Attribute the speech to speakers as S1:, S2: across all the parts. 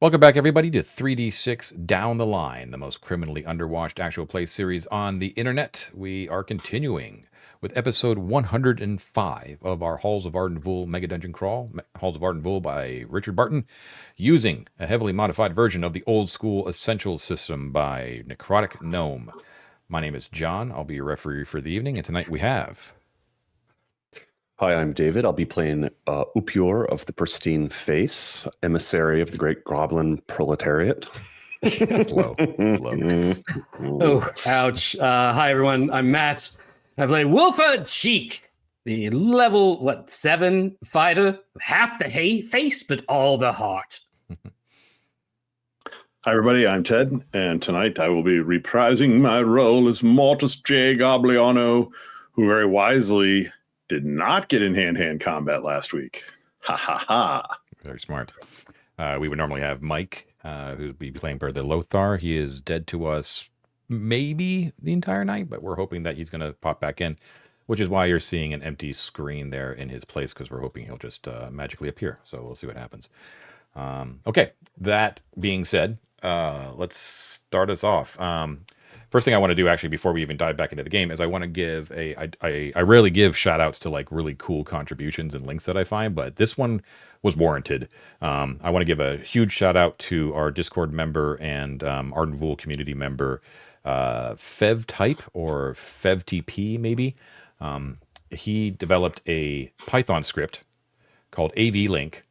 S1: Welcome back, everybody, to 3D6 Down the Line, the most criminally underwatched actual play series on the internet. We are continuing with episode 105 of our Halls of Arden Vul Megadungeon crawl, Halls of Arden Vul by Richard Barton, using a heavily modified version of the old school Essentials system by Necrotic Gnome. My name is John. I'll be your referee for the evening, and tonight we have...
S2: Hi, I'm David. I'll be playing Upure of the Pristine Face, emissary of the Great Goblin Proletariat.
S1: Flow.
S3: Oh, ouch. Hi, everyone. I'm Matt. I play Wolford Cheek, the level, 7 fighter. Half the face, but all the heart.
S4: Hi, everybody. I'm Ted, and tonight I will be reprising my role as Mortis J. Gobliano, who very wisely did not get in hand-to-hand combat last week. Ha ha ha.
S1: Very smart. We would normally have Mike, who'd be playing for the Lothar. He is dead to us maybe the entire night, but we're hoping that he's going to pop back in, which is why you're seeing an empty screen there in his place, because we're hoping he'll just magically appear. So we'll see what happens. Okay, that being said, let's start us off. First thing I want to do, actually, before we even dive back into the game, is I want to give I rarely give shout outs to like really cool contributions and links that I find, but this one was warranted. I want to give a huge shout out to our Discord member and Arden Vul community member, FevType or FevTP maybe. He developed a Python script called AV-Link,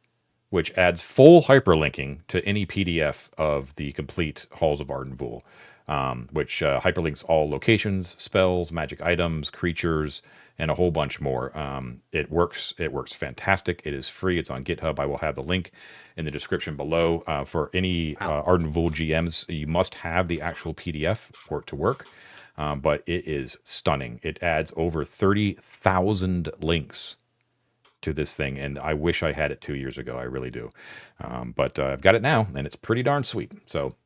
S1: which adds full hyperlinking to any PDF of the complete Halls of Arden Vul. Which hyperlinks all locations, spells, magic items, creatures, and a whole bunch more. It works fantastic. It is free. It's on GitHub. I will have the link in the description below. For any Arden Vul GMs, you must have the actual PDF for it to work. But it is stunning. It adds over 30,000 links to this thing, and I wish I had it 2 years ago. I really do. But I've got it now, and it's pretty darn sweet. So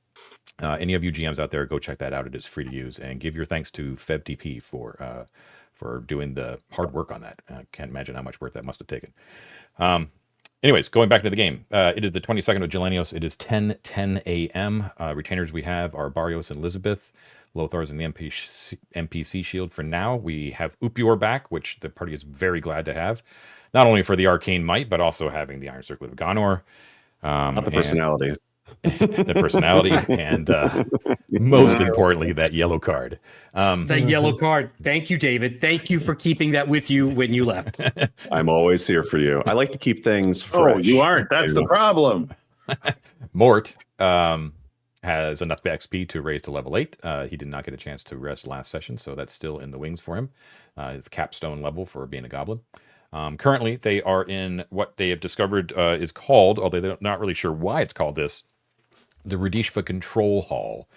S1: any of you GMs out there, go check that out. It is free to use, and give your thanks to FevTP for doing the hard work on that. I can't imagine how much work that must have taken. Anyways, going back to the game, it is the 22nd of Gelenios. It is 10:10 a.m. Retainers we have are Barrios and Elizabeth. Lothar's in the NPC shield for now. We have Upure back, which the party is very glad to have, not only for the arcane might, but also having the Iron Circlet of Gonor.
S2: Not the personality.
S1: The personality, and most importantly, that yellow card.
S3: That yellow card. Thank you, David. Thank you for keeping that with you when you left.
S2: I'm always here for you. I like to keep things fresh.
S4: Oh, you aren't. That's the problem.
S1: Mort has enough XP to raise to level 8. He did not get a chance to rest last session, so that's still in the wings for him. His capstone level for being a goblin. Currently, they are in what they have discovered is called, although they're not really sure why it's called this, the Rudishvan Control Hall.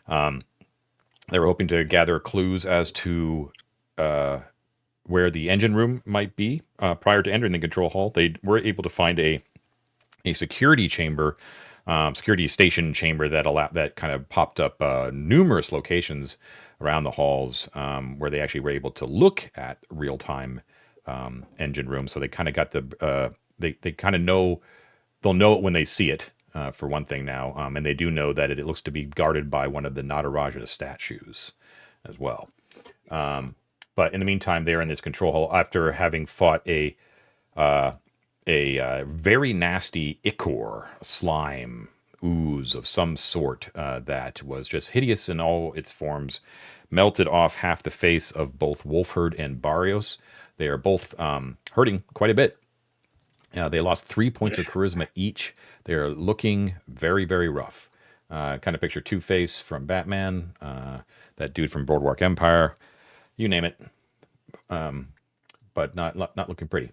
S1: They were hoping to gather clues as to where the engine room might be prior to entering the control hall. They were able to find a security chamber, security station chamber that kind of popped up numerous locations around the halls where they actually were able to look at real-time engine room. So they kind of got they kind of know, they'll know it when they see it. For one thing now, and they do know that it looks to be guarded by one of the Nataraja statues as well. But in the meantime, they're in this control hall after having fought a very nasty ichor, slime, ooze of some sort that was just hideous in all its forms, melted off half the face of both Wolfherd and Barrios. They are both hurting quite a bit. They lost 3 points of charisma each. They're looking very, very rough. Kind of picture Two-Face from Batman, that dude from Boardwalk Empire, you name it. But not looking pretty.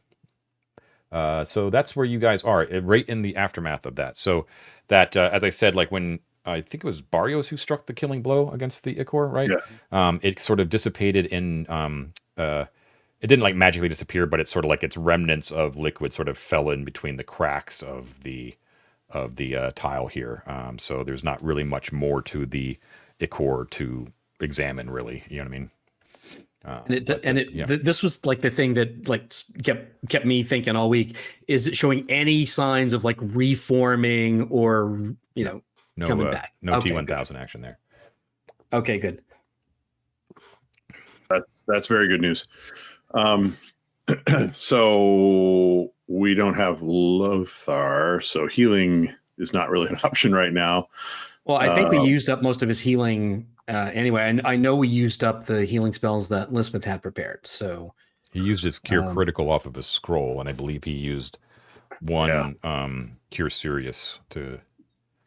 S1: So that's where you guys are, right in the aftermath of that. So that, as I said, like when I think it was Barrios who struck the killing blow against the ichor, right? Yeah. It sort of dissipated in... it didn't like magically disappear, but it's sort of like its remnants of liquid sort of fell in between the cracks of the tile here. So there's not really much more to the ichor to examine, really. You know what I mean?
S3: This was like the thing that like kept me thinking all week. Is it showing any signs of like reforming or coming back?
S1: No T1000 action there.
S3: Okay, good.
S4: That's very good news. So we don't have Lothar, so healing is not really an option right now.
S3: Well, I think we used up most of his healing anyway. And I know we used up the healing spells that Lisbeth had prepared. So
S1: he used his cure critical off of his scroll, and I believe he used one cure serious to.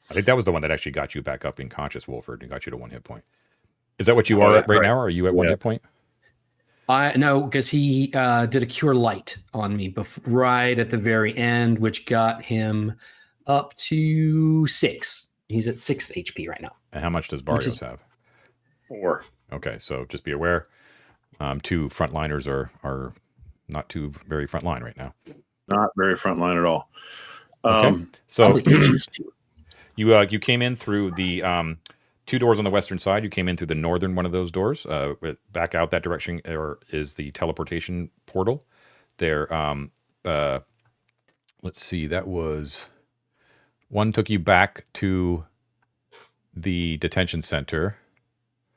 S1: I think that was the one that actually got you back up in conscious, Wolford, and got you to 1 hit point. Is that what you are at right now? Or are you at 1 hit point?
S3: No, because he did a cure light on me right at the very end, which got him up to 6. He's at 6 HP right now.
S1: And how much does Barrios have?
S4: 4.
S1: Okay, so just be aware. 2 frontliners are not too very frontline right now.
S4: Not very frontline at all.
S1: Okay. So you came in through the 2 doors on the western side. You came in through the northern one of those doors. Back out that direction is the teleportation portal. There. Let's see. That was. One took you back to the detention center.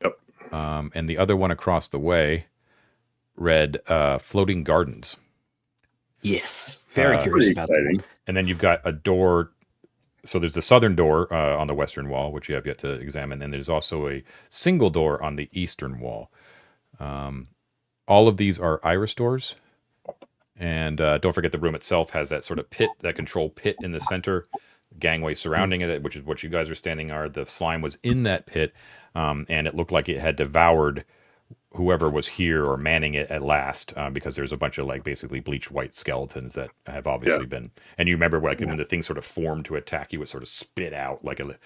S4: Yep.
S1: And the other one across the way read Floating Gardens.
S3: Yes. Very curious about that.
S1: And then you've got a door. So there's the southern door on the western wall, which you have yet to examine. And there's also a single door on the eastern wall. All of these are iris doors. And don't forget the room itself has that sort of pit, that control pit in the center. Gangway surrounding it, which is what you guys are standing are. The slime was in that pit, and it looked like it had devoured whoever was here or manning it at last, because there's a bunch of like basically bleached white skeletons that have obviously been. And you remember like when the thing sort of formed to attack you, it sort of spit out like a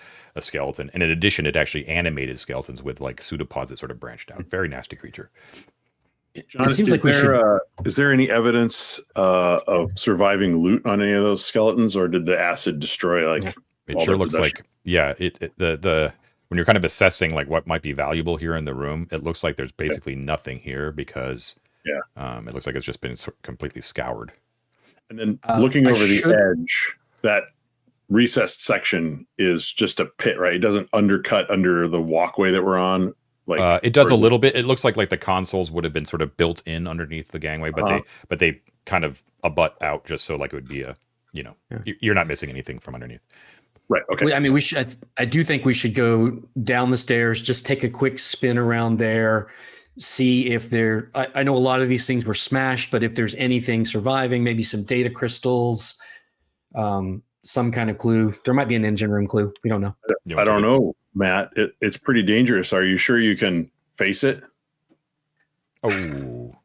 S1: skeleton. And in addition, it actually animated skeletons with like pseudopods that sort of branched out. Very nasty creature.
S4: John, it seems like is there any evidence of surviving loot on any of those skeletons, or did the acid destroy like?
S1: It sure looks like the when you're kind of assessing like what might be valuable here in the room, it looks like there's basically nothing here because it looks like it's just been completely scoured.
S4: And then looking over the edge, that recessed section is just a pit, right? It doesn't undercut under the walkway that we're on. Like
S1: it does a little bit. It looks like the consoles would have been sort of built in underneath the gangway, but they kind of abut out just so like it would be you're not missing anything from underneath.
S4: Right. Okay.
S3: I mean, we should. I do think we should go down the stairs, just take a quick spin around there, see if there. I know a lot of these things were smashed, but if there's anything surviving, maybe some data crystals, some kind of clue. There might be an engine room clue. We don't know.
S4: I don't know, Matt. It's pretty dangerous. Are you sure you can face it?
S1: Oh.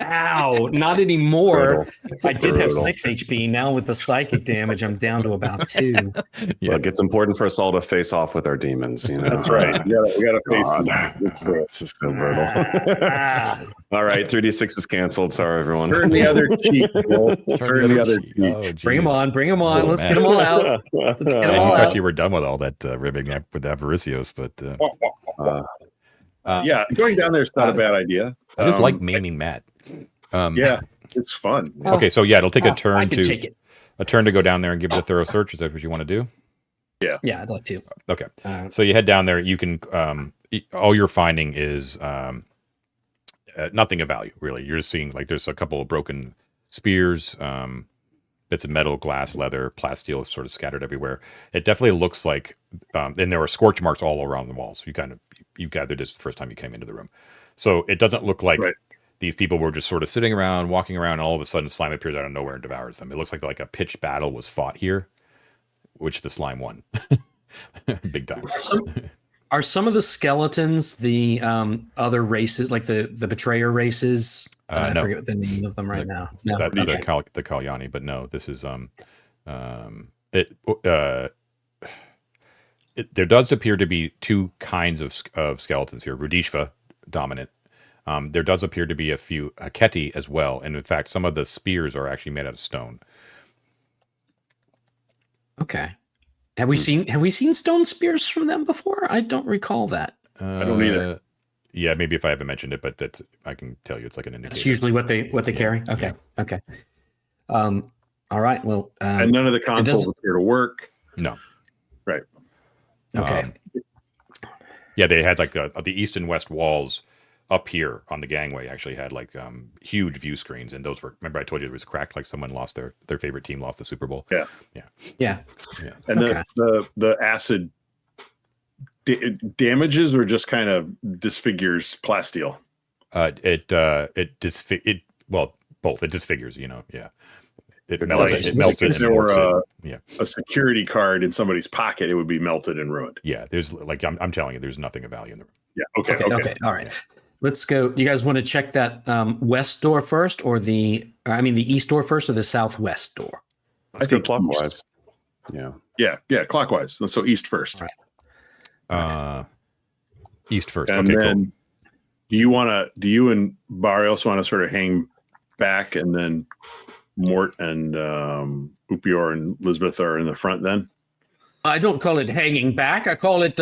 S3: Ow, not anymore. I did have 6 HP. Now with the psychic damage, I'm down to about 2.
S2: Look, it's important for us all to face off with our demons. You know?
S4: That's right. We got to face
S2: This is so brutal. All right, 3d6 is canceled. Sorry, everyone.
S4: Turn the other cheek. Turn the other cheek.
S1: Oh,
S3: bring them on. Bring them on. Let's get them all out. Let's get them all
S1: I thought
S3: out.
S1: you were done with all that ribbing with Avaricios, but
S4: yeah, going down there is not a bad idea.
S1: I just like maiming Matt.
S4: Yeah, it's fun.
S1: Okay, so yeah, it'll take a turn
S3: I can take it.
S1: to go down there and give it a thorough search. Is that what you want to do?
S3: Yeah, I'd like to.
S1: Okay, so you head down there. You can all you're finding is nothing of value really. You're just seeing like there's a couple of broken spears, bits of metal, glass, leather, plasteel sort of scattered everywhere. It definitely looks like, and there are scorch marks all around the walls. You gathered this the first time you came into the room, so it doesn't look like these people were just sort of sitting around, walking around, and all of a sudden slime appears out of nowhere and devours them. It looks like a pitched battle was fought here, which the slime won, big time.
S3: Are some of the skeletons the other races, like the betrayer races? I forget the name of them right now. No,
S1: the Kalyani, but no, this is there does appear to be 2 kinds of skeletons here. Rudishva dominant. There does appear to be a few Haketi as well, and in fact, some of the spears are actually made out of stone.
S3: Okay. Have we seen stone spears from them before? I don't recall that.
S4: I don't either.
S1: Yeah, maybe if I haven't mentioned it, but I can tell you it's like an indicator.
S3: That's usually what they carry. Okay.
S1: Yeah.
S3: Okay. All right. Well,
S4: and none of the consoles appear to work.
S1: No.
S4: Right.
S3: Okay.
S1: Yeah, they had like the east and west walls up here on the gangway actually had like huge view screens, and those were, remember I told you it was cracked, like someone lost their favorite team lost the Super Bowl.
S3: Yeah.
S4: And the acid damages or just kind of disfigures plasteel.
S1: Well, both. It disfigures, yeah. It
S4: Like,
S1: melts it
S4: if
S1: and
S4: there were
S1: morphs it.
S4: a security card in somebody's pocket, it would be melted and ruined.
S1: Yeah, there's like I'm telling you, there's nothing of value in the room.
S4: Yeah. Okay.
S3: All right. Let's go. You guys want to check that west door first, or the east door first, or the southwest door?
S2: Let's go clockwise. Yeah.
S4: Yeah. Clockwise. So east first.
S3: Right.
S1: East first.
S4: And
S1: Okay,
S4: then
S1: cool.
S4: do you and Barrios want to sort of hang back, and then Mort and Upior and Lisbeth are in the front then?
S3: I don't call it hanging back. I call it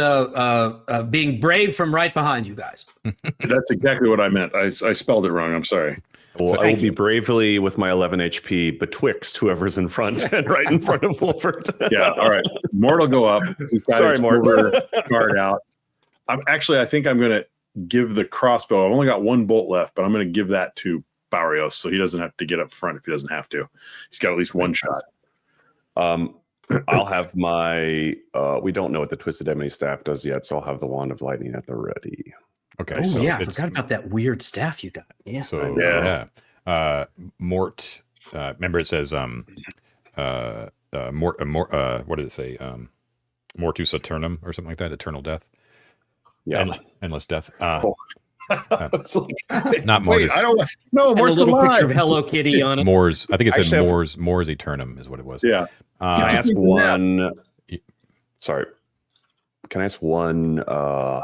S3: being brave from right behind you guys.
S4: That's exactly what I meant. I spelled it wrong. I'm sorry.
S2: Well, I will be bravely with my 11 HP betwixt whoever's in front and right in front of Wolfert.
S4: Yeah. All right. Mort will go up.
S2: Sorry, Mort.
S4: Guard out. I think I'm going to give the crossbow. I've only got one bolt left, but I'm going to give that to Barrios, so he doesn't have to get up front if he doesn't have to. He's got at least one shot.
S2: I'll have my we don't know what the Twisted Ebony staff does yet, so I'll have the Wand of Lightning at the ready.
S1: Okay.
S3: Oh
S1: so
S3: yeah, I forgot about that weird staff you got. Yeah.
S1: So Mort. Remember it says Mort. What did it say? Mortus Eternum or something like that. Eternal death.
S2: Yeah.
S1: Endless death.
S2: Like,
S1: Not Mortus.
S4: I don't know.
S3: And a little picture of Hello Kitty on it.
S1: Mors. I think it said
S2: Actually,
S1: Mors Eternum is what it was.
S4: Yeah.
S2: Can I ask one? Sorry. Can I ask one? I'm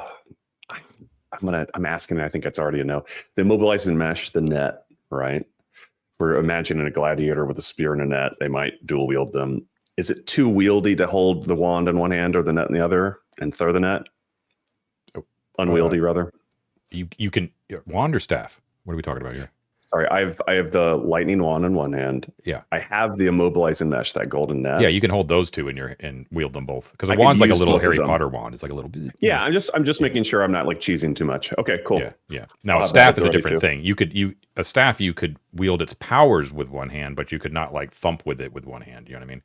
S2: asking. I think it's already a no. The immobilizing mesh, the net, right? We're imagining a gladiator with a spear and a net. They might dual wield them. Is it too wieldy to hold the wand in one hand or the net in the other and throw the net? Unwieldy, rather.
S1: You can wand or staff. What are we talking about here?
S2: Sorry, I have the lightning wand in one hand.
S1: Yeah.
S2: I have the immobilizing mesh, that golden net.
S1: Yeah, you can hold those two and wield them both, because a
S2: I could
S1: wand's like a
S2: use
S1: little
S2: both of
S1: Harry
S2: them.
S1: Potter wand. It's like a little.
S2: Yeah, I'm just making sure I'm not like cheesing too much. Okay, cool.
S1: Yeah. Now
S2: I'll
S1: a
S2: have
S1: staff
S2: that
S1: is a
S2: ability
S1: different thing. A staff you could wield its powers with one hand, but you could not like thump with it with one hand. You know what I mean?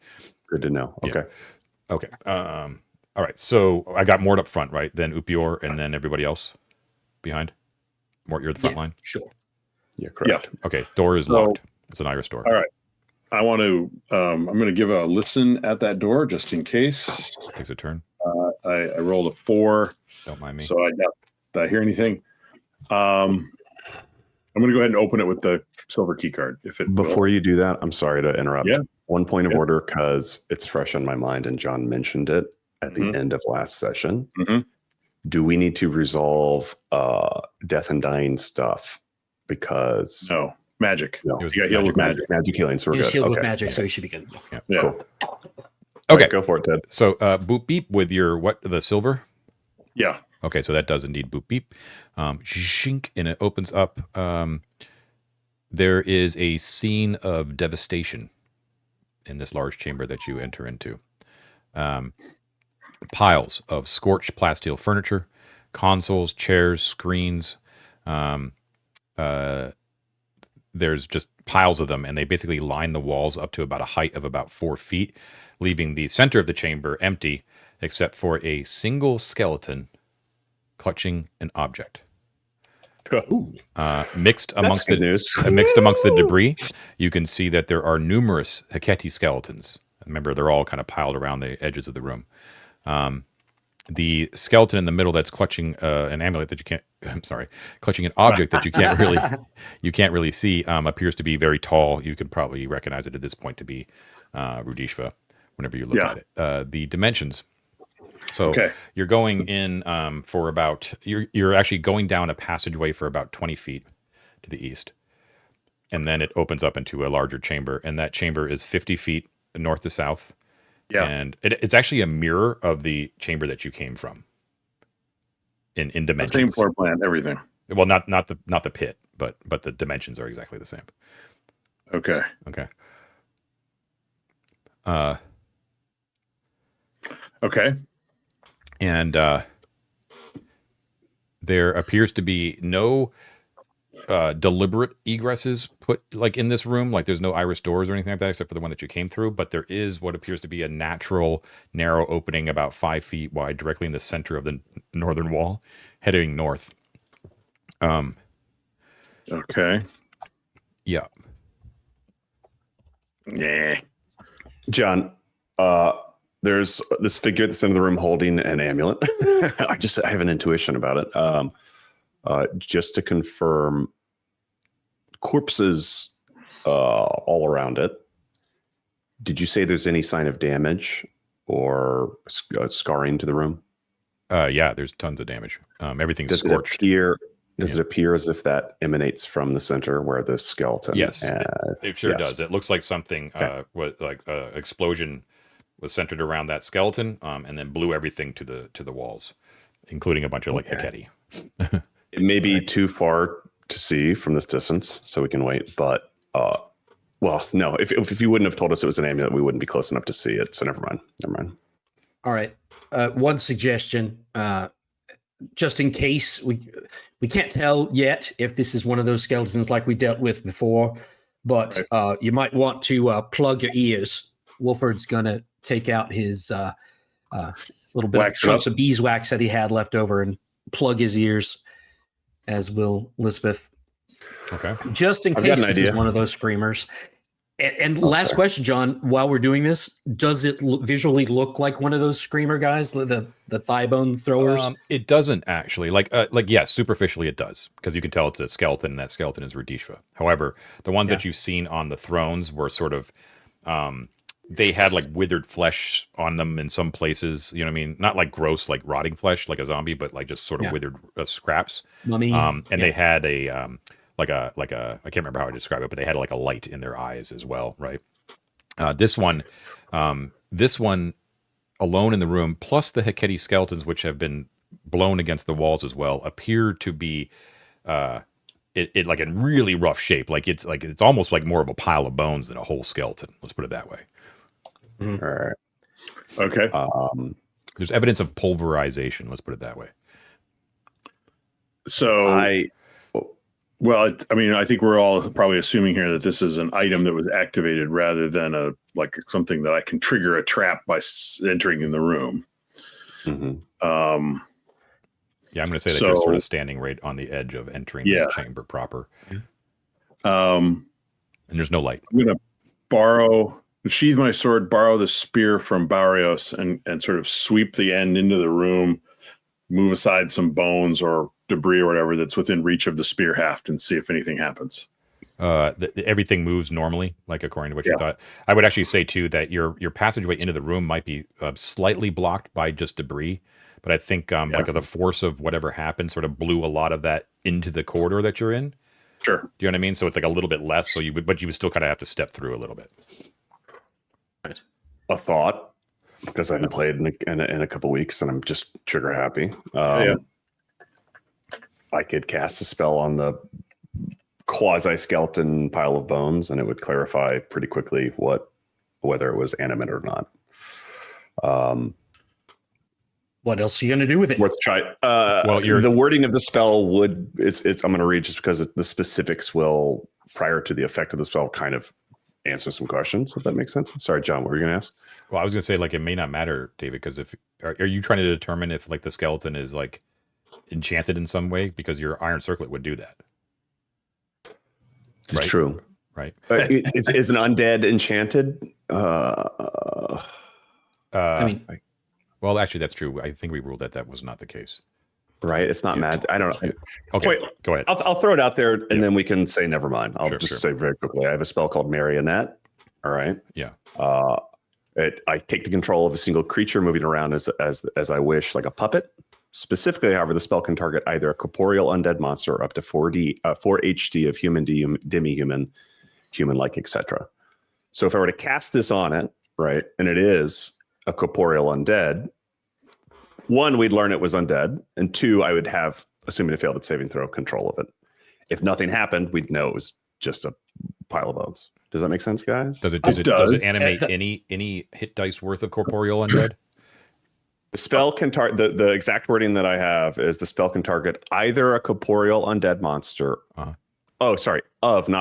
S2: Good to know.
S1: Yeah.
S2: Okay.
S1: Okay. All right. So I got Mort up front, right? Then Upior, and then everybody else behind. Mort, you're the front line.
S3: Sure.
S2: Yeah, correct.
S1: Okay. Door is locked. It's an iris door.
S4: All right. I want to. I'm going to give a listen at that door just in case.
S1: Takes a turn.
S4: I rolled a 4.
S1: Don't mind me.
S4: So did I hear anything? I'm going to go ahead and open it with the silver key card.
S2: Before you do that, I'm sorry to interrupt.
S4: Yeah.
S2: One point of order, because it's fresh on my mind, and John mentioned it at the end of last session.
S4: Mm-hmm.
S2: Do we need to resolve death and dying stuff? Because
S4: No. Magic.
S2: No.
S4: You got healed with magic.
S2: Magic healing, so we're
S3: He's
S2: good.
S3: healed
S2: Okay.
S3: with magic, so you should be good.
S4: Yeah.
S2: Cool.
S1: Okay.
S2: Right, go for it, Ted.
S1: So boop beep with your the silver.
S4: Yeah.
S1: Okay, so that does indeed boop beep. Shink, and it opens up. There is a scene of devastation in this large chamber that you enter into. Piles of scorched plasteel furniture, consoles, chairs, screens. There's just piles of them, and they basically line the walls up to about a height of about 4 feet, leaving the center of the chamber empty, except for a single skeleton clutching an object. Mixed amongst the debris, you can see that there are numerous Heketi skeletons. Remember, they're all kind of piled around the edges of the room. The skeleton in the middle that's clutching an amulet that you can't. I'm sorry, clutching an object that you can't really see. Appears to be very tall. You can probably recognize it at this point to be Rudishva. Whenever you look at it, the dimensions. So you're going in for about. You're actually going down a passageway for about 20 feet to the east, and then it opens up into a larger chamber, and that chamber is 50 feet north to south. Yeah, and it's actually a mirror of the chamber that you came from. in
S4: The
S1: dimensions.
S4: same floor plan, everything.
S1: Well, not the pit, but the dimensions are exactly the same.
S4: Okay.
S1: Okay.
S4: Okay.
S1: And there appears to be no deliberate egresses put like in this room. Like there's no iris doors or anything like that, except for the one that you came through. But there is what appears to be a natural narrow opening about 5 feet wide, directly in the center of the northern wall, heading north.
S4: Okay.
S1: Yeah.
S4: Yeah.
S2: John, there's this figure at the center of the room holding an amulet. I have an intuition about it. Just to confirm, corpses all around it. Did you say there's any sign of damage or scarring to the room?
S1: Yeah, there's tons of damage. Everything's scorched.
S2: Does it appear as if that emanates from the center where the skeleton?
S1: Yes, it sure
S2: yes.
S1: does. It looks like something explosion was centered around that skeleton, and then blew everything to the walls, including a bunch of like Heketi.
S2: It may be too far to see from this distance, so we can wait. But well, no. If you wouldn't have told us it was an amulet, we wouldn't be close enough to see it. So never mind.
S3: All right. One suggestion, just in case we can't tell yet if this is one of those skeletons like we dealt with before, but you might want to plug your ears. Wolford's gonna take out his little bit of chunks of beeswax that he had left over and plug his ears, as will Elizabeth.
S1: Okay.
S3: Just in case this is one of those screamers. And last question, John, while we're doing this, does it visually look like one of those screamer guys, the thigh bone throwers?
S1: It doesn't actually. Yes, superficially it does, because you can tell it's a skeleton, and that skeleton is Rudishva. However, the ones that you've seen on the thrones were sort of, they had like withered flesh on them in some places. You know what I mean? Not like gross, like rotting flesh, like a zombie, but like just sort of withered scraps.
S3: Mummy.
S1: They had a like a I can't remember how I describe it, but they had like a light in their eyes as well, right? This one alone in the room, plus the Heketi skeletons, which have been blown against the walls as well, appear to be it like in really rough shape. It's almost like more of a pile of bones than a whole skeleton. Let's put it that way.
S2: Mm-hmm. All right.
S4: Okay.
S1: There's evidence of pulverization. Let's put it that way.
S4: So I think we're all probably assuming here that this is an item that was activated rather than something that I can trigger a trap by entering in the room.
S2: Mm-hmm.
S1: Yeah, I'm going to say that you're sort of standing right on the edge of entering the chamber proper. And there's no light.
S4: I'm going to sheathe my sword, borrow the spear from Barrios, and sort of sweep the end into the room, move aside some bones or debris or whatever that's within reach of the spear haft, and see if anything happens.
S1: Everything moves normally, like according to what you thought. I would actually say too that your passageway into the room might be slightly blocked by just debris, but I think the force of whatever happened sort of blew a lot of that into the corridor that you're in.
S4: Sure.
S1: Do you know what I mean? So it's like a little bit less. But you would still kind of have to step through a little bit.
S3: Right.
S2: A thought, because I haven't played in a couple weeks and I'm just trigger happy. I could cast a spell on the quasi-skeleton pile of bones, and it would clarify pretty quickly whether it was animate or not.
S3: What else are you going to do with it?
S2: Worth a try. The wording of the spell I'm going to read just because the specifics will, prior to the effect of the spell, kind of answer some questions, if that makes sense. Sorry, John, what were you going to ask?
S1: Well, I was going to say, it may not matter, David, because are you trying to determine if the skeleton is enchanted in some way? Because your iron circlet would do that.
S2: It's true.
S1: Right.
S2: Is an undead enchanted?
S1: Well, actually, that's true. I think we ruled that was not the case.
S2: Right. It's not mad. I don't know.
S1: Okay.
S2: Wait,
S1: go ahead.
S2: I'll throw it out there and then we can say never mind. I'll say very quickly. I have a spell called Marionette. All right.
S1: Yeah.
S2: I take the control of a single creature moving around as I wish, like a puppet. Specifically, however, the spell can target either a corporeal undead monster or up to 4 HD of human, demi-human, human-like, etc. So if I were to cast this on it, right, and it is a corporeal undead, one, we'd learn it was undead, and two, I would have, assuming it failed its saving throw, control of it. If nothing happened, we'd know it was just a pile of bones. Does that make sense, guys?
S1: Does it animate any hit dice worth of corporeal undead?
S2: The spell can target, the exact wording that I have is the spell can target either a corporeal undead monster. Of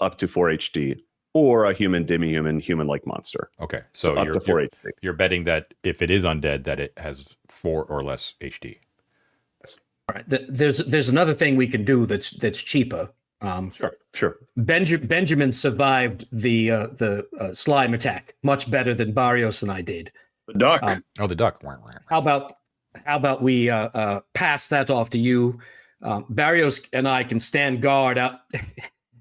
S2: up to 4 HD, or a human, demi-human, human-like monster.
S1: Okay, so
S2: up to 4 HD.
S1: You're betting that if it is undead, that it has 4 or less HD.
S3: All right. There's another thing we can do that's cheaper.
S2: Sure.
S3: Benjamin survived the slime attack much better than Barrios and I did.
S4: The duck.
S1: The duck.
S3: How about we pass that off to you? Barrios and I can stand guard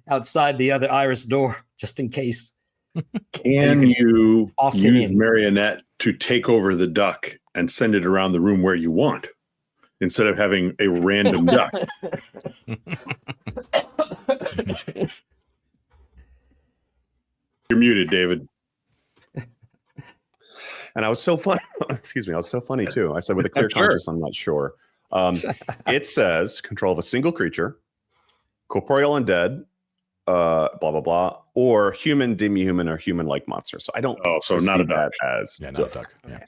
S3: outside the other iris door just in case.
S4: Can you
S3: toss him
S4: use
S3: in.
S4: Marionette to take over the duck and send it around the room where you want, instead of having a random duck? You're muted, David.
S2: And I was so funny. Excuse me. I was so funny too. I said with a clear conscience, I'm not sure. It says control of a single creature, corporeal undead, blah blah blah, or human, demi-human, or human-like monster. So I don't.
S4: Oh, so not a duck.
S2: As
S1: not a duck. Yeah.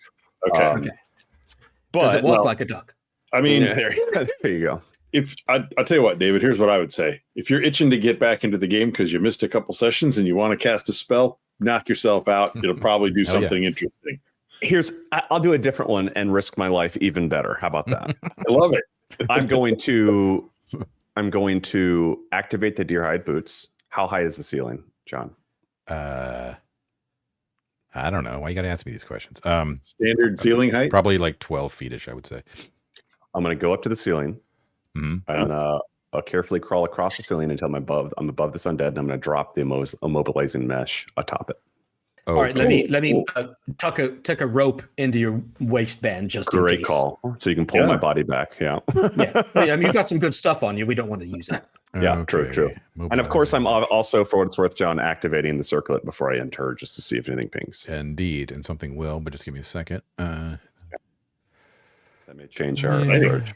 S4: Okay.
S3: Okay.
S2: But
S3: Does it walk like a duck?
S4: I mean,
S2: there you go.
S4: if I'll tell you what, David, here's what I would say. If you're itching to get back into the game because you missed a couple sessions and you want to cast a spell, knock yourself out. It'll probably do something interesting.
S2: I'll do a different one and risk my life even better. How about that?
S4: I love it.
S2: I'm going to activate the deerhide boots. How high is the ceiling, John?
S1: I don't know. Why you got to ask me these questions?
S4: Standard ceiling height?
S1: Probably like 12 feet-ish, I would say.
S2: I'm going to go up to the ceiling.
S1: Mm-hmm.
S2: And I'll carefully crawl across the ceiling until I'm above this undead, and I'm going to drop the immobilizing mesh atop it.
S1: Oh,
S3: all right, let me tuck a rope into your waistband just in case.
S2: Great call. So you can pull my body back. Yeah.
S3: Yeah. I mean, you've got some good stuff on you. We don't want to use it.
S2: Yeah, true. And of course, I'm also, for what it's worth, John, activating the circlet before I enter just to see if anything pings.
S1: Indeed, and something will, but just give me a second.
S2: That may change our approach.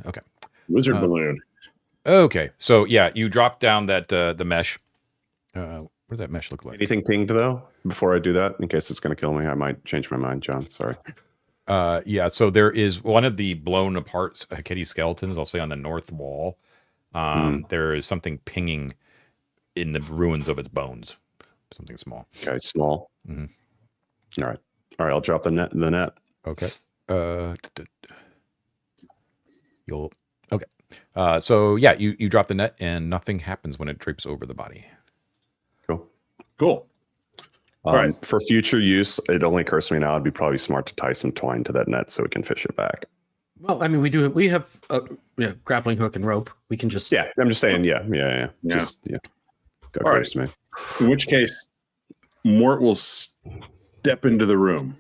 S1: Okay.
S4: Wizard balloon.
S1: Okay, so yeah, you drop down that the mesh. What does that mesh look like?
S2: Anything pinged though? Before I do that, in case it's going to kill me, I might change my mind, John. Sorry.
S1: Yeah, so there is one of the blown apart kitty skeletons, I'll say on the north wall. There is something pinging in the ruins of its bones. Something small.
S2: Okay, small.
S1: Mm-hmm.
S2: All right. I'll drop the net.
S1: Okay. So yeah, you drop the net and nothing happens when it drapes over the body.
S4: Cool. All right.
S2: For future use, it only occurs to me now it'd be probably smart to tie some twine to that net so we can fish it back.
S3: Well, I mean, we have a grappling hook and rope. We can just
S2: I'm just saying, yeah. Just go
S4: All
S2: close to me.
S4: In which case, Mort will step into the room.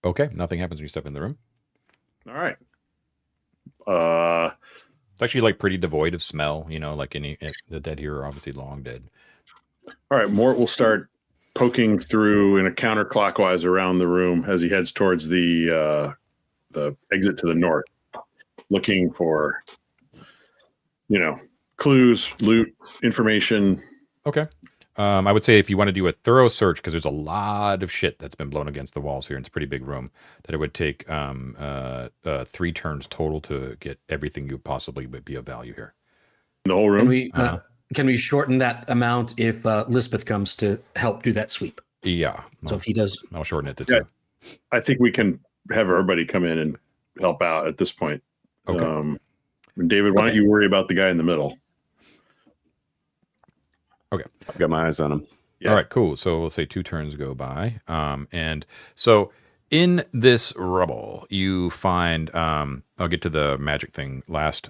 S1: Okay, nothing happens when you step in the room.
S4: All right.
S1: It's actually like pretty devoid of smell, like the dead here are obviously long dead.
S4: All right, Mort will start poking through in a counterclockwise around the room as he heads towards the exit to the north, looking for, clues, loot, information.
S1: Okay. I would say if you want to do a thorough search, because there's a lot of shit that's been blown against the walls here, and it's a pretty big room, that it would take 3 turns total to get everything you possibly would be of value here.
S4: In the whole room?
S3: Can we shorten that amount if Lisbeth comes to help do that sweep?
S1: Yeah.
S3: So if he does,
S1: I'll shorten it to 2.
S4: I think we can have everybody come in and help out at this point.
S1: Okay.
S4: David, why don't you worry about the guy in the middle?
S1: Okay.
S2: I've got my eyes on him.
S4: Yeah.
S1: All right, cool. So we'll say 2 turns go by. And so in this rubble, you find, I'll get to the magic thing last.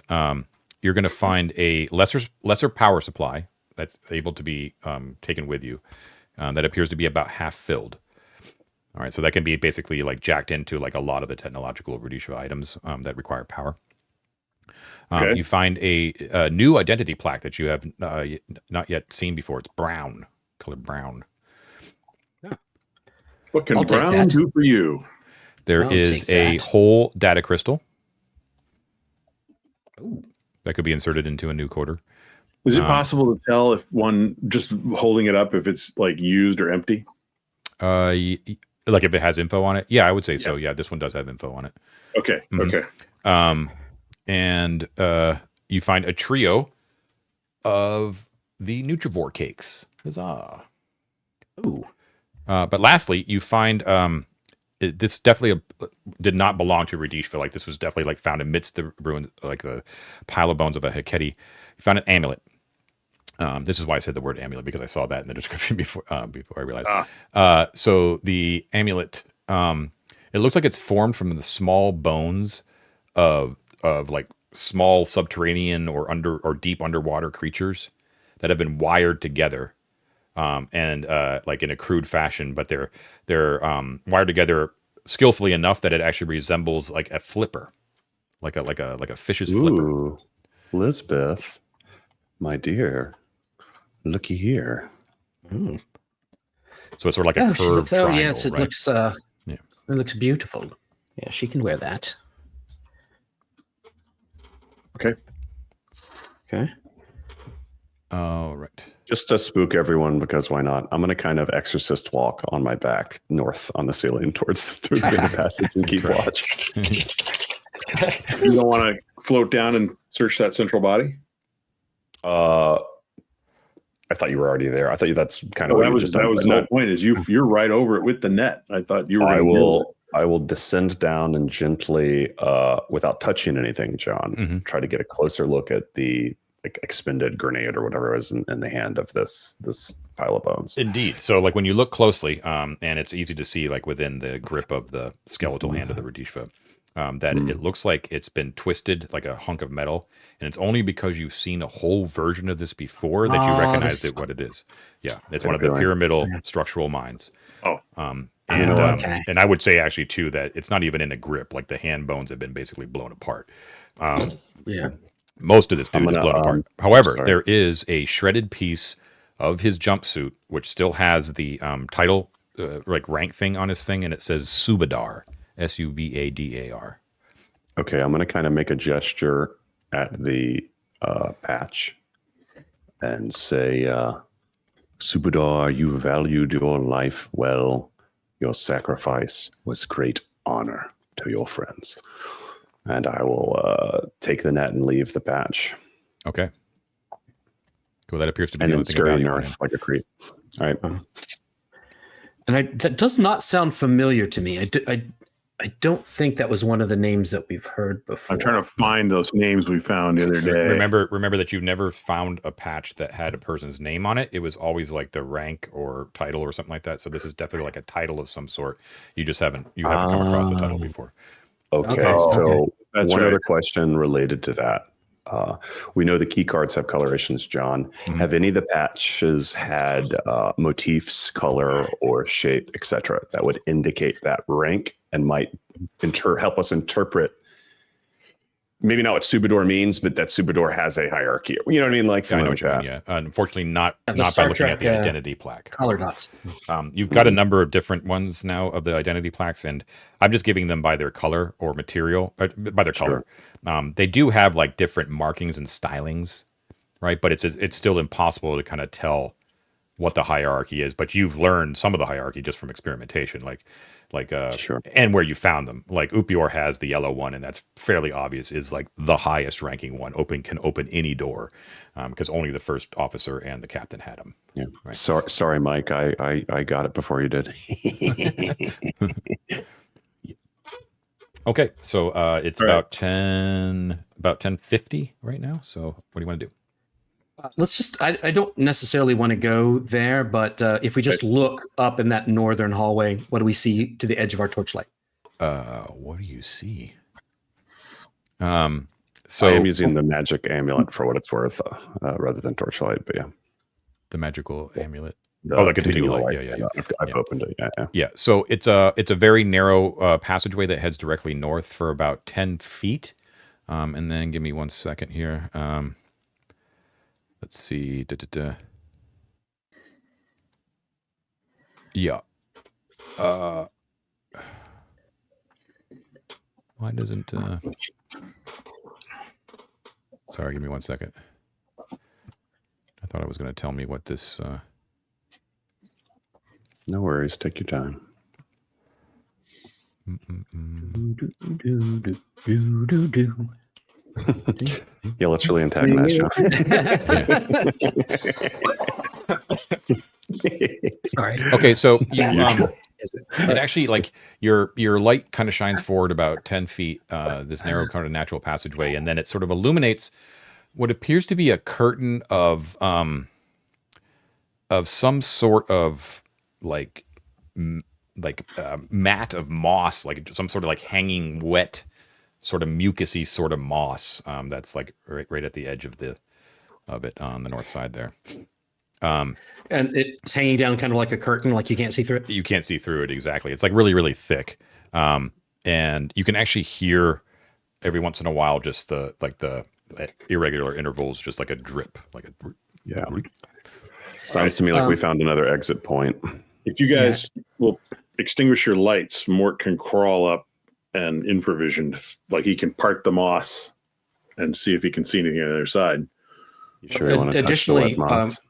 S1: You're going to find a lesser power supply that's able to be taken with you that appears to be about half filled. All right, so that can be basically like jacked into like a lot of the technological Rudishvan items that require power.
S4: Okay.
S1: You find a new identity plaque that you have not yet seen before. It's brown, colored brown.
S4: What can
S3: I'll take
S4: Brown
S3: that.
S4: do for you?
S1: There
S3: I'll
S1: is
S3: take
S1: a
S3: that.
S1: whole data crystal
S3: Ooh.
S1: that could be inserted into a new quarter.
S4: Is it possible to tell if one just holding it up if it's like used or empty?
S1: Like if it has info on it? Yeah, I would say so. Yeah, this one does have info on it.
S4: Okay.
S1: Mhm.
S4: Okay.
S1: And you find a trio of the Nutrivore cakes. Huzzah.
S3: Ooh.
S1: But lastly, you find this definitely did not belong to Rudishvan. Like this was definitely like found amidst the ruins, like the pile of bones of a Heketi. You found an amulet. This is why I said the word amulet, because I saw that in the description before I realized. So the amulet, it looks like it's formed from the small bones of like small subterranean or deep underwater creatures that have been wired together, and like in a crude fashion, but they're wired together skillfully enough that it actually resembles like a flipper, like a fish's flipper.
S2: Ooh, Lisbeth, my dear, looky here.
S3: Ooh.
S1: So it's sort of like a
S3: she
S1: curved
S3: looks,
S1: triangle,
S3: yes, it
S1: right?
S3: looks. It looks beautiful. Yeah, she can wear that.
S4: Okay.
S3: Okay.
S1: All right.
S2: Just to spook everyone, because why not? I'm going to kind of exorcist walk on my back north on the ceiling towards the end of the passage and keep watch.
S4: You don't want to float down and search that central body?
S2: I thought you were already there. I thought that's kind of
S4: Oh,
S2: what
S4: that
S2: you
S4: was
S2: just
S4: that
S2: done.
S4: was
S2: But
S4: the
S2: no,
S4: point. Is you're right over it with the net. I thought you were.
S2: I will descend down and gently, without touching anything, John, try to get a closer look at the expended grenade or whatever it is in the hand of this pile of bones.
S1: Indeed. So like when you look closely, and it's easy to see like within the grip of the skeletal hand of the Rudishvan, that it looks like it's been twisted like a hunk of metal, and it's only because you've seen a whole version of this before that you recognize it what it is. Yeah, it's one of the pyramidal structural mines.
S4: Oh,
S1: And I would say actually too that it's not even in a grip. Like the hand bones have been basically blown apart.
S3: Yeah.
S1: Most of this dude is blown apart. However,
S2: sorry.
S1: there is a shredded piece of his jumpsuit which still has the title, like rank thing on his thing, and it says Subadar, Subadar.
S2: Okay, I'm going to kind of make a gesture at the patch and say, Subadar, you valued your life well. Your sacrifice was great honor to your friends. And I will take the net and leave the patch.
S1: Okay. Cool. That appears to be
S2: And
S1: the
S2: then
S1: only thing of
S2: scurry
S1: value on him.
S2: north like a creep. All right.
S3: And that does not sound familiar to me. I don't think that was one of the names that we've heard before.
S4: I'm trying to find those names we found the other day.
S1: Remember that you've never found a patch that had a person's name on it. It was always like the rank or title or something like that. So this is definitely like a title of some sort. You haven't come across the title before.
S2: Okay, so
S4: That's
S2: one
S4: right.
S2: other question related to that. We know the key cards have colorations, John. Have any of the patches had motifs, color, or shape, etc., that would indicate that rank and might help us interpret maybe not what Subador means, but that Subador has a hierarchy? You know what I mean? Like
S1: I know
S2: something
S1: what
S2: like
S1: you mean,
S2: that.
S1: yeah. Unfortunately, not
S3: The
S1: by
S3: Star
S1: looking at
S3: Trek,
S1: the identity plaque.
S3: color dots.
S1: You've got a number of different ones now of the identity plaques, and I'm just giving them by their color or material, by their color. They do have like different markings and stylings, right? But it's still impossible to kind of tell what the hierarchy is. But you've learned some of the hierarchy just from experimentation, and where you found them. Like Upior has the yellow one, and that's fairly obvious. Is like the highest ranking one. Can open any door, because only the first officer and the captain had them.
S2: Yeah.
S1: Right.
S2: Sorry, Mike. I got it before you did.
S1: Okay, so it's
S4: All right.
S1: about 10:50 right now. So what do you want to do?
S3: Let's just, I don't necessarily want to go there, but if we just look up in that northern hallway, what do we see to the edge of our torchlight?
S1: What do you see?
S2: So I am using the magic amulet for what it's worth, rather than torchlight. But yeah,
S1: the magical amulet.
S2: the
S1: continual
S2: light.
S1: Yeah.
S2: I've opened it. Yeah.
S1: Yeah. So it's a very narrow passageway that heads directly north for about 10 feet. And then give me 1 second here. Let's see. Yeah. Why doesn't? Sorry, give me 1 second. I thought it was going to tell me what this.
S2: No worries. Take your time. Yeah, let's really antagonize John.
S3: Sorry.
S1: Okay, so you it actually like your light kind of shines forward about 10 feet, this narrow kind of natural passageway, and then it sort of illuminates what appears to be a curtain of some sort of like mat of moss, like some sort of like hanging wet, sort of mucusy sort of moss, that's like right at the edge of it on the north side there.
S3: And it's hanging down kind of like a curtain, like you can't see through it.
S1: You can't see through it exactly. It's like really, really thick, and you can actually hear every once in a while just the irregular intervals, just like a drip,
S2: Yeah. Sounds to me like we found another exit point.
S4: If you guys will extinguish your lights, Mort can crawl up and infravision, like he can part the moss and see if he can see anything on the other side.
S2: You sure you want to
S3: Additionally,
S2: touch the wet moss?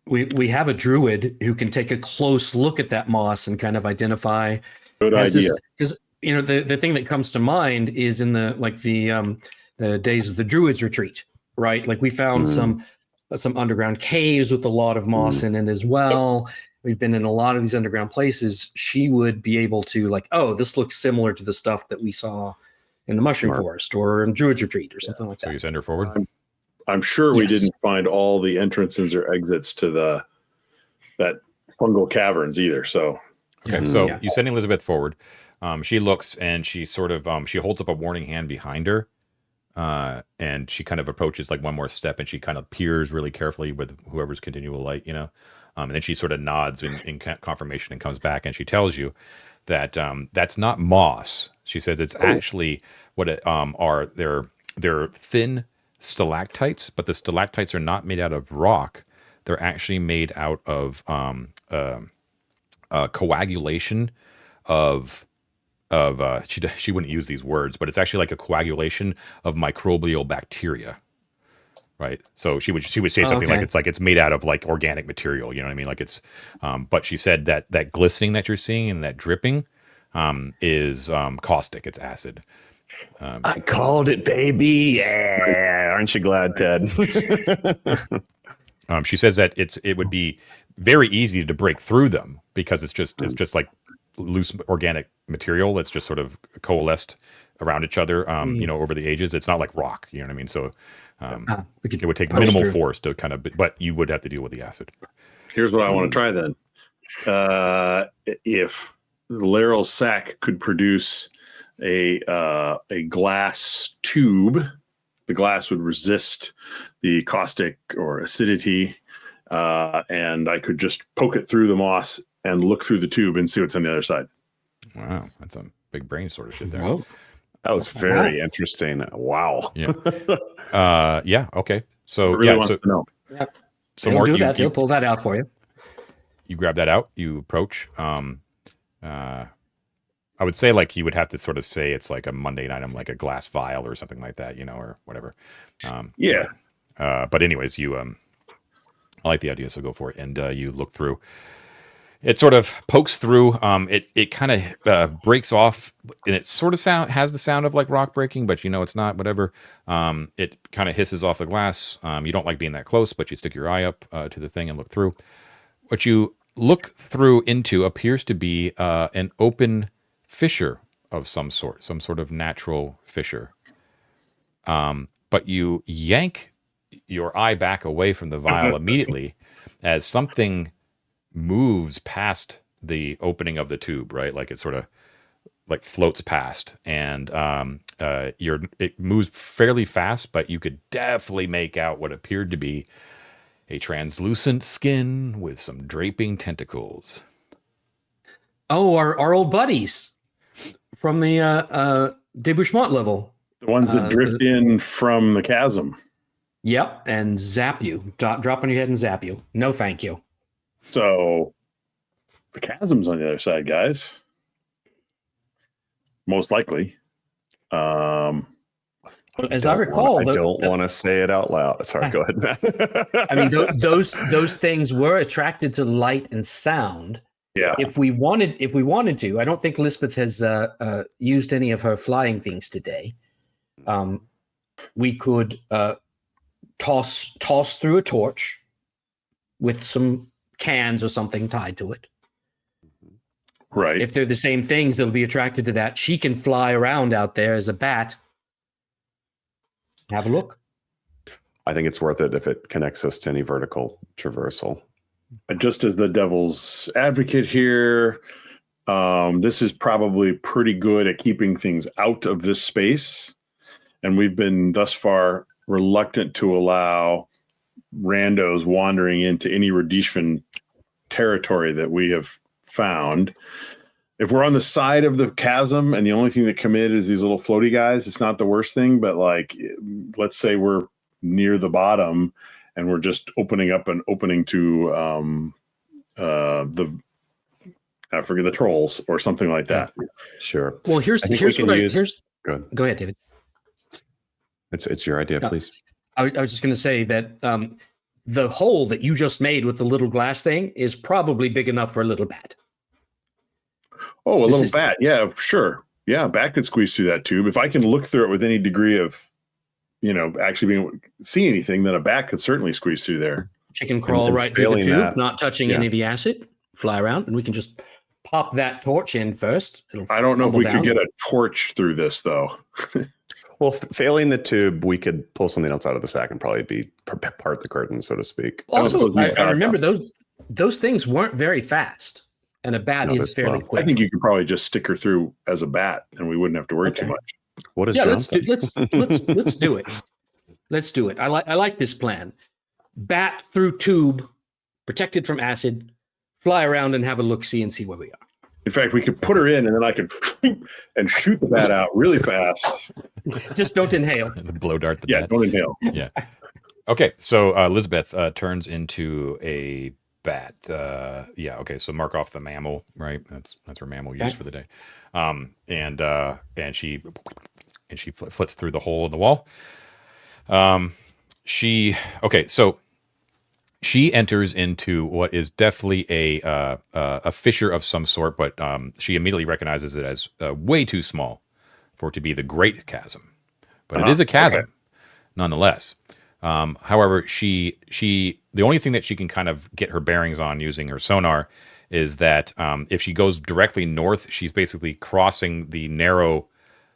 S3: we have a druid who can take a close look at that moss and kind of identify.
S4: Good idea.
S3: Because the thing that comes to mind is in the days of the druids retreat, right? Like we found some underground caves with a lot of moss in it as well. We've been in a lot of these underground places. She would be able to this looks similar to the stuff that we saw in the mushroom forest or in druids retreat or something like that.
S1: So you send her forward.
S4: I'm sure we didn't find all the entrances or exits to that fungal caverns either. So
S1: okay, so you send Elizabeth forward. She looks and she sort of she holds up a warning hand behind her, and she kind of approaches like one more step, and she kind of peers really carefully with whoever's continual light, and then she sort of nods in confirmation and comes back, and she tells you that that's not moss. She says it's actually what it are. They're thin stalactites, but the stalactites are not made out of rock. They're actually made out of coagulation of she wouldn't use these words, but it's actually like a coagulation of microbial bacteria, right? So she would say something like it's made out of like organic material, you know what I mean? Like it's but she said that glistening that you're seeing and that dripping is caustic. It's acid.
S2: I called it, baby. Yeah, aren't you glad, Ted?
S1: She says that it would be very easy to break through them because it's just like loose organic material that's just sort of coalesced around each other, over the ages. It's not like rock, you know what I mean? So it would take minimal force to kind of, but you would have to deal with the acid.
S4: here's what I want to try then. If Laryl's sac could produce a glass tube, the glass would resist the caustic or acidity, and I could just poke it through the moss and look through the tube and see what's on the other side.
S1: Wow, that's a big brain sort of shit there.
S3: Whoa.
S2: That was very interesting. Wow.
S1: Yeah. Yeah. Okay. So
S4: It really wants to know.
S1: So
S3: He'll
S1: Mark,
S3: do that. He'll pull that out for you.
S1: You grab that out. You approach. I would say like he would have to sort of say it's like a mundane item, like a glass vial or something like that, or whatever. But anyways, you I like the idea, so go for it. And you look through. It sort of pokes through. It kind of breaks off, and it sort of has the sound of like rock breaking, but it's not. Whatever. It kind of hisses off the glass. You don't like being that close, but you stick your eye up to the thing and look through. What you look through into appears to be an open fissure of some sort of natural fissure. But you yank your eye back away from the vial immediately as something moves past the opening of the tube, right? Like it sort of like floats past, and it moves fairly fast, but you could definitely make out what appeared to be a translucent skin with some draping tentacles.
S3: Oh, our old buddies from the debouchement level.
S4: The ones that drift in from the chasm.
S3: Yep, and zap you. Drop on your head and zap you. No, thank you.
S4: So The chasm's on the other side, guys. Most likely.
S3: As I recall,
S2: I don't want to say it out loud. Sorry, go ahead, Matt.
S3: I mean, those things were attracted to light and sound.
S4: Yeah.
S3: If we wanted to, I don't think Lisbeth has used any of her flying things today. We could toss through a torch with some cans or something tied to it.
S4: Right.
S3: If they're the same things, they'll be attracted to that. She can fly around out there as a bat. Have a look.
S2: I think it's worth it if it connects us to any vertical traversal.
S4: Just as the devil's advocate here, this is probably pretty good at keeping things out of this space. And we've been thus far reluctant to allow randos wandering into any Rudishvan territory that we have found. If we're on the side of the chasm and the only thing that come in is these little floaty guys, it's not the worst thing. But like, let's say we're near the bottom and we're just opening up an opening to I forget, the trolls or something like that.
S2: Sure.
S3: Well, here's what
S2: Go
S3: ahead, David.
S2: It's your idea, please.
S3: I was just going to say that the hole that you just made with the little glass thing is probably big enough for a little bat.
S4: Oh, a little bat. Yeah, sure. Yeah, a bat could squeeze through that tube. If I can look through it with any degree of, actually being able to see anything, then a bat could certainly squeeze through there.
S3: She can crawl right through the tube, not touching
S2: Yeah.
S3: any of the acid, fly around, and we can just pop that torch in first.
S4: I don't know if we
S3: down.
S4: could get a torch through this, though.
S2: Well, failing the tube, we could pull something else out of the sack and probably be part the curtain, so to speak.
S3: Also, I remember those things weren't very fast, and a bat is fairly quick.
S4: I think you could probably just stick her through as a bat, and we wouldn't have to worry too much.
S2: What is
S3: let's do it. Let's do it. I like this plan. Bat through tube, protected from acid, fly around and have a look-see and see where we are.
S4: In fact, we could put her in, and then I could and shoot the bat out really fast.
S3: Just don't inhale.
S1: Blow dart the bat.
S4: Don't inhale.
S1: Yeah. Okay, so Elizabeth turns into a bat. Okay, so mark off the mammal, right? That's her mammal use for the day. And she flits through the hole in the wall. She enters into what is definitely a fissure of some sort, but she immediately recognizes it as way too small for it to be the Great Chasm. But it is a chasm, nonetheless. However, the only thing that she can kind of get her bearings on using her sonar is that if she goes directly north, she's basically crossing the narrow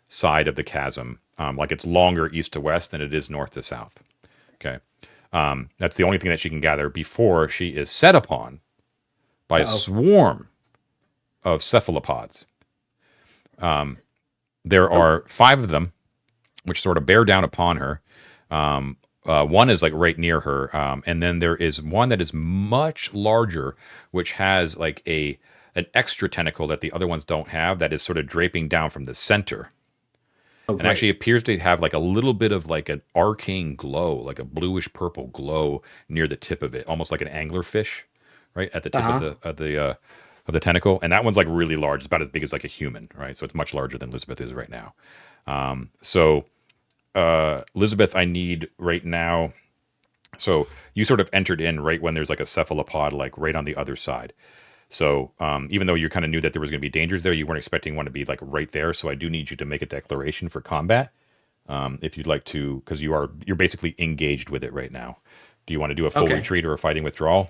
S1: side of the chasm. Like it's longer east to west than it is north to south. Okay. That's the only thing that she can gather before she is set upon by a swarm of cephalopods. There are 5 of them, which sort of bear down upon her. One is like right near her, and then there is one that is much larger, which has like an extra tentacle that the other ones don't have, that is sort of draping down from the center. And actually appears to have like a little bit of like an arcane glow, like a bluish purple glow near the tip of it, almost like an anglerfish, right at the tip of the tentacle. And that one's like really large; it's about as big as like a human, right? So it's much larger than Elizabeth is right now. Elizabeth, I need right now. So you sort of entered in right when there's like a cephalopod, like right on the other side. So even though you kind of knew that there was going to be dangers there, you weren't expecting one to be like right there. So I do need you to make a declaration for combat, if you'd like to, because you're basically engaged with it right now. Do you want to do a full retreat or a fighting withdrawal?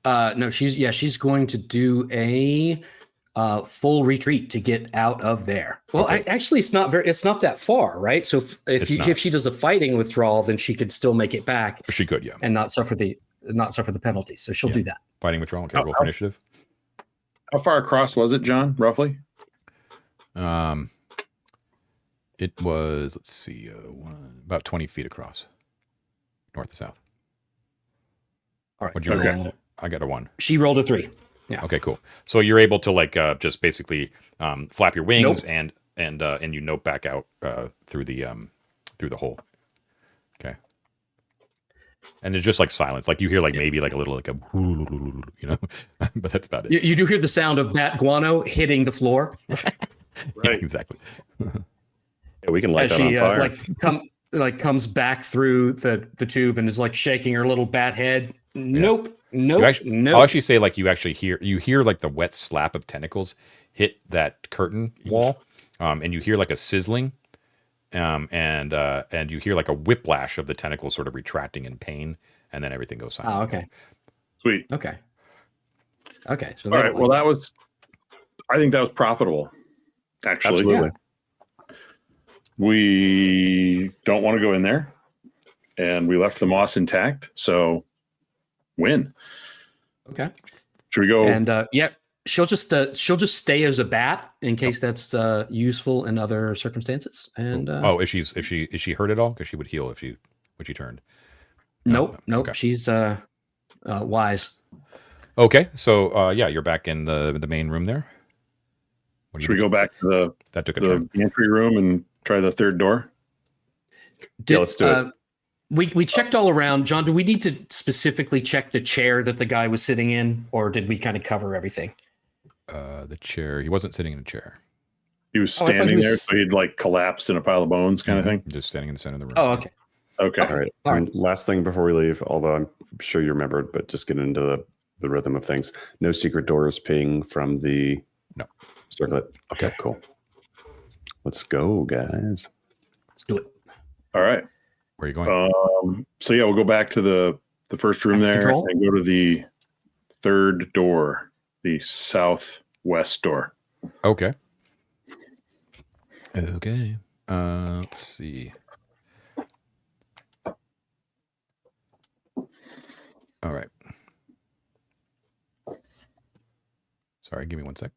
S3: No, she's going to do a full retreat to get out of there. Well, actually, it's not that far, right? So if she does a fighting withdrawal, then she could still make it back.
S1: She could, yeah,
S3: and not suffer the penalty. So she'll do that.
S1: Fighting withdrawal. Okay, roll for initiative.
S4: How far across was it, John? Roughly?
S1: It was, let's see, about 20 feet across, north to south.
S3: All right.
S1: What'd you roll? I got a 1.
S3: She rolled a 3. Yeah.
S1: Okay, cool. So you're able to like just basically flap your wings and you nope back out through the hole. Okay. And there's just like silence. Like you hear like maybe like a little like a you know, but that's about it.
S3: You do hear the sound of bat guano hitting the floor
S1: Yeah, exactly.
S2: Yeah, we can light
S3: as
S2: that on
S3: she
S2: fire.
S3: comes back through the tube and is like shaking her little bat head. Nope.
S1: I'll actually say like you hear like the wet slap of tentacles hit that curtain wall, and you hear like a sizzling, and you hear like a whiplash of the tentacles sort of retracting in pain, and then everything goes silent.
S3: Oh, okay.
S4: Sweet.
S3: Okay. So
S4: All right. Well, I think that was profitable. Actually,
S2: Absolutely.
S4: We don't want to go in there, and we left the moss intact. So, win.
S3: Okay.
S4: Should we go?
S3: And she'll just stay as a bat in case that's useful in other circumstances. And
S1: Is she hurt at all? Because she would heal if she turned.
S3: nope.
S1: Okay.
S3: She's wise.
S1: Okay, so you're back in the main room there.
S4: Should we go back to
S1: That took a
S4: the
S1: turn.
S4: entry room and try the third door?
S2: Let's do it.
S3: We checked all around. John, do we need to specifically check the chair that the guy was sitting in, or did we kind of cover everything?
S1: The chair. He wasn't sitting in a chair.
S4: He was
S3: I thought he
S4: standing
S3: was-
S4: there, so he'd like collapsed in a pile of bones, kind of thing.
S1: Just standing in the center of the room.
S3: Oh, okay.
S4: Okay.
S2: All right.
S3: All right.
S2: And last thing before we leave, although I'm sure you remembered, but just get into the rhythm of things. No secret doors ping from the circlet. Okay, cool. Let's go, guys.
S3: Let's do it.
S4: All right.
S1: Where are you going?
S4: So yeah, we'll go back to the first room there
S3: Control?
S4: and go to the third door, the southwest door.
S1: Okay. Let's see. All right. Sorry, give me one sec.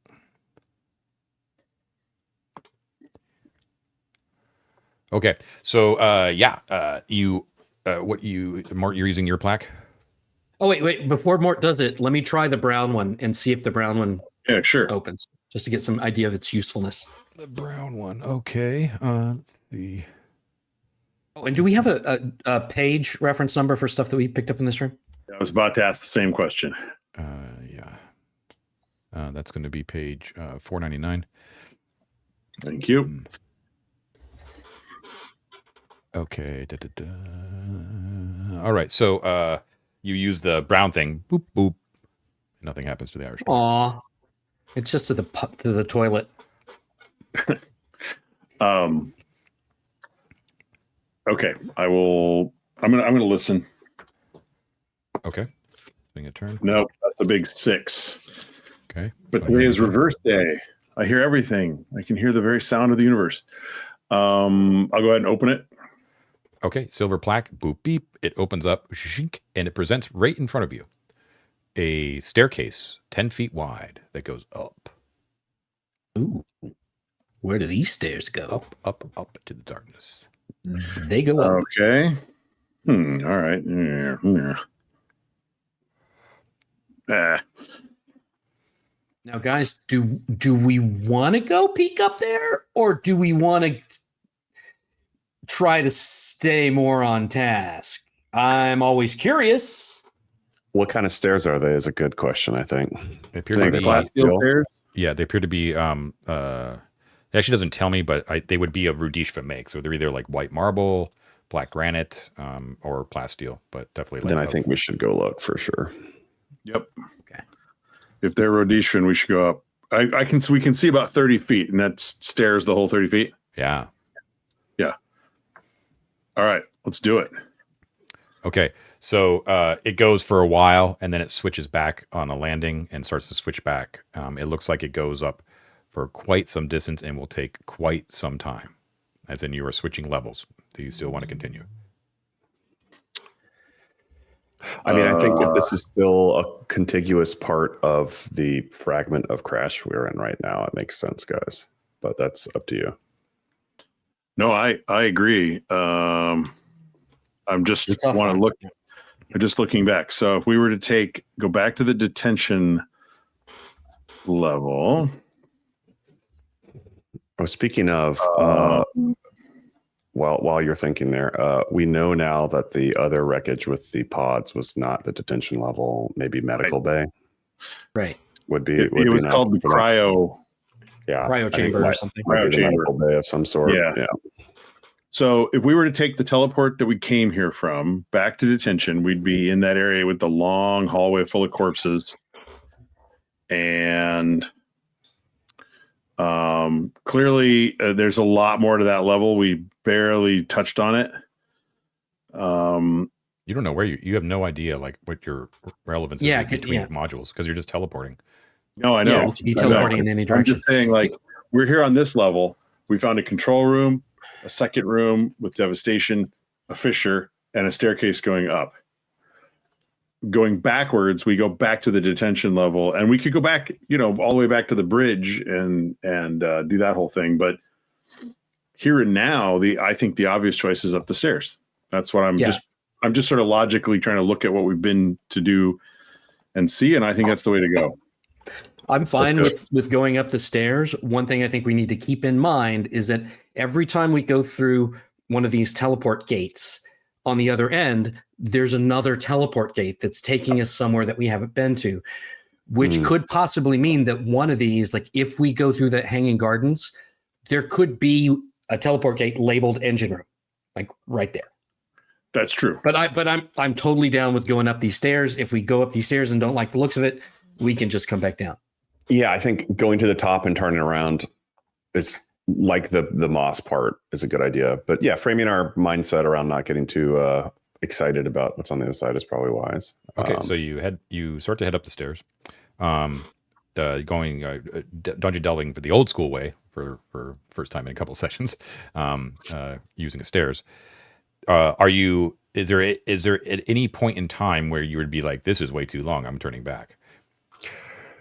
S1: Okay, so Mort, you're using your plaque.
S3: Oh wait! Before Mort does it, let me try the brown one and see if the brown one
S4: Yeah, sure.
S3: opens, just to get some idea of its usefulness.
S1: The brown one. Okay. Let's see.
S3: Oh, and do we have a page reference number for stuff that we picked up in this room?
S4: I was about to ask the same question.
S1: Yeah. That's going to be page 499.
S4: Thank you.
S1: Okay. All right. So you use the brown thing. Boop boop. Nothing happens to the Irish.
S3: Aw, it's just to the toilet.
S4: Okay, I'm gonna listen.
S1: Okay. Being a turn.
S4: Nope, that's a big 6.
S1: Okay.
S4: But today is reverse day. I hear everything. I can hear the very sound of the universe. I'll go ahead and open it.
S1: Okay, silver plaque, boop beep. It opens up, shink, and it presents right in front of you a staircase 10 feet wide that goes up,
S3: Ooh, where do these stairs go?
S1: up to the darkness.
S3: They go up.
S4: Okay. All right. Yeah.
S3: Now, guys, do we want to go peek up there, or do we want to try to stay more on task? I'm always curious.
S2: What kind of stairs are they is a good question, I think.
S1: They appear
S2: Like
S1: to
S2: the
S1: be,
S2: glass steel stairs?
S1: yeah, they appear to be. It actually doesn't tell me, but they would be of Rudishvan make, so they're either like white marble, black granite, or plasteel, but definitely.
S2: Then I think we should go look for sure.
S4: Yep.
S3: Okay.
S4: If they're Rhodesian, we should go up. We can see about 30 feet, and that stairs the whole 30 feet.
S1: Yeah.
S4: All right, let's do it.
S1: Okay, so it goes for a while, and then it switches back on a landing and starts to switch back. It looks like it goes up for quite some distance and will take quite some time. As in, you are switching levels. Do you still want to continue?
S2: I mean, I think if this is still a contiguous part of the fragment of crash we're in right now, it makes sense, guys. But that's up to you.
S4: No, I agree. I'm just
S3: It's all
S4: want
S3: fine.
S4: to look. I'm just looking back. So if we were to go back to the detention level.
S2: Oh, speaking of, while you're thinking there, we know now that the other wreckage with the pods was not the detention level. Maybe medical bay
S3: Right.
S2: would be.
S4: It
S2: would
S4: was
S2: be
S4: called the
S2: for that.
S4: cryo.
S2: Yeah,
S3: Cryo
S2: I think
S3: chamber
S2: it
S3: or
S2: might-
S3: something.
S2: Might be
S4: Cryo
S2: the
S4: chamber.
S2: medical bay of some sort.
S4: Yeah.
S2: Yeah.
S4: So if we were to take the teleport that we came here from back to detention, we'd be in that area with the long hallway full of corpses. And clearly there's a lot more to that level. We barely touched on it.
S1: You don't know where you have no idea like what your relevance
S3: Yeah,
S1: is between
S3: yeah.
S1: modules because you're just teleporting.
S4: No, I know.
S3: Yeah, you could be teleporting in any
S4: I'm
S3: direction.
S4: just saying, like, we're here on this level. We found a control room, a second room with devastation, a fissure, and a staircase going up. Going backwards, we go back to the detention level, and we could go back, all the way back to the bridge and do that whole thing. But here and now, I think the obvious choice is up the stairs. That's what I'm just sort of logically trying to look at what we've been to do and see, and I think that's the way to go.
S3: I'm fine with going up the stairs. One thing I think we need to keep in mind is that every time we go through one of these teleport gates, on the other end, there's another teleport gate that's taking us somewhere that we haven't been to, which could possibly mean that one of these, like if we go through the Hanging Gardens, there could be a teleport gate labeled engine room, like right there.
S4: That's true.
S3: But I'm totally down with going up these stairs. If we go up these stairs and don't like the looks of it, we can just come back down.
S2: Yeah, I think going to the top and turning around is like the moss part is a good idea. But yeah, framing our mindset around not getting too excited about what's on the other side is probably wise.
S1: Okay, so you start to head up the stairs, going dungeon delving for the old school way for first time in a couple of sessions, using the stairs. Is there at any point in time where you would be like, this is way too long, I'm turning back?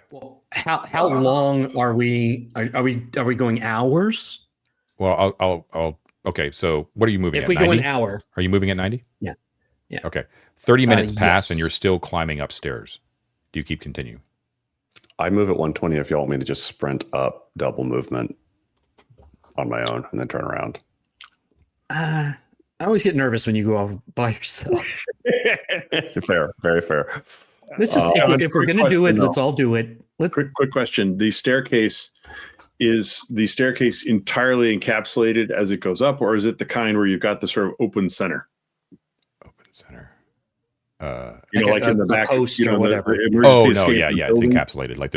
S3: Well, how long are we? Are we going hours?
S1: Well, I'll okay. So what are you moving
S3: If
S1: at?
S3: we
S1: 90?
S3: go an hour,
S1: Are you moving at 90?
S3: Yeah.
S1: Okay. 30 minutes pass
S3: yes.
S1: and you're still climbing upstairs. Do you keep continue?
S2: I move at 120 if y'all want me to just sprint up double movement on my own and then turn around.
S3: I always get nervous when you go all by yourself.
S2: Fair, very fair.
S3: Let's just if we're going to do it, let's all do it.
S4: Quick question. The staircase, is the staircase entirely encapsulated as it goes up, or is it the kind where you've got the sort of open center?
S1: Open center.
S4: Like in the back
S3: post or whatever.
S4: The emergency escape
S1: It's
S4: building?
S1: encapsulated. Like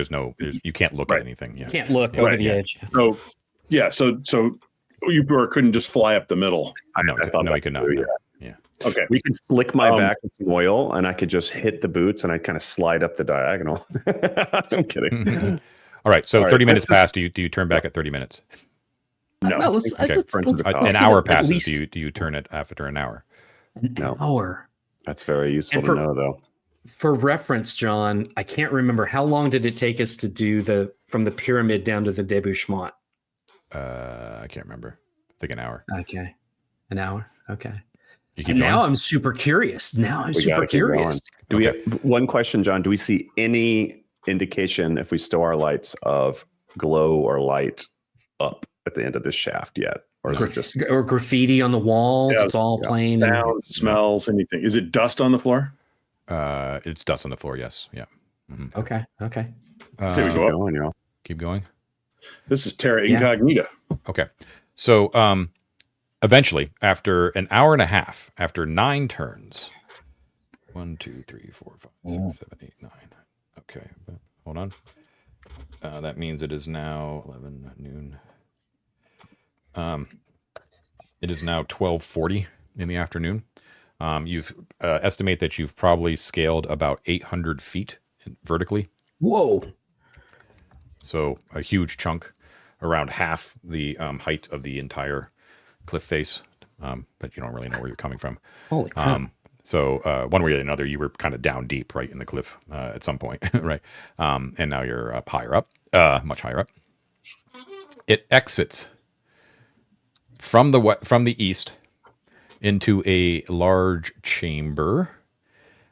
S1: you can't look at anything. Yeah.
S3: Can't look over the edge.
S4: So you couldn't just fly up the middle.
S1: No, we could not.
S2: too,
S1: No.
S4: Okay.
S2: We could slick my back with some oil and I could just hit the boots and I kind of slide up the diagonal. I'm kidding.
S1: All right. So
S2: All right,
S1: 30 minutes
S2: let's
S1: pass. Do you turn back at 30 minutes?
S4: No.
S3: let's
S1: An hour passes. Do you turn it after an hour?
S2: No.
S3: hour.
S2: That's very useful
S3: And
S2: to know, though.
S3: For reference, John, I can't remember how long did it take us to do from the pyramid down to the debouchement.
S1: I can't remember. I think an hour.
S3: Okay, an hour. Okay.
S1: You keep
S3: Now
S1: going?
S3: I'm super curious. Now I'm
S2: We
S3: super
S2: gotta keep going.
S3: curious.
S2: Do we
S1: Okay.
S2: have one question, John? Do we see any indication if we stow our lights of glow or light up at the end of this shaft yet? Or is it just
S3: Or graffiti on the walls?
S4: Yeah,
S3: it's all plain.
S4: Sounds, smells, anything. Is it dust on the floor?
S1: It's dust on the floor. Yes. Yeah. Mhm.
S3: Okay.
S4: Say we
S2: keep
S4: go up.
S2: going, y'all?
S1: Keep going.
S4: This is Terra
S3: Yeah.
S4: Incognita.
S1: Okay. So eventually, after an hour and a half, after 9 turns, 1, 2, 3, 4, 5, 6, 7, 8, 9. Okay. Hold on. That means it is now 11 noon. It is now 12:40 in the afternoon. You've estimate that you've probably scaled about 800 feet vertically.
S3: Whoa.
S1: So a huge chunk, around half the height of the entire cliff face, but you don't really know where you're coming from.
S3: Holy crap.
S1: So one way or another, you were kind of down deep right in the cliff at some point, right? And now you're up higher up, much higher up. It exits from the east into a large chamber,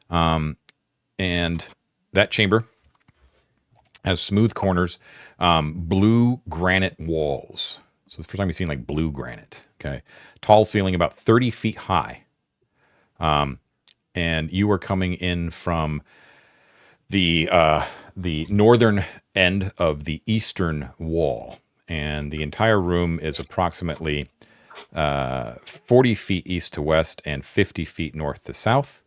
S1: and that chamber has smooth corners, blue granite walls So the first time we've seen like blue granite. Okay. Tall ceiling, about 30 feet high. And you are coming in from the northern end of the eastern wall. And the entire room is approximately 40 feet east to west and 50 feet north to south.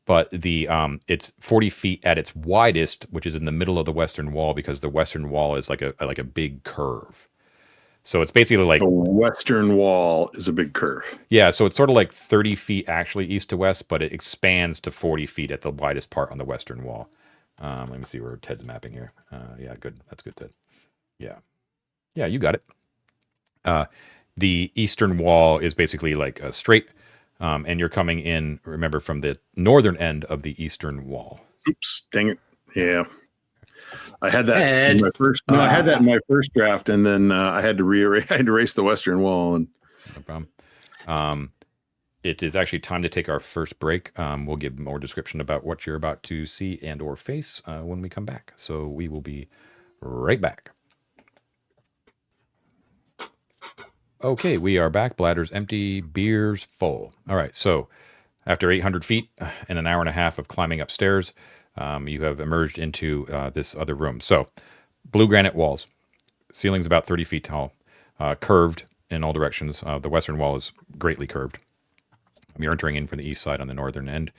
S1: But it's 40 feet at its widest, which is in the middle of the western wall, because the western wall is like a big curve. So it's basically like
S4: The western wall is a big curve.
S1: yeah. So it's sort of like 30 feet actually east to west, but it expands to 40 feet at the widest part on the western wall. Let me see where Ted's mapping here. Yeah, good. That's good, Ted. Yeah, you got it. The eastern wall is basically like a straight, and you're coming in, remember, from the northern end of the eastern wall.
S4: Oops, dang it. Yeah. I had that
S3: Ed.
S4: in my first. No, I had that in my first draft, and then I had to erase the western wall. And
S1: No problem. It is actually time to take our first break. We'll give more description about what you're about to see and or face when we come back. So we will be right back. Okay, we are back. Bladders empty, beers full. All right, so after 800 feet and an hour and a half of climbing upstairs, you have emerged into this other room. So blue granite walls, ceiling's about 30 feet tall, curved in all directions. The western wall is greatly curved. You're entering in from the east side on the northern end.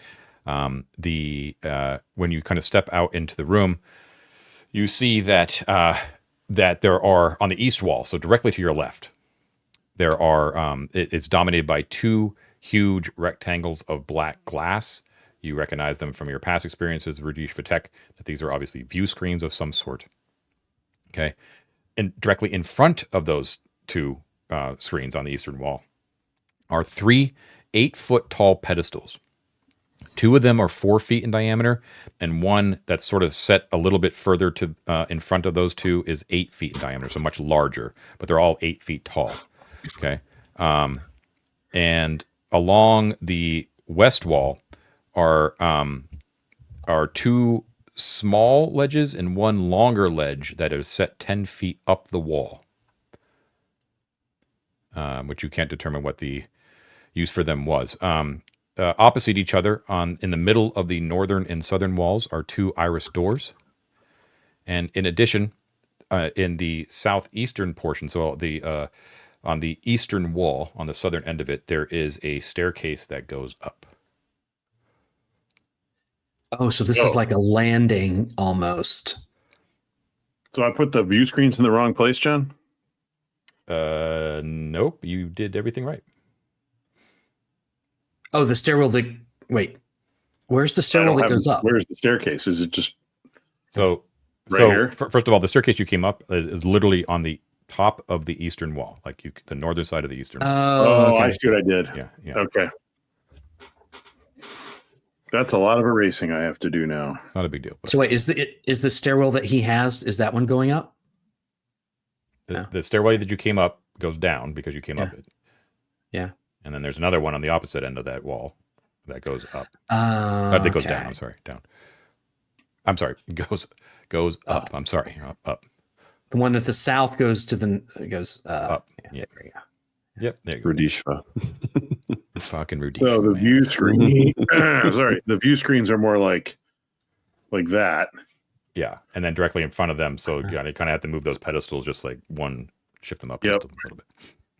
S1: When you kind of step out into the room, you see that there are on the east wall, so directly to your left, there are it's dominated by two huge rectangles of black glass. You recognize them from your past experiences with Rudishvan Tech, that these are obviously view screens of some sort. Okay, and directly in front of those two screens on the eastern wall are 3 8-foot tall pedestals. 2 of them are 4 feet in diameter, and one that's sort of set a little bit further to in front of those 2 is 8 feet in diameter, so much larger, but they're all 8 feet tall. Okay, and along the west wall are 2 small ledges and 1 longer ledge that is set 10 feet up the wall, which you can't determine what the use for them was. Opposite each other, in the middle of the northern and southern walls, are 2 iris doors. And in addition, in the southeastern portion, so on the eastern wall, on the southern end of it, there is a staircase that goes up.
S3: Oh, so this is like a landing almost.
S4: so I put the view screens in the wrong place, John.
S1: Nope, you did everything right.
S3: Oh, the stairwell that. Wait, where's the stairwell that goes up?
S4: Where's the staircase? Is it just
S1: So,
S4: Right here?
S1: First of all, the staircase you came up is literally on the top of the eastern wall, like the northern side of the eastern wall.
S3: Oh, okay.
S4: I see what I did.
S1: Yeah.
S4: Okay. That's a lot of erasing I have to do now.
S1: It's not a big deal. But
S3: So wait, is the stairwell that he has, is that one going up?
S1: the stairway that you came up goes down because you came up it.
S3: Yeah.
S1: And then there's another one on the opposite end of that wall that goes up. That goes down. I'm sorry, down. I'm sorry, goes up. I'm sorry, up.
S3: The one at the south goes to
S1: Up.
S3: Yeah, there you go.
S1: Yep, there you go.
S2: Rudishva.
S1: Fucking Rudishvan.
S4: So the
S1: man.
S4: view screen, sorry, the view screens are more like that.
S1: Yeah, and then directly in front of them. So yeah, you kind of have to move those pedestals, just like shift them up
S4: Yep.
S1: just a little bit.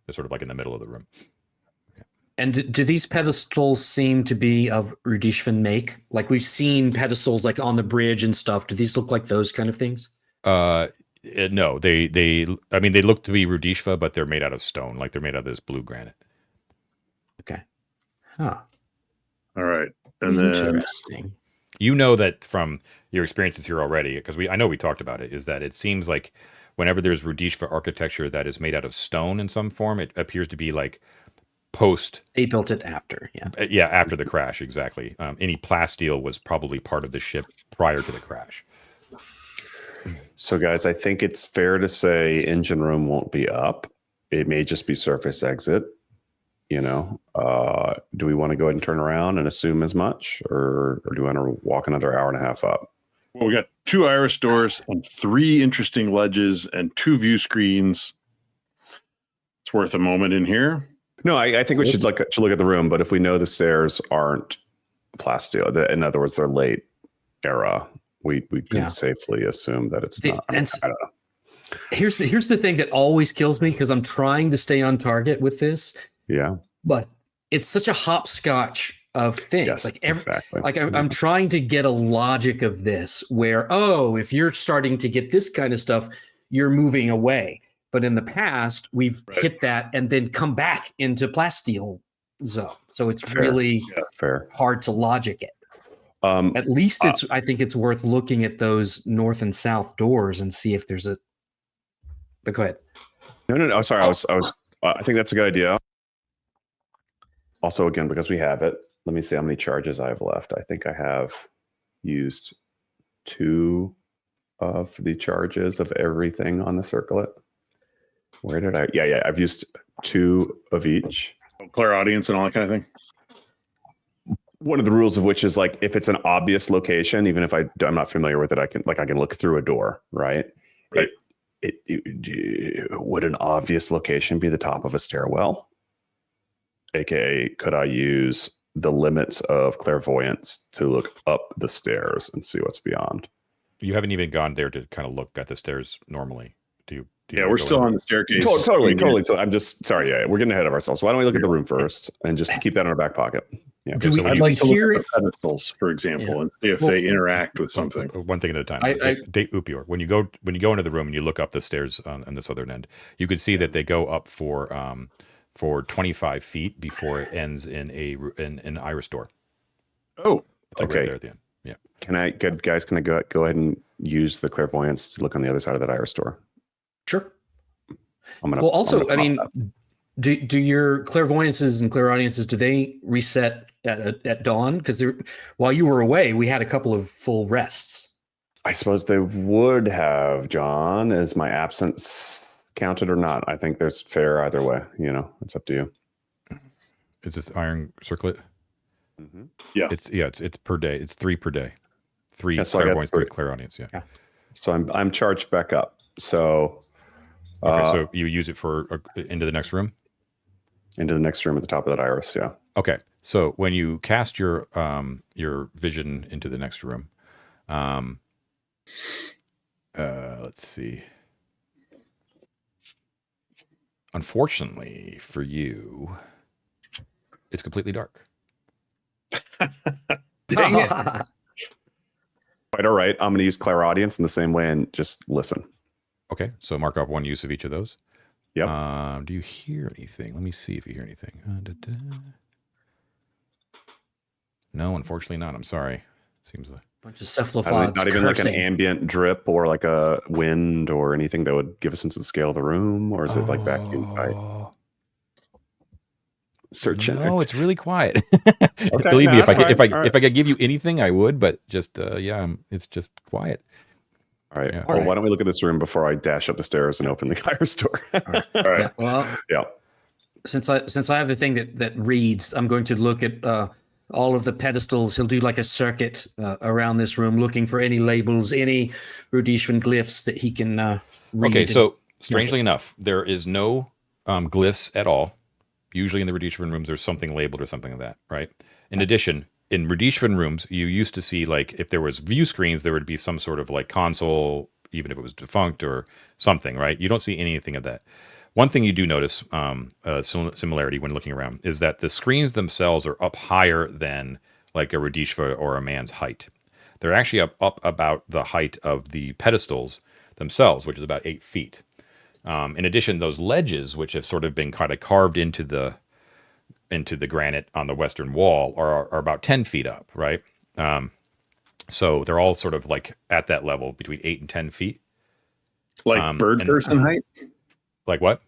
S1: They're sort of like in the middle of the room.
S3: And do these pedestals seem to be of Rudishvan make? Like we've seen pedestals like on the bridge and stuff. Do these look like those kind of things?
S1: No, they I mean they look to be Rudishva, but they're made out of stone, like they're made out of this blue granite.
S3: Okay. Huh.
S4: All right. And then
S3: Interesting.
S1: You know that from your experiences here already, because I know we talked about it, is that it seems like whenever there's Rudishva architecture that is made out of stone in some form, it appears to be like post.
S3: They built it after, yeah.
S1: After the crash, exactly. Any plasteel was probably part of the ship prior to the crash.
S2: So, guys, I think it's fair to say engine room won't be up. It may just be surface exit. Do we want to go ahead and turn around and assume as much, or do we want to walk another hour and a half up?
S4: well, we got 2 iris doors and 3 interesting ledges and 2 view screens. It's worth a moment in here.
S2: No, I think we should look at the room. But if we know the stairs aren't plasteel, in other words, they're late era, we can safely assume that it's not. I don't know.
S3: Here's the thing that always kills me because I'm trying to stay on target with this.
S2: Yeah,
S3: but it's such a hopscotch of things.
S2: Yes, exactly.
S3: Like I'm trying to get a logic of this where, if you're starting to get this kind of stuff, you're moving away. But in the past, we've hit that and then come back into plasteel zone. So it's really hard to logic it. At least I think it's worth looking at those north and south doors and see if there's a. But go ahead.
S2: No. Sorry, I think that's a good idea. Also, again, because we have it, let me see how many charges I have left. I think I have used 2 of the charges of everything on the circlet. Where did I? Yeah. I've used 2 of each.
S4: Clairaudience and all that kind of thing.
S2: One of the rules of which is like if it's an obvious location, even if I'm not familiar with it, I can look through a door, right?
S4: Right.
S2: Would an obvious location be the top of a stairwell? AKA, could I use the limits of clairvoyance to look up the stairs and see what's beyond?
S1: You haven't even gone there to kind of look at the stairs normally. Do you
S4: Yeah, we're still on the staircase.
S2: Totally. So I'm just sorry. Yeah, we're getting ahead of ourselves. So why don't we look at the room first and just keep that in our back pocket? Yeah.
S3: Do we,
S4: I'd
S3: do
S4: like
S3: we
S4: to
S3: hear
S4: look at the pedestals, for example, and see if they interact with something.
S1: One thing at a time.
S3: I-
S1: Date Upior. When you go into the room and you look up the stairs on the southern end, you can see that they go up for 25 feet before it ends in an iris door.
S4: Oh,
S1: It's like
S2: okay.
S1: right there at the end. Yeah.
S2: Can I go ahead and use the clairvoyance to look on the other side of that iris door?
S3: Sure.
S2: I'm gonna.
S3: Well, also,
S2: I'm gonna pop that.
S3: do your clairvoyances and clairaudiences, do they reset at dawn? Because while you were away, we had a couple of full rests.
S2: I suppose they would have, John. Is my absence counted or not? I think there's fair either way. It's up to you.
S1: Is this iron circlet?
S2: Mm-hmm.
S4: Yeah.
S1: It's per day. It's 3 per day. 3
S2: Yeah, so I got
S1: clairvoyance, 3
S2: 3.
S1: clairaudience. Yeah.
S2: So I'm charged back up. So
S1: Okay, so you use it for into the next room?
S2: Into the next room at the top of that iris, yeah.
S1: Okay, so when you cast your vision into the next room, let's see. Unfortunately for you, it's completely dark.
S4: Dang it.
S2: Quite all right. I'm going to use clairaudience in the same way and just listen.
S1: Okay, so mark off 1 use of each of those.
S2: Yep.
S1: Do you hear anything? Let me see if you hear anything. No, unfortunately not. I'm sorry. Seems like
S3: Bunch of cephalopods.
S2: Not even
S3: cursing.
S2: like an ambient drip or like a wind or anything that would give a sense of the scale of the room, or is it like vacuum tight? Search it.
S1: No, it's really quiet.
S2: Okay,
S1: Believe me,
S2: no,
S1: if I
S2: that's fine.
S1: if I could give you anything, I would. But just it's just quiet.
S2: All right.
S1: Yeah.
S2: Well, why don't we look at this room before I dash up the stairs and open the iris door?
S4: All right.
S3: Yeah, well,
S2: Yeah.
S3: since I have the thing that reads, I'm going to look at all of the pedestals. He'll do like a circuit around this room, looking for any labels, any Rudishvan glyphs that he can read.
S1: Okay, so strangely enough, there is no glyphs at all. Usually in the Rudishvan rooms, there's something labeled or something like that, right? In addition, in Rudishvan rooms, you used to see, like, if there was view screens, there would be some sort of like console, even if it was defunct or something, right? You don't see anything of that. One thing you do notice, similarity when looking around, is that the screens themselves are up higher than like a Rudishva or a man's height. They're actually up about the height of the pedestals themselves, which is about 8 feet. In addition, those ledges, which have sort of been kind of carved into the granite on the western wall, are about 10 feet up, right? So they're all sort of like at that level between 8 and 10 feet.
S4: Like bird person height?
S1: Like what?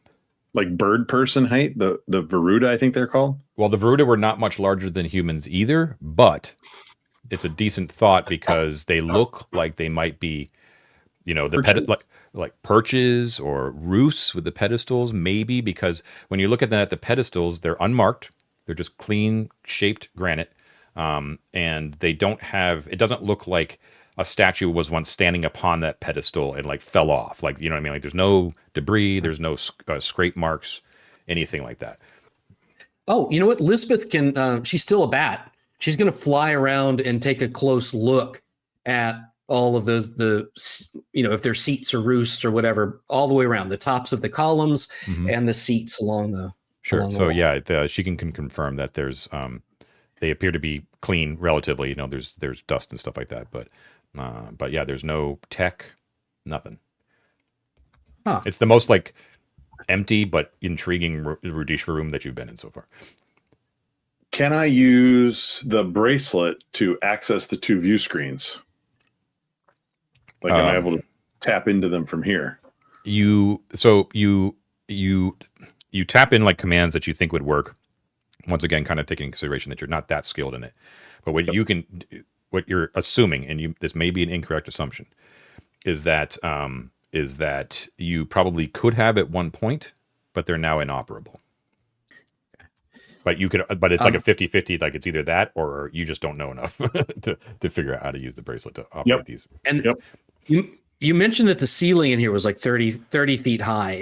S4: Like bird person height? The Varuda, I think they're called?
S1: Well, the Varuda were not much larger than humans either, but it's a decent thought because they look like they might be, like perches or roofs with the pedestals, maybe, because when you look at the pedestals, they're unmarked. They're just clean shaped granite. And they don't have, it doesn't look like a statue was once standing upon that pedestal and like fell off. Like, you know what I mean? Like there's no debris, there's no scrape marks. anything like that.
S3: Oh, you know what? Lisbeth can, she's still a bat. She's going to fly around and take a close look at all of those, if there's seats or roosts or whatever, all the way around the tops of the columns and the seats along the.
S1: Sure.
S3: Along the
S1: So
S3: wall.
S1: yeah, she can confirm that there's, they appear to be clean relatively. You know, there's dust and stuff like that, but yeah, there's no tech, nothing.
S3: Huh.
S1: It's the most like empty but intriguing Rudishvan room that you've been in so far.
S4: Can I use the bracelet to access the 2 view screens? Like, am I able to tap into them from here?
S1: You tap in like commands that you think would work. Once again, kind of taking into consideration that you're not that skilled in it. But what you're assuming, and this may be an incorrect assumption, is that you probably could have at one point, but they're now inoperable. But it's like a 50-50, like it's either that or you just don't know enough to figure out how to use the bracelet to operate these.
S3: And you mentioned that the ceiling in here was like 30 feet high.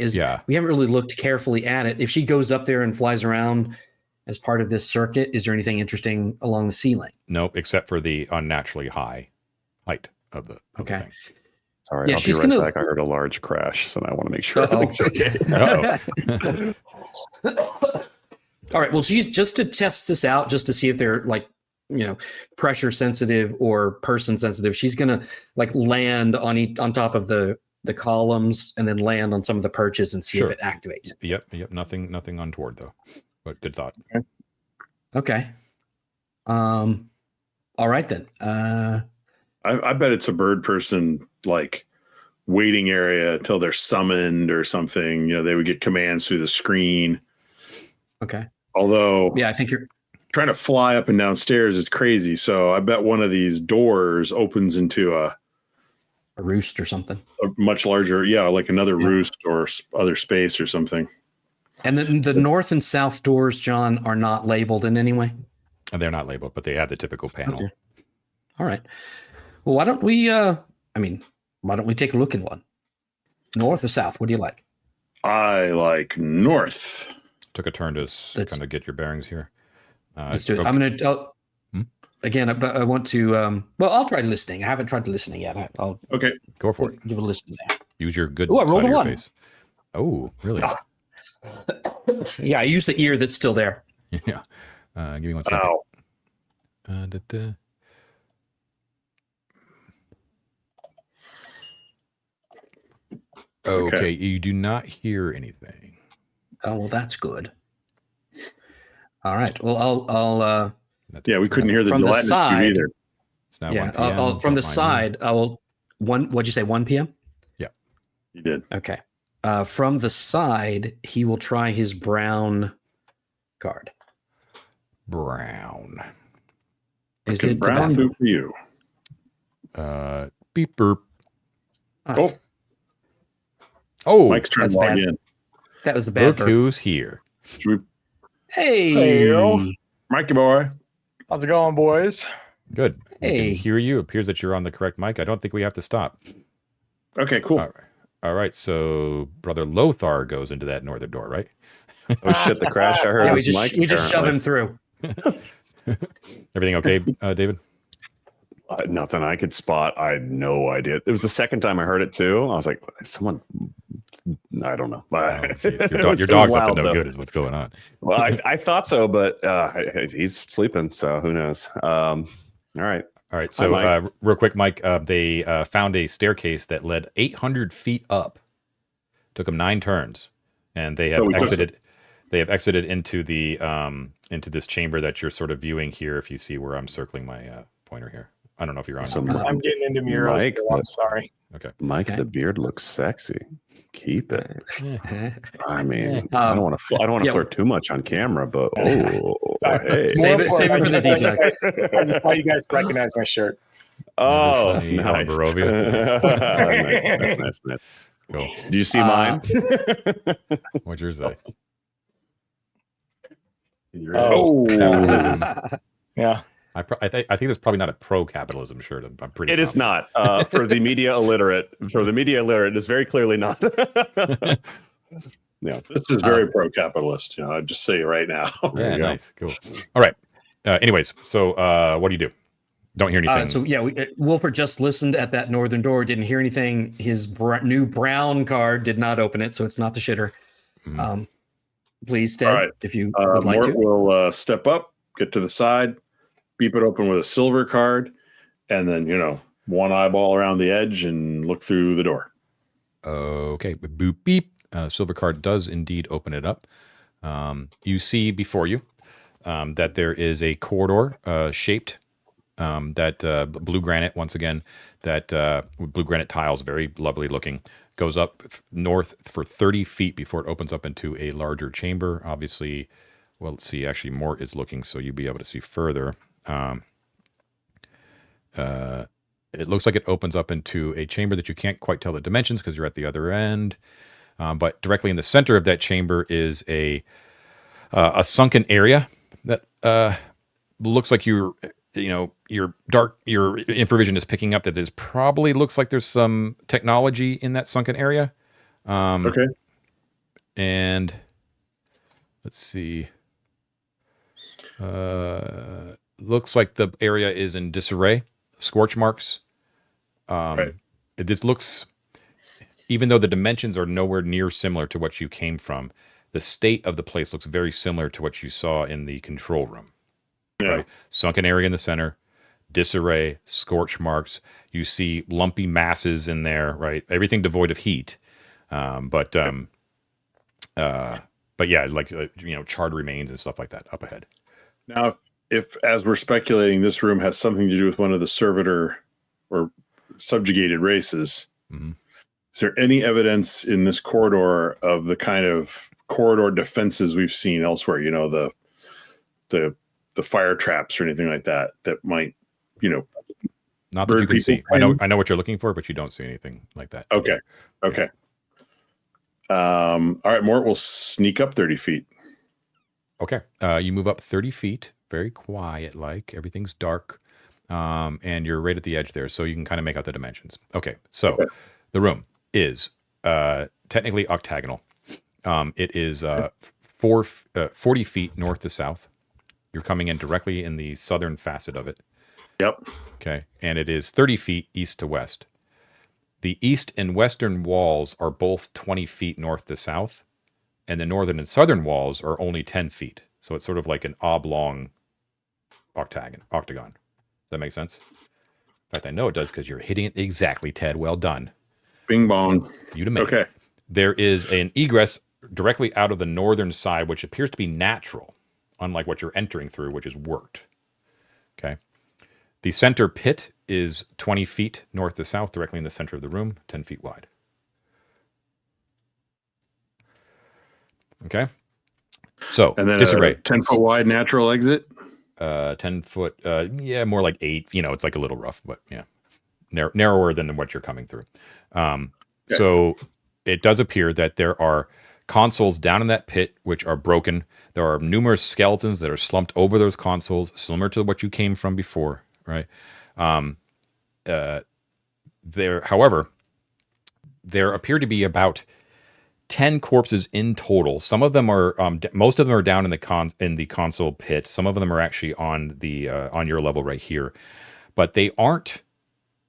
S3: We haven't really looked carefully at it. If she goes up there and flies around as part of this circuit, is there anything interesting along the ceiling?
S1: Nope, except for the unnaturally high height of the thing.
S2: Sorry, I'll be right back. I heard a large crash, so I want to make sure everything's okay.
S3: All right. Well, she's just to test this out, just to see if they're like, pressure sensitive or person sensitive. She's gonna like land on top of the columns and then land on some of the perches and see if it activates.
S1: Yep. Nothing untoward though. But good thought.
S3: Okay. All right then.
S4: I bet it's a bird person like waiting area till they're summoned or something. They would get commands through the screen.
S3: Okay.
S4: Although,
S3: I think you're
S4: trying to fly up and down stairs is crazy. So I bet one of these doors opens into a
S3: roost or something.
S4: A much larger, like another roost or other space or something.
S3: And the north and south doors, John, are not labeled in any way?
S1: They're not labeled, but they have the typical panel.
S3: Okay. All right. Well, why don't we take a look in one? North or south? What do you like?
S4: I like north.
S1: Took a turn to kind of get your bearings here.
S3: Let's do it. I'm going to, again, I want to, I'll try listening. I haven't tried listening yet.
S4: Okay.
S1: Go for it.
S3: Give a listen there.
S1: Use your good
S3: I rolled
S1: side of
S3: a
S1: your
S3: 1.
S1: face. Oh, really?
S3: Yeah, I use the ear that's still there.
S1: Yeah. Give me 1 second.
S4: Ow.
S1: Okay, you do not hear anything.
S3: Oh, well, that's good. All right. Well, I'll
S4: we couldn't hear the
S3: from the
S4: gelatinous
S3: side
S4: either.
S1: It's now 1 p.m.
S3: I'll from the side, I will what'd you say, 1 p.m.?
S1: Yeah.
S4: You did.
S3: Okay. From the side, he will try his brown card.
S1: Brown.
S3: Is it
S4: brown
S3: the
S4: do for you?
S1: Beep burp.
S4: Oh, Mike's trying to log
S3: bad.
S4: in.
S3: That was the bad
S1: Look
S3: burp.
S1: who's here.
S3: Hey,
S4: Mikey boy.
S5: How's it going, boys?
S1: Good. We
S3: Hey.
S1: can hear you. Appears that you're on the correct mic. I don't think we have to stop.
S4: Okay, cool.
S1: All right. So Brother Lothar goes into that northern door, right?
S2: Oh shit! The crash I heard
S3: yeah,
S2: was Mike.
S3: we just shove
S2: apparently.
S3: him through.
S1: Everything okay, David?
S2: Nothing I could spot. I had no idea. It was the second time I heard it too. I was like, someone. I don't know.
S1: Your dog's up to no good is what's going on.
S2: Well, I thought so, but he's sleeping, so who knows? All right.
S1: All right. So real quick, Mike, they found a staircase that led 800 feet up. Took them 9 turns, and they have exited. They have exited into the into this chamber that you're sort of viewing here. If you see where I'm circling my pointer here, I don't know if you're on.
S2: So
S5: I'm getting into murals.
S2: Mike,
S5: I'm sorry.
S1: Okay.
S2: Mike, the beard looks sexy. Keep it.
S3: Okay.
S2: I mean, I don't want to flirt too much on camera, but hey.
S3: Save it for the details.
S5: I just thought you guys recognize my shirt.
S2: Oh,
S1: Sunny
S2: nice.
S1: Barovia.
S2: Nice.
S1: Cool.
S2: Do you see mine?
S1: What'd yours say?
S5: Oh,
S1: Capitalism.
S5: yeah.
S1: I think that's probably not a pro-capitalism shirt. I'm pretty.
S2: It is not for the media illiterate. For the media illiterate, it is very clearly not. Yeah.
S4: This is very pro-capitalist. I'd just say it right now.
S2: There
S1: Yeah,
S2: you go.
S1: nice, cool. All right. Anyways, so what do you do? Don't hear anything.
S3: So yeah, Wolford just listened at that northern door, didn't hear anything. His new brown card did not open it, so it's not the shitter.
S1: Mhm.
S3: Please, Ted,
S4: All right.
S3: if you would like
S4: Mort
S3: to.
S4: will step up, get to the side, beep it open with a silver card, and then, one eyeball around the edge and look through the door.
S1: Okay, boop beep. Silver card does indeed open it up. You see before you that there is a corridor shaped that blue granite, once again, that blue granite tiles, very lovely looking, goes up north for 30 feet before it opens up into a larger chamber. Obviously, well, let's see, actually Mort is looking, so you'll be able to see further. It looks like it opens up into a chamber that you can't quite tell the dimensions because you're at the other end. But directly in the center of that chamber is a sunken area that looks like your infravision is picking up that there's probably looks like there's some technology in that sunken area.
S4: Okay.
S1: And let's see. Looks like the area is in disarray, scorch marks.
S4: Right.
S1: This looks, even though the dimensions are nowhere near similar to what you came from, the state of the place looks very similar to what you saw in the control room.
S4: Yeah.
S1: Right? Sunken area in the center, disarray, scorch marks. You see lumpy masses in there, right? Everything devoid of heat. But yeah, like charred remains and stuff like that up ahead.
S4: Now, if as we're speculating, this room has something to do with one of the servitor or subjugated races,
S1: Mhm.
S4: is there any evidence in this corridor of the kind of corridor defenses we've seen elsewhere? The fire traps or anything like that might,
S1: Not that
S4: bird
S1: you can see.
S4: people
S1: I know what you're looking for, but you don't see anything like that.
S4: Okay. All right, Mort will sneak up 30 feet.
S1: Okay. You move up 30 feet, very quiet, like everything's dark, and you're right at the edge there, so you can kind of make out the dimensions. Okay, so the room is technically octagonal. It is 40 feet north to south. You're coming in directly in the southern facet of it.
S4: Yep.
S1: Okay, and it is 30 feet east to west. The east and western walls are both 20 feet north to south, and the northern and southern walls are only 10 feet. So it's sort of like an oblong octagon. Does that make sense? In fact, I know it does because you're hitting it exactly, Ted. Well done.
S4: Bing bong.
S1: You to me.
S4: Okay.
S1: There is an egress directly out of the northern side, which appears to be natural, unlike what you're entering through, which is worked. Okay. The center pit is 20 feet north to south, directly in the center of the room, 10 feet wide. Okay. So,
S4: And then
S1: disarray.
S4: a 10-foot wide natural exit.
S1: 10 foot, yeah, more like 8. It's like a little rough, but yeah, narrower than what you're coming through. So it does appear that there are consoles down in that pit which are broken. There are numerous skeletons that are slumped over those consoles, similar to what you came from before, right? However, there appear to be about 10 corpses in total. Some of them are, most of them are down in the console pit. Some of them are actually on the on your level right here, but they aren't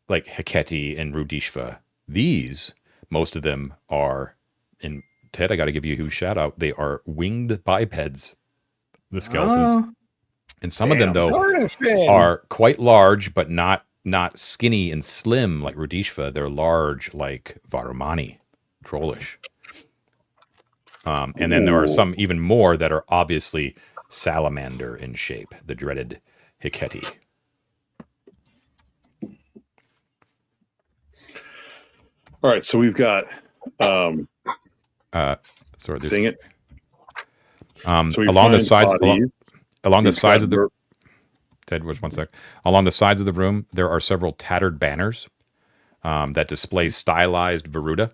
S1: like Hecate and Rudishva. These, most of them are in Ted. I got to give you a huge shout out. They are winged bipeds, the skeletons, and some of them though are quite large, but not skinny and slim like Rudishva. They're large like Varumani, trollish. And then there are some even more that are obviously salamander in shape, the dreaded Hecate.
S4: All right, so we've got
S1: Sorry,
S4: dang it. So
S1: along the sides
S4: bodies.
S1: along the
S4: We've
S1: sides
S4: got
S1: of the Ted, was 1 sec. Along the sides of the room, there are several tattered banners that display stylized Varuda.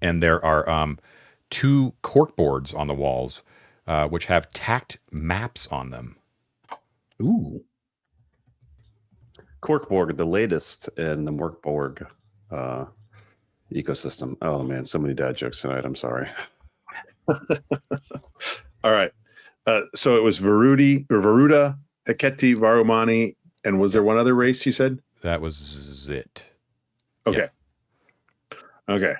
S1: And there are 2 corkboards on the walls, which have tacked maps on them.
S3: Ooh.
S2: Corkborg, the latest in the Morkborg ecosystem. Oh man, so many dad jokes tonight. I'm sorry.
S4: All right. So it was Varuda, Heketi, Varumani, and was there one other race you said?
S1: That was it.
S4: Okay. Okay.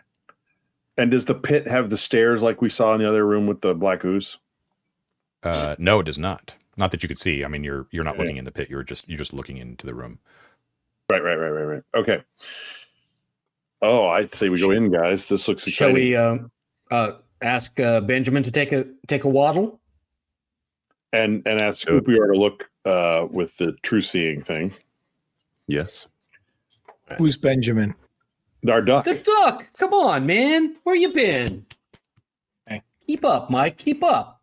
S4: And does the pit have the stairs like we saw in the other room with the black ooze?
S1: No, it does not. Not that you could see. I mean, you're not looking in the pit. You're just looking into the room.
S4: Right. Okay. Oh, I'd say we go in, guys. This looks exciting.
S3: Shall we ask Benjamin to take a waddle?
S4: And ask Upior to look with the true seeing thing.
S2: Yes.
S5: Who's Benjamin?
S4: Our duck.
S3: The duck. Come on, man. Where you been?
S5: Hey.
S3: Keep up, Mike. Keep up.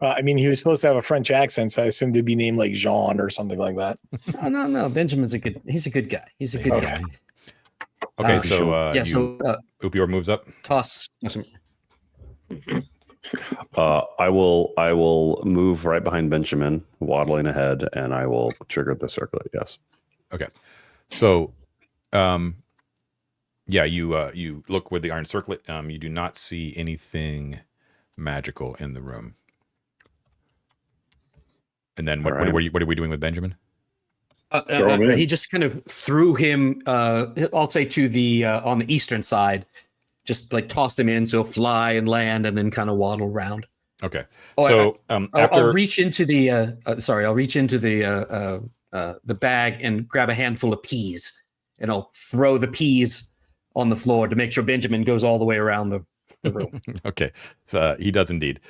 S5: I mean, he was supposed to have a French accent, so I assumed he'd be named like Jean or something like that.
S3: No. Benjamin's he's a good guy. He's a good guy.
S1: Okay, so Upior moves up.
S3: Toss.
S2: I will move right behind Benjamin, waddling ahead, and I will trigger the circlet. Yes.
S1: Okay, so, you look with the iron circlet. You do not see anything magical in the room. And then what are we doing with Benjamin?
S3: He just kind of threw him. I'll say to the on the eastern side, just like tossed him in, so he'll fly and land, and then kind of waddle around.
S1: Okay.
S3: I'll reach into the. I'll reach into the bag and grab a handful of peas, and I'll throw the peas on the floor to make sure Benjamin goes all the way around the room.
S1: Okay, so he does indeed.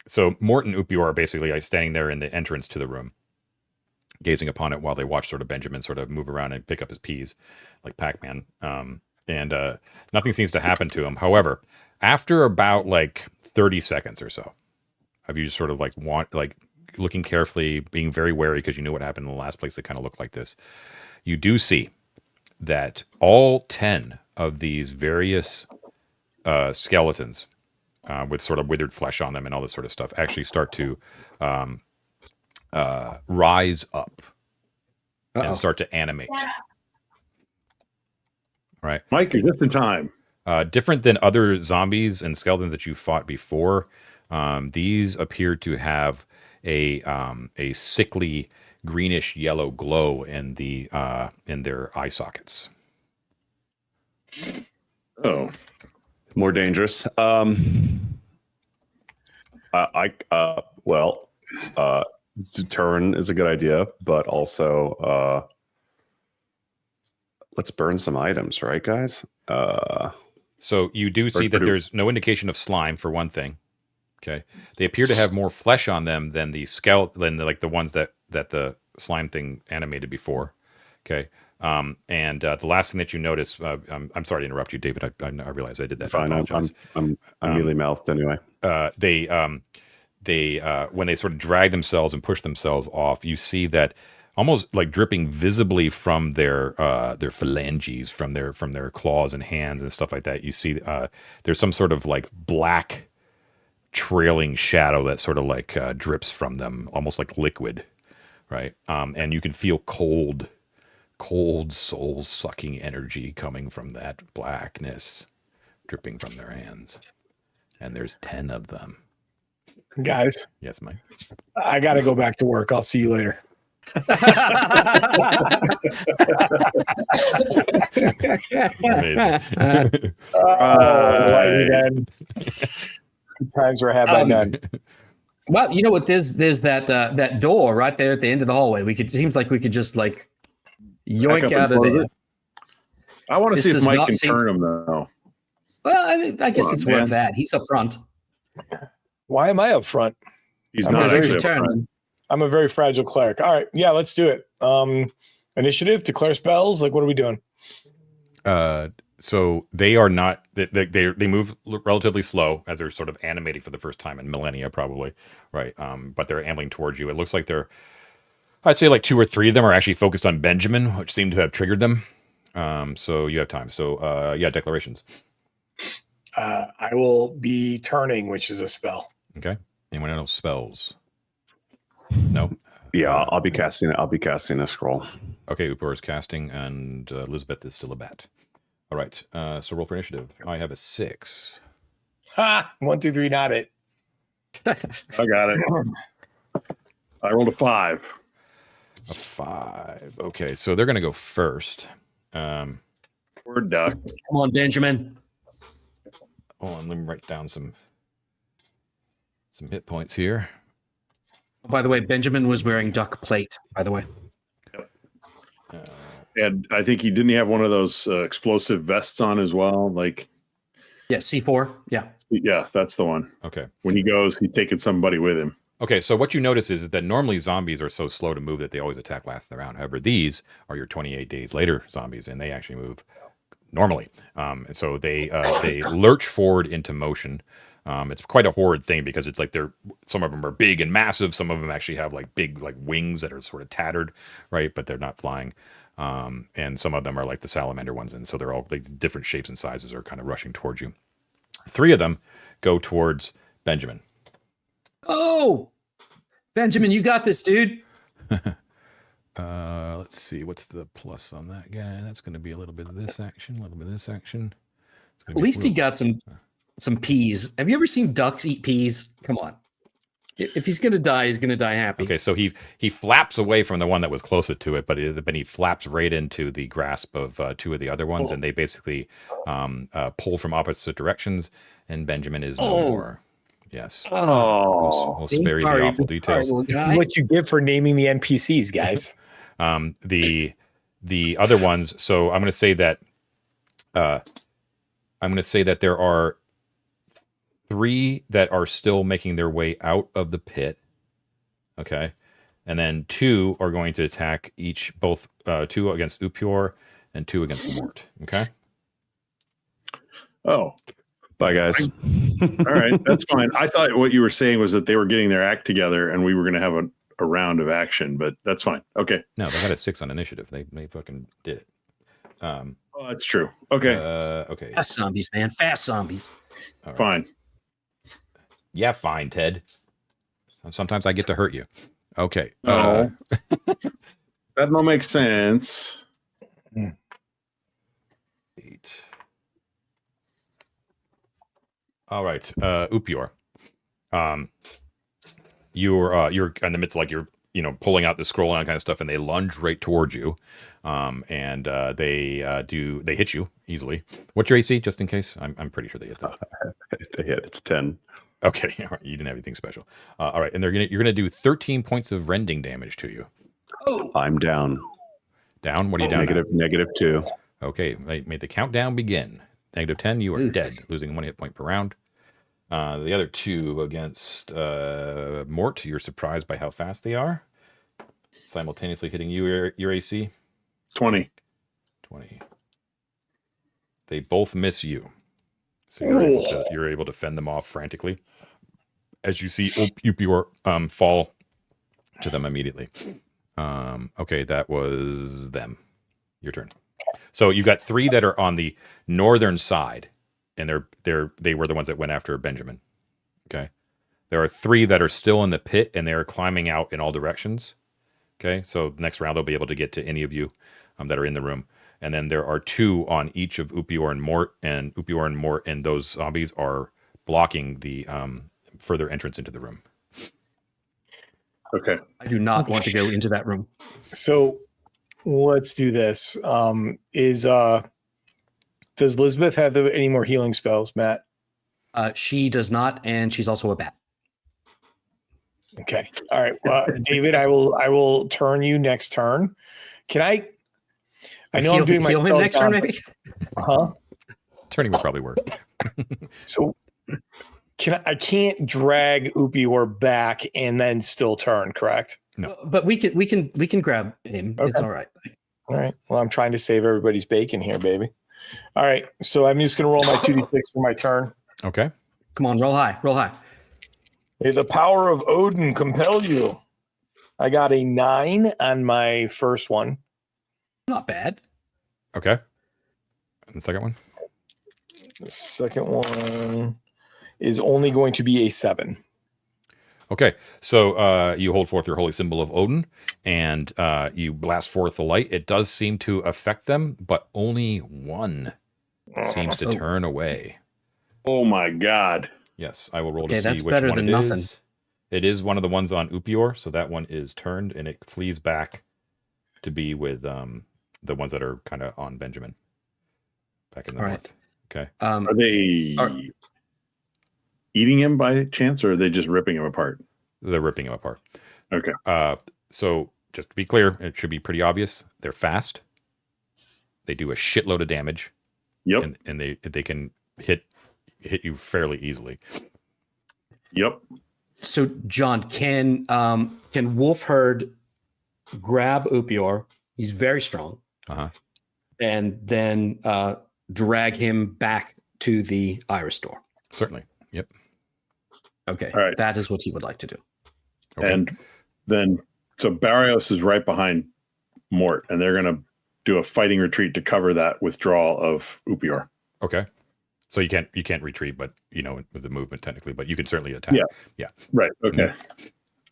S1: So Mort and Upior are basically standing there in the entrance to the room, gazing upon it while they watch sort of Benjamin sort of move around and pick up his peas like Pac-Man. And nothing seems to happen to him. However, after about like 30 seconds or so of you just sort of like looking carefully, being very wary because you knew what happened in the last place that kind of looked like this, you do see that all 10 of these various skeletons with sort of withered flesh on them and all this sort of stuff actually start to rise up and start to animate. Right,
S4: Mike, you're just in time.
S1: Different than other zombies and skeletons that you fought before, these appear to have a sickly greenish yellow glow in their eye sockets.
S2: Oh, more dangerous. Turn is a good idea, but also let's burn some items, right, guys?
S1: So you do see that there's no indication of slime for one thing. Okay, they appear to have more flesh on them than the skeleton, like the ones that the slime thing animated before. Okay, and the last thing that you notice, I'm sorry to interrupt you, David. I realize I did that.
S2: Fine, I'm mealy mouthed anyway.
S1: They when they sort of drag themselves and push themselves off, you see that almost like dripping visibly from their phalanges, from their claws and hands and stuff like that. You see there's some sort of like black trailing shadow that sort of like drips from them, almost like liquid, right? And you can feel cold soul-sucking energy coming from that blackness dripping from their hands. And there's 10 of them.
S5: Guys.
S1: Yes, Mike?
S5: I got to go back to work. I'll see you later. Then. Times where I had that done.
S3: Well, you know what? There's that door right there at the end of the hallway. Seems like we could just like yoink out of there.
S4: I want to see if Mike can turn him though.
S3: Well, I guess it's worth that. He's up front.
S5: Why am I up front?
S4: He's not actually up front.
S5: I'm a very fragile cleric. All right, yeah, let's do it. Initiative, declare spells. Like, what are we doing?
S1: So they are not. They move relatively slow as they're sort of animating for the first time in millennia, probably, right? But they're ambling towards you. It looks like I'd say like 2 or 3 of them are actually focused on Benjamin, which seem to have triggered them. So you have time. So declarations.
S5: I will be turning, which is a spell.
S1: Okay. Anyone else spells? No.
S2: Yeah, I'll be casting a scroll.
S1: Okay, Upor is casting, and Elizabeth is still a bat. All right. So roll for initiative. I have a 6.
S5: Ha! 1, 2, 3, not it.
S4: I got it. I rolled a 5.
S1: A 5. Okay, so they're going to go first.
S4: Poor duck.
S3: Come on, Benjamin.
S1: Hold on, let me write down some hit points here.
S3: Oh, by the way, Benjamin was wearing duck plate, by the way.
S4: And I think he didn't have one of those explosive vests on as well. Like,
S3: Yeah, C4. Yeah.
S4: yeah, that's the one.
S1: Okay.
S4: When he goes, he's taking somebody with him.
S1: Okay, so what you notice is that normally zombies are so slow to move that they always attack last of the round. However, these are your 28 days later zombies, and they actually move normally. And so they lurch forward into motion. It's quite a horrid thing because it's like some of them are big and massive. Some of them actually have like big like wings that are sort of tattered, right? But they're not flying. And some of them are like the salamander ones, and so they're all like different shapes and sizes are kind of rushing towards you. 3 of them go towards Benjamin.
S3: Oh, Benjamin, you got this, dude.
S1: Let's see. What's the plus on that guy? That's going to be a little bit of this action, a little bit of this action.
S3: At least he got some peas. Have you ever seen ducks eat peas? Come on. If he's going to die, he's going to die happy.
S1: Okay, so he flaps away from the one that was closer to it, but he flaps right into the grasp of 2 of the other ones, and they basically pull from opposite directions, and Benjamin is no more. Yes.
S5: Oh,
S1: we'll spare you the awful details.
S5: what you get for naming the NPCs, guys.
S1: The other ones. So I'm going to say that there are 3 that are still making their way out of the pit. Okay, and then 2 are going to attack both 2 against Upior and 2 against Mort. Okay.
S4: Oh,
S2: Bye, guys.
S4: all right. That's fine. I thought what you were saying was that they were getting their act together and we were going to have a round of action, but that's fine. Okay.
S1: No, they had a 6 on initiative. They fucking did it.
S4: Oh, that's true. Okay.
S1: Okay.
S3: Fast zombies, man. Fast zombies.
S1: All right.
S4: Fine.
S1: Yeah, fine, Ted. Sometimes I get to hurt you. Okay.
S4: No. That don't make sense.
S1: 8. All right, Upior. You're in the midst of like you're pulling out the scroll and that kind of stuff, and they lunge right towards you, and they hit you easily. What's your AC, just in case? I'm pretty sure they hit that.
S2: They hit. It's 10.
S1: Okay, all right, you didn't have anything special. All right, and you're gonna do 13 points of rending damage to you.
S3: Oh,
S2: I'm down.
S1: Down? What are you down?
S2: -2.
S1: Okay, may the countdown begin. -10, you are dead, losing 1 hit point per round. The other 2 against Mort, you're surprised by how fast they are. Simultaneously hitting you, your AC.
S4: 20.
S1: 20. They both miss you. So you're able to fend them off frantically. As you see Upior fall to them immediately. Okay, that was them. Your turn. So you got 3 that are on the northern side, and they were the ones that went after Benjamin. Okay, there are 3 that are still in the pit, and they are climbing out in all directions. Okay, so next round they'll be able to get to any of you that are in the room, and then there are 2 on each of Upior and Mort, and those zombies are blocking the further entrance into the room.
S4: Okay.
S3: I do not want to go into that room.
S5: So let's do this. Does Elizabeth have any more healing spells, Matt?
S3: She does not, and she's also a bat.
S5: Okay. All right. David, I will turn you next turn. Can I know I'm doing my
S3: heal him next turn, maybe?
S5: Huh?
S1: Turning would probably work.
S5: So I can't drag Upior back and then still turn, correct?
S1: No.
S3: But we can grab him.
S5: Okay.
S3: It's all right.
S5: All right. Well, I'm trying to save everybody's bacon here, baby. All right. So I'm just going to roll my 2d6 for my turn.
S1: Okay.
S3: Come on, roll high. Roll high.
S5: May the power of Odin compel you. I got a 9 on my first one.
S3: Not bad.
S1: Okay. And the second one?
S5: The second one is only going to be a 7.
S1: Okay, so you hold forth your holy symbol of Odin, and you blast forth the light. It does seem to affect them, but only 1 seems to turn away.
S4: Oh my God.
S1: Yes, I will roll
S3: Okay,
S1: to see
S3: that's
S1: which
S3: better
S1: one
S3: than
S1: it
S3: nothing.
S1: is. It is one of the ones on Upior, so that one is turned and it flees back to be with the ones that are kind of on Benjamin. Back in the
S3: All
S1: north.
S3: right.
S1: Okay.
S4: Are they eating him by chance, or are they just ripping him apart?
S1: They're ripping him apart.
S4: Okay.
S1: So just to be clear, it should be pretty obvious. They're fast. They do a shitload of damage.
S4: Yep.
S1: And they can hit you fairly easily.
S4: Yep.
S3: So, John, can Wolfherd grab Upior? He's very strong.
S1: Uh-huh.
S3: And then drag him back to the Iris door.
S1: Certainly. Yep.
S3: Okay.
S4: All right.
S3: That is what he would like to do.
S1: Okay.
S4: And then, so Barrios is right behind Mort, and they're going to do a fighting retreat to cover that withdrawal of Upior.
S1: Okay. So you can't retreat, but with the movement technically, but you can certainly attack.
S4: Yeah. Right. Okay.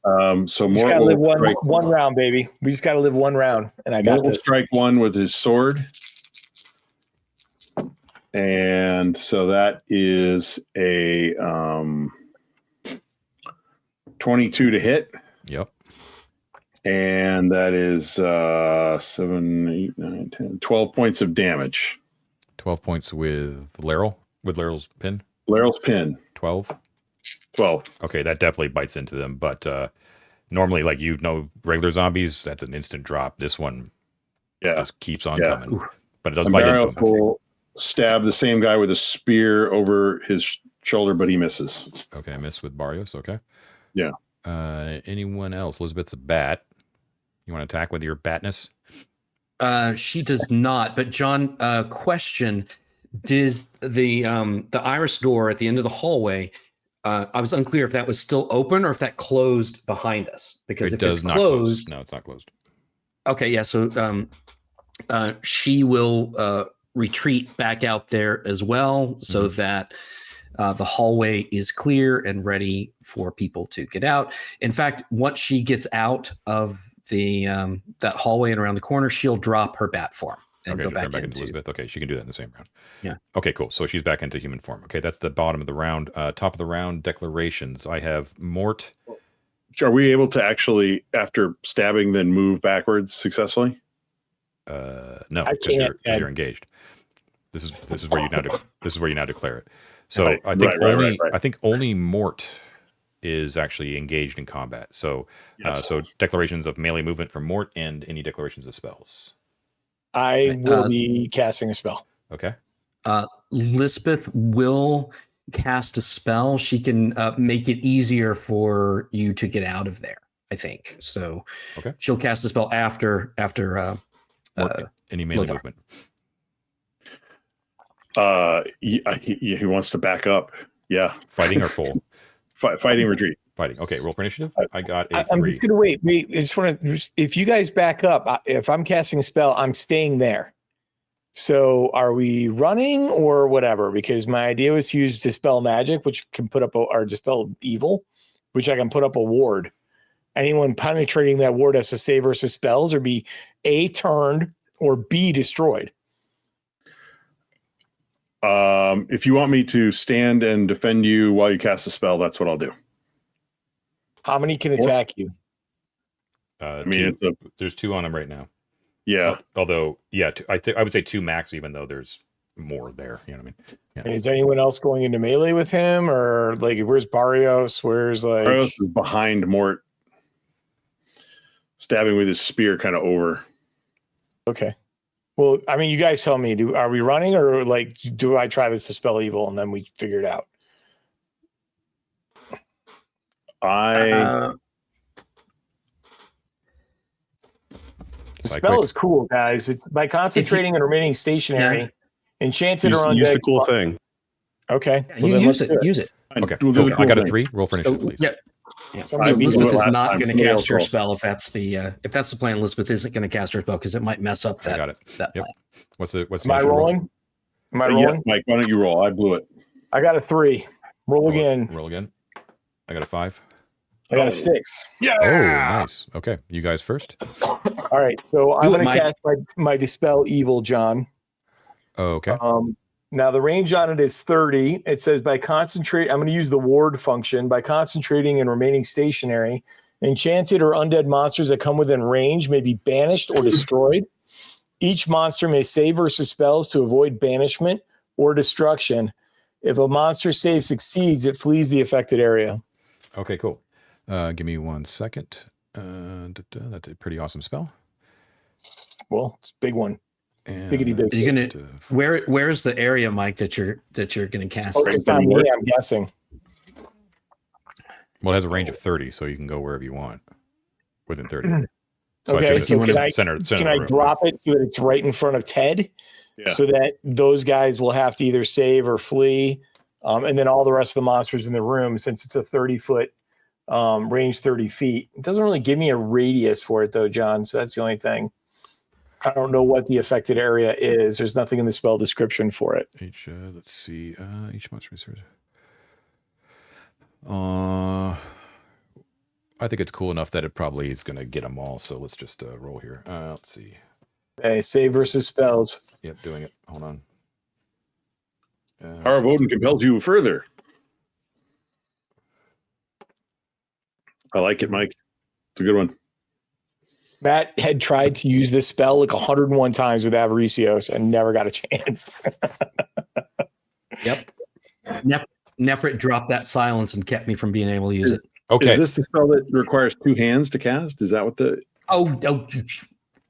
S4: So
S5: We just
S4: Mort
S5: gotta live
S4: will strike,
S5: one round, baby. We just gotta live one round, and I got
S4: Mort will
S5: this.
S4: strike one with his sword. And so that is a 22 to hit.
S1: Yep.
S4: And that is 7, 8, 9, 10, 12 points of damage.
S1: 12 points with Laryl's pin.
S4: Laryl's pin.
S1: 12.
S4: 12.
S1: Okay, that definitely bites into them. But normally, regular zombies, that's an instant drop. This one just keeps on coming. But it does bite into him.
S4: Will stab the same guy with a spear over his shoulder, but he misses.
S1: Okay, I miss with Barrios. Okay.
S4: Yeah.
S1: Anyone else? Elizabeth's a bat. You want to attack with your batness?
S3: She does not. But John, question: does the Iris door at the end of the hallway? I was unclear if that was still open or if that closed behind us. Because if it's closed,
S1: no, it's not closed.
S3: Okay, yeah. So she will retreat back out there as well, so that the hallway is clear and ready for people to get out. In fact, once she gets out of the that hallway and around the corner, she'll drop her bat form and go back into
S1: Elizabeth. Okay, she can do that in the same round.
S3: Yeah.
S1: Okay, cool. So she's back into human form. Okay, that's the bottom of the round. Top of the round declarations. I have Mort.
S4: Are we able to actually, after stabbing, then move backwards successfully?
S1: No,
S5: I
S1: because
S5: can't.
S1: you're engaged. This is where you now declare it. So
S4: Right,
S1: I think
S4: right.
S1: I think only Mort is actually engaged in combat. So
S4: Yes.
S1: so declarations of melee movement from Mort and any declarations of spells.
S5: I will be casting a spell.
S1: Okay.
S3: Lisbeth will cast a spell. She can make it easier for you to get out of there, I think. So
S1: Okay.
S3: she'll cast a spell after
S1: Any melee
S3: Lothar.
S1: movement.
S4: He wants to back up. Yeah.
S1: Fighting or full?
S4: Fighting retreat.
S1: Fighting. Okay, roll for initiative. I got a
S5: I'm
S1: 3.
S5: just gonna wait. I just want to. If you guys back up, if I'm casting a spell, I'm staying there. So are we running or whatever? Because my idea was to use dispel magic, which can put up or dispel evil, which I can put up a ward. Anyone penetrating that ward has to save versus spells or be A, turned, or B, destroyed.
S4: If you want me to stand and defend you while you cast a spell, that's what I'll do.
S5: How many can attack you?
S4: I mean,
S1: There's 2 on him right now.
S4: yeah.
S1: Although, yeah, I would say 2 max, even though there's more there. You know what I mean? Yeah.
S5: And is anyone else going into melee with him, or where's Barrios? Where's
S4: Barrios is behind Mort, stabbing with his spear kind of over.
S5: Okay. Well, I mean, you guys tell me. Are we running, or do I try this to spell evil and then we figure it out? The spell is cool, guys. It's by concentrating and remaining stationary, enchanted or undead.
S2: Use the cool thing.
S5: Okay.
S3: Yeah, you use it. Use it.
S1: Okay.
S4: We'll do the
S1: I got a
S4: thing.
S1: 3. Roll for initiative, please.
S3: Yeah. So
S5: Somebody beat
S3: Elizabeth
S5: me
S3: is
S4: last
S3: not
S4: time.
S3: going to
S4: Somebody
S3: cast
S4: else
S3: her
S4: roll.
S3: spell if that's the plan. Elizabeth isn't going to cast her spell because it might mess up that.
S1: I got it.
S3: That
S1: Yep.
S3: plan.
S1: What's the
S5: Am I rolling? Am I rolling?
S4: Yeah, Mike, why don't you roll? I blew it.
S5: I got a 3. Roll again.
S1: Roll again. I got a 5.
S5: I got a 6.
S1: Oh, nice. Okay, you guys first.
S5: All right. So I'm
S3: Do it,
S5: going to
S3: Mike.
S5: cast my dispel evil, John.
S1: Oh, okay.
S5: Now the range on it is 30. It says I'm going to use the ward function. By concentrating and remaining stationary, enchanted or undead monsters that come within range may be banished or destroyed. Each monster may save versus spells to avoid banishment or destruction. If a monster save succeeds, it flees the affected area.
S1: Okay, cool. Give me 1 second. That's a pretty awesome spell.
S5: Well, it's a big one.
S1: And
S5: Biggity big.
S3: You're gonna where's the area, Mike, that you're gonna cast?
S5: Focused on me, I'm guessing.
S1: Well, it has a range of 30, so you can go wherever you want within 30.
S5: Okay, so can I drop it so that it's right in front of Ted?
S4: Yeah.
S5: So that those guys will have to either save or flee. And then all the rest of the monsters in the room, since it's a 30-foot range, 30 feet. It doesn't really give me a radius for it, though, John. So that's the only thing. I don't know what the affected area is. There's nothing in the spell description for it.
S1: Let's see. Each monster research. I think it's cool enough that it probably is going to get them all. So let's just roll here. Let's see.
S5: Okay, save versus spells.
S1: Yep, doing it. Hold on.
S4: Power of Odin compels you further. I like it, Mike. It's a good one.
S5: Matt had tried to use this spell like 101 times with Avaricios and never got a chance.
S3: Yep. Nefrit dropped that silence and kept me from being able to use it.
S1: Okay.
S4: Is this the spell that requires 2 hands to cast? Is that what the...
S3: And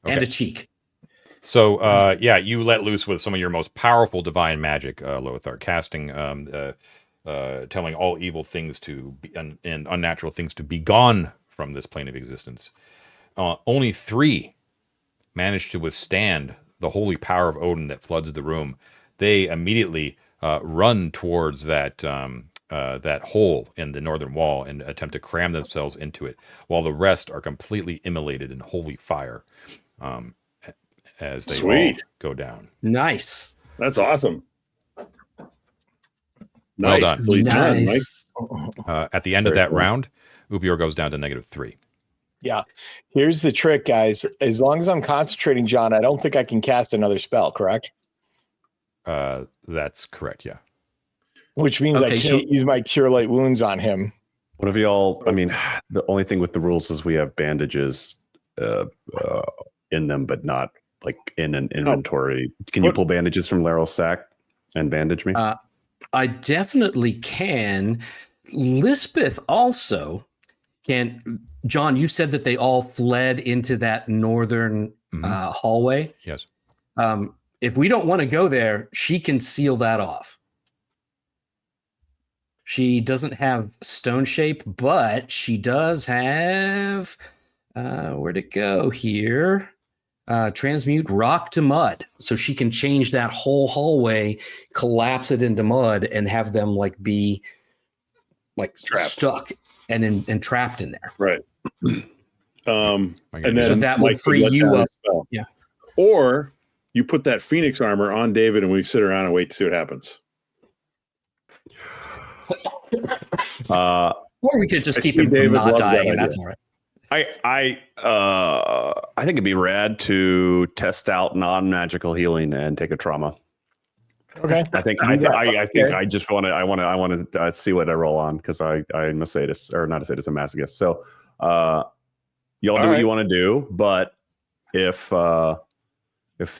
S3: a cheek.
S1: So, yeah, you let loose with some of your most powerful divine magic, Lothar, casting, telling all evil things to be, and unnatural things to be gone from this plane of existence. Only 3 managed to withstand the holy power of Odin that floods the room. They immediately run towards that hole in the northern wall and attempt to cram themselves into it, while the rest are completely immolated in holy fire as they all go down.
S3: Nice.
S4: That's awesome.
S1: Well done.
S3: Nice.
S1: At the end of that round, Upior goes down to -3.
S5: Yeah. Here's the trick, guys. As long as I'm concentrating, John, I don't think I can cast another spell, correct?
S1: That's correct, yeah.
S5: Which means I can't use my Cure Light Wounds on him.
S2: What have y'all? I mean, the only thing with the rules is we have bandages in them, but not like in an inventory. Can you pull bandages from Laryl's sack and bandage me?
S3: I definitely can. Lisbeth also can. John, you said that they all fled into that northern hallway.
S1: Yes.
S3: If we don't want to go there, she can seal that off. She doesn't have stone shape, but she does have where'd it go here? Transmute rock to mud. So she can change that whole hallway, collapse it into mud, and have them like be like stuck and trapped in there.
S4: Right. And then
S3: so that would free you up. Yeah.
S4: Or you put that Phoenix armor on David and we sit around and wait to see what happens.
S3: Or we could just keep him from not dying, and that's all right.
S2: I think it'd be rad to test out non-magical healing and take a trauma.
S5: Okay.
S2: I think I just want to see what I roll on because I'm a sadist, or not a sadist, a masochist. So y'all do what you want to do, but if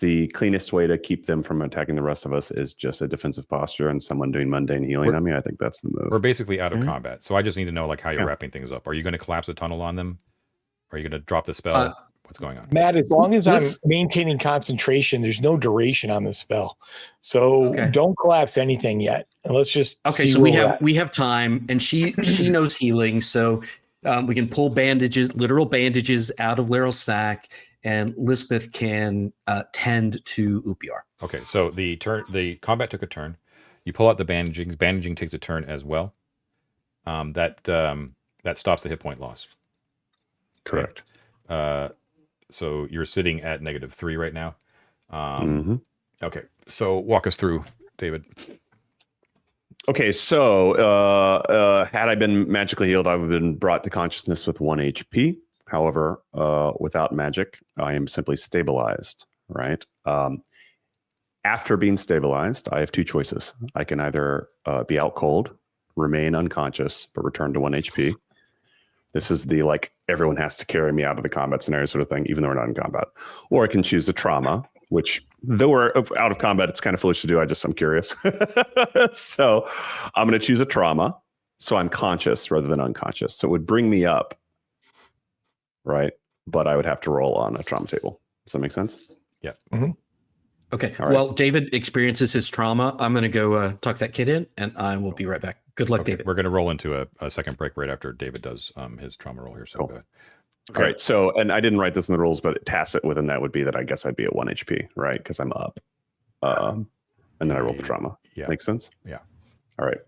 S2: the cleanest way to keep them from attacking the rest of us is just a defensive posture and someone doing mundane healing on me, I think that's the move.
S1: We're basically out of combat, so I just need to know like how you're wrapping things up. Are you going to collapse a tunnel on them? Are you going to drop the spell? What's going on?
S5: Matt, as long as I'm maintaining concentration, there's no duration on the spell. So don't collapse anything yet. And let's just
S3: so we have time, and she knows healing, so we can pull bandages, literal bandages out of Laryl's sack, and Lisbeth can tend to Upior.
S1: Okay, so the combat took a turn. You pull out the bandaging. Bandaging takes a turn as well. That stops the hit point loss.
S2: Correct.
S1: So you're sitting at -3 right now. Okay, so walk us through, David.
S2: Okay, so had I been magically healed, I would have been brought to consciousness with 1 HP. However, without magic, I am simply stabilized, right? After being stabilized, I have two choices. I can either be out cold, remain unconscious, but return to 1 HP. This is the like everyone has to carry me out of the combat scenario sort of thing, even though we're not in combat. Or I can choose a trauma, which though we're out of combat, it's kind of foolish to do. I'm curious. So I'm going to choose a trauma. So I'm conscious rather than unconscious. So it would bring me up, right? But I would have to roll on a trauma table. Does that make sense?
S1: Yeah.
S5: Mm-hmm.
S3: Okay.
S2: All right.
S3: Well, David experiences his trauma. I'm going to go tuck that kid in, and I will be right back. Good luck,
S1: Okay,
S3: David.
S1: we're going to roll into a second break right after David does his trauma roll here. So
S2: Cool.
S1: go ahead.
S2: All right. So, and I didn't write this in the rules, but tacit within that would be that I guess I'd be at 1 HP, right? Because I'm up. And then I roll the trauma.
S1: Yeah.
S2: Makes sense?
S1: Yeah.
S2: All right.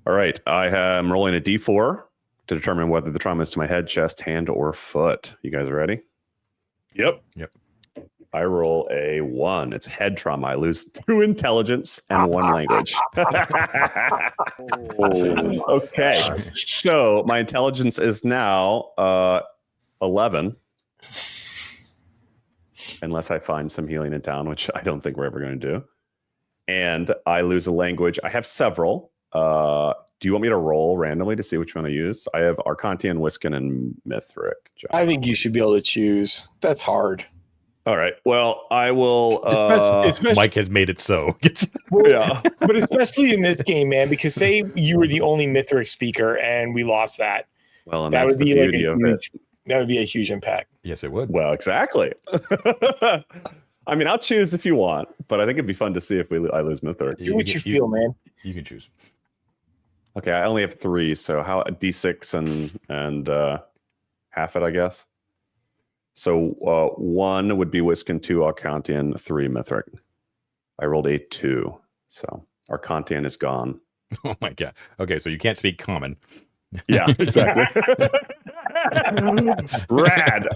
S2: All right. I am rolling a d4 to determine whether the trauma is to my head, chest, hand, or foot. You guys ready?
S4: Yep.
S2: I roll a 1. It's head trauma. I lose 2 intelligence and 1 language. Okay. So my intelligence is now 11. Unless I find some healing in town, which I don't think we're ever going to do. And I lose a language. I have several. Do you want me to roll randomly to see which one I use? I have Arcantian, Wiskin, and Mithric. John.
S5: I think you should be able to choose. That's hard.
S2: All right. Well, I will.
S5: Especially,
S1: Mike has made it so.
S2: Yeah.
S5: but especially in this game, man, because say you were the only Mithric speaker and we lost that.
S2: Well, and
S5: That
S2: that's
S5: would
S2: the
S5: be like
S2: beauty
S5: a
S2: of it.
S5: huge, that would be a huge impact.
S1: Yes, it would.
S2: Well, exactly. I mean, I'll choose if you want, but I think it'd be fun to see if I lose Mithric.
S5: Do what you feel, man.
S1: You can choose.
S2: Okay, I only have 3, so how a D6 and half it, I guess. So 1 would be Wiskin, 2 Arcantian, 3 Mithric. I rolled a 2, so Arcantian is gone.
S1: Oh my god. Okay, so you can't speak common.
S2: Yeah, exactly. Rad.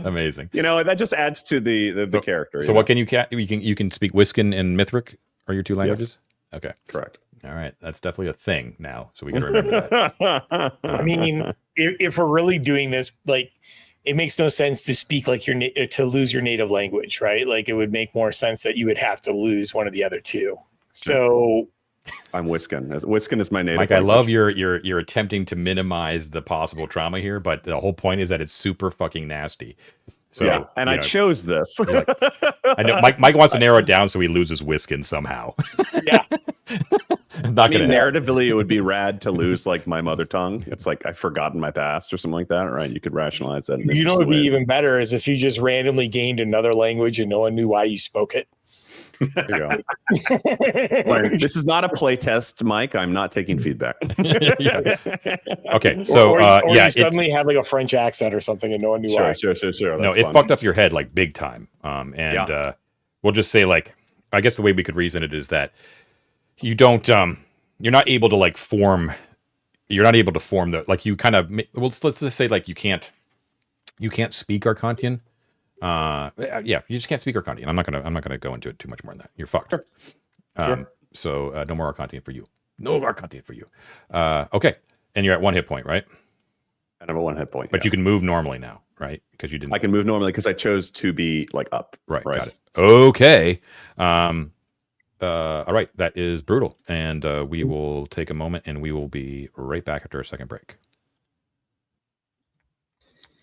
S1: Amazing.
S2: You know, that just adds to the character.
S1: So
S2: you
S1: what
S2: know?
S1: can you can speak Wiskin and Mithric are your 2 languages? Okay.
S2: Correct.
S1: All right. That's definitely a thing now. So we got to remember that.
S5: I mean, if we're really doing this, like, it makes no sense to speak like to lose your native language, right? Like, it would make more sense that you would have to lose one of the other 2. So
S2: I'm Wiskin. Wiskin is my native
S1: Mike,
S2: language.
S1: I love you're attempting to minimize the possible trauma here, but the whole point is that it's super fucking nasty. So
S2: yeah, and I chose this.
S1: I know Mike wants to narrow it down so he loses Wiskin somehow.
S5: yeah,
S1: Not
S2: I mean,
S1: gonna happen.
S2: narratively, it would be rad to lose like my mother tongue. It's like I've forgotten my past or something like that, right? You could rationalize that.
S5: you know what would be even better is if you just randomly gained another language and no one knew why you spoke it.
S2: There you go. Right. This is not a play test, Mike. I'm not taking feedback.
S1: Yeah. Okay, so
S5: or
S1: yeah,
S5: you suddenly had like a French accent or something and no one knew why.
S2: Sure.
S1: no,
S2: That's
S1: it
S2: fun.
S1: fucked up your head like big time. And we'll just say like, I guess the way we could reason it is that you don't, you're not able to like form. You're not able to form the like you kind of. Well, let's just say like you can't speak Arcantian. Yeah, you just can't speak Arcantian. I'm not gonna go into it too much more than that. You're fucked.
S2: Sure.
S1: So no more Arcantian for you. No Arcantian for you. Okay, and you're at 1 hit point, right?
S2: And I'm at 1 hit point.
S1: But you can move normally now, right? Because you didn't.
S2: I can move normally because I chose to be like up.
S1: Right. Got it. Okay. All right. That is brutal, and we will take a moment, and we will be right back after a second break.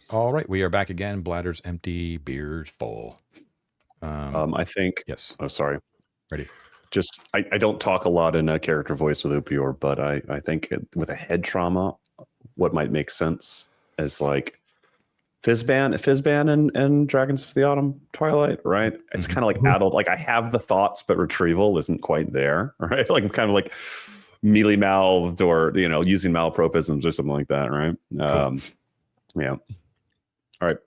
S1: All right, we are back again. Bladders empty, beers full.
S2: I think.
S1: Yes.
S2: Oh, sorry.
S1: Ready.
S2: Just I don't talk a lot in a character voice with Upior, but I think with a head trauma, what might make sense is like Fizzban and Dragons of the Autumn Twilight, right? It's kind of like adult. Like I have the thoughts, but retrieval isn't quite there, right? Like I'm kind of like mealy mouthed or using malapropisms or something like that, right?
S1: Cool.
S2: Yeah. All right.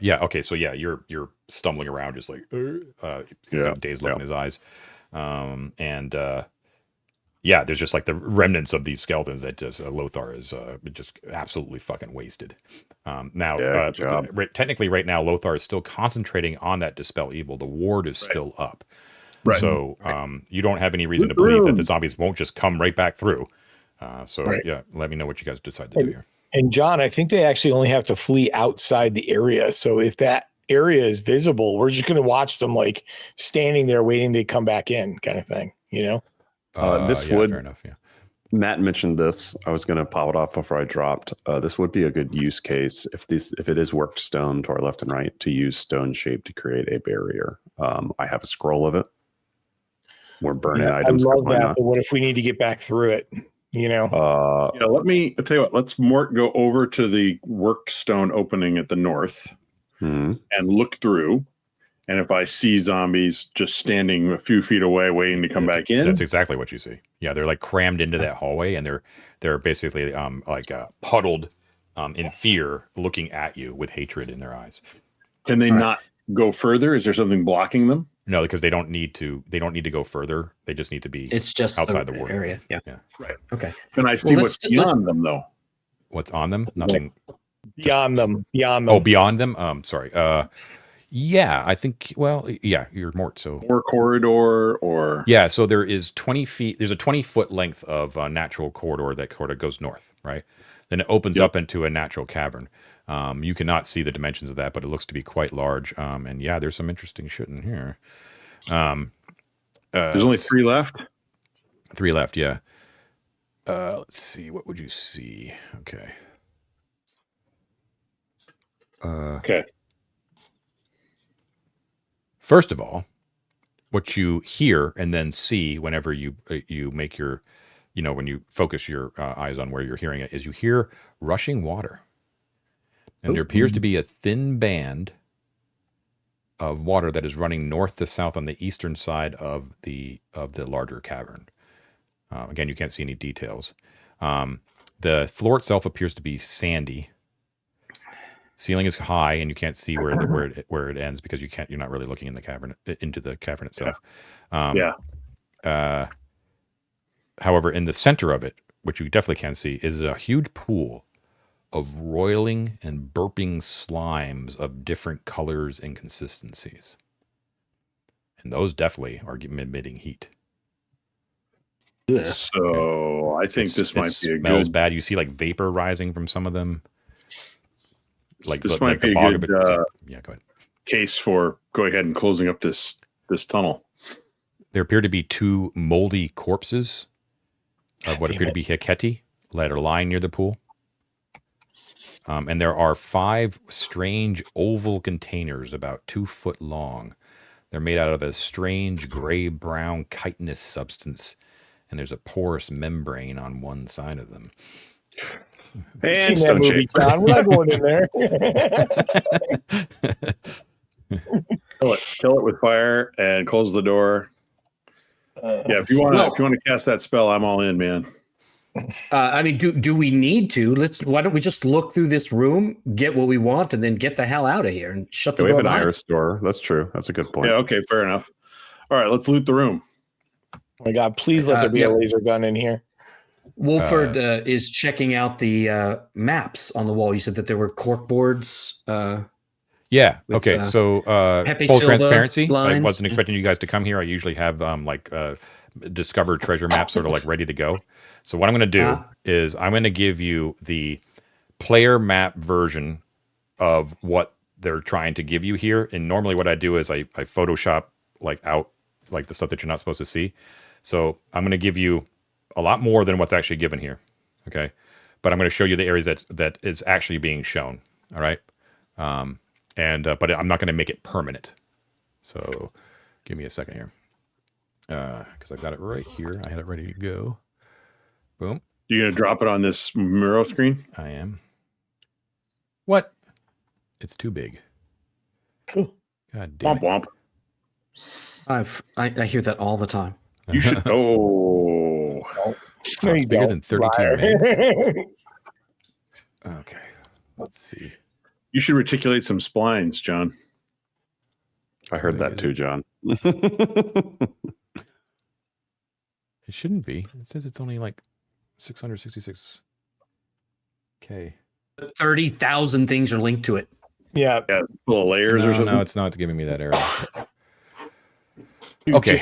S1: Yeah. Okay. So yeah, you're stumbling around, just like dazed look in his eyes, and yeah, there's just like the remnants of these skeletons that just Lothar is just absolutely fucking wasted. Now, technically, right now, Lothar is still concentrating on that dispel evil. The ward is still up,
S4: Right.
S1: So you don't have any reason to believe that the zombies won't just come right back through. Yeah, let me know what you guys decide to do here.
S5: And John, I think they actually only have to flee outside the area. So if area is visible. We're just going to watch them like standing there waiting to come back in, kind of thing. You know,
S2: This
S1: yeah,
S2: would
S1: fair enough. Yeah.
S2: Matt mentioned this. I was going to pop it off before I dropped. This would be a good use case if it is worked stone to our left and right to use stone shape to create a barrier. I have a scroll of it. We're burning items.
S5: I
S2: 'cause
S5: love
S2: why
S5: that.
S2: not?
S5: But what if we need to get back through it? You know,
S4: Yeah, I'll tell you what, let's go over to the worked stone opening at the north
S2: hmm.
S4: and look through. And if I see zombies just standing a few feet away waiting to come back in,
S1: That's exactly what you see. Yeah, they're like crammed into that hallway, and they're basically huddled in fear, looking at you with hatred in their eyes.
S4: can they not go further? Is there something blocking them?
S1: No, because they don't need to. They don't need to go further. They just need to be.
S3: It's just
S1: outside the work
S3: area. Yeah.
S1: Yeah.
S4: Right.
S3: Okay.
S4: Can I see
S3: Well,
S4: what's beyond them, though?
S1: What's on them? Nothing.
S5: beyond them.
S1: Oh, beyond them. Sorry. Yeah, I think. Well, yeah, you're Mort. So
S4: Or corridor, or
S1: yeah, so there is 20 feet. There's a 20-foot length of natural corridor that goes north, right? Then it opens up into a natural cavern. You cannot see the dimensions of that, but it looks to be quite large. And yeah, there's some interesting shit in here.
S4: There's only 3 left.
S1: 3 left, yeah. Let's see. What would you see? Okay.
S4: Okay.
S1: First of all, what you hear and then see whenever you make your, when you focus your eyes on where you're hearing it, is you hear rushing water. And there appears to be a thin band of water that is running north to south on the eastern side of the larger cavern. Again, you can't see any details. The floor itself appears to be sandy. Ceiling is high, and you can't see where it ends because you're not really looking in the cavern into the cavern itself. However, in the center of it, which you definitely can see, is a huge pool of roiling and burping slimes of different colors and consistencies, and those definitely are emitting heat.
S4: So I think this might be a
S1: smells
S4: good.
S1: bad. You see like vapor rising from some of them. Like
S4: This might be a
S1: bog
S4: good
S1: of it. Yeah, go ahead.
S4: case for go ahead and closing up this tunnel.
S1: There appear to be 2 moldy corpses of what appear to be Heketi that are lying near the pool. And there are 5 strange oval containers about 2 foot long. They're made out of a strange gray-brown chitinous substance, and there's a porous membrane on one side of them.
S2: And
S5: Seen that movie, John. We're not going in there.
S4: Kill it with fire and close the door. If you want to cast that spell, I'm all in, man.
S3: I mean, do we need to? Why don't we just look through this room, get what we want, and then get the hell out of here and shut the
S2: We
S3: door
S2: have an
S3: behind?
S2: iris door. That's true. That's a good point.
S4: Yeah, okay, fair enough. All right, let's loot the room.
S5: Oh my God, please let there be a laser gun in here.
S3: Wolford is checking out the maps on the wall. You said that there were cork boards.
S1: Yeah.
S3: With,
S1: Okay. So
S3: Pepe
S1: full
S3: Silva
S1: transparency. I
S3: lines.
S1: wasn't expecting you guys to come here. I usually have discovered treasure maps sort of like ready to go. So what I'm going to do is I'm going to give you the player map version of what they're trying to give you here. And normally what I do is I Photoshop out the stuff that you're not supposed to see. So I'm going to give you a lot more than what's actually given here. Okay. But I'm going to show you the areas that is actually being shown. All right. But I'm not going to make it permanent. So give me a second here. Because I've got it right here. I had it ready to go. Boom.
S4: You're going to drop it on this Miro screen?
S1: I am. What? It's too big.
S5: Cool.
S1: God damn
S4: Womp
S1: it.
S4: womp.
S3: I hear that all the time.
S4: You should. Oh.
S5: No,
S1: It's
S5: you
S1: bigger
S5: don't,
S1: than 32
S5: liar.
S1: megs. Okay. Let's see.
S4: You should reticulate some splines, John.
S2: I heard that too, John.
S1: It shouldn't be. It says it's only like 666. Okay.
S3: 30,000 things are linked to it.
S5: Yeah.
S4: Yeah, full of layers or something.
S1: No, it's not giving me that error.
S5: Dude,
S1: Okay.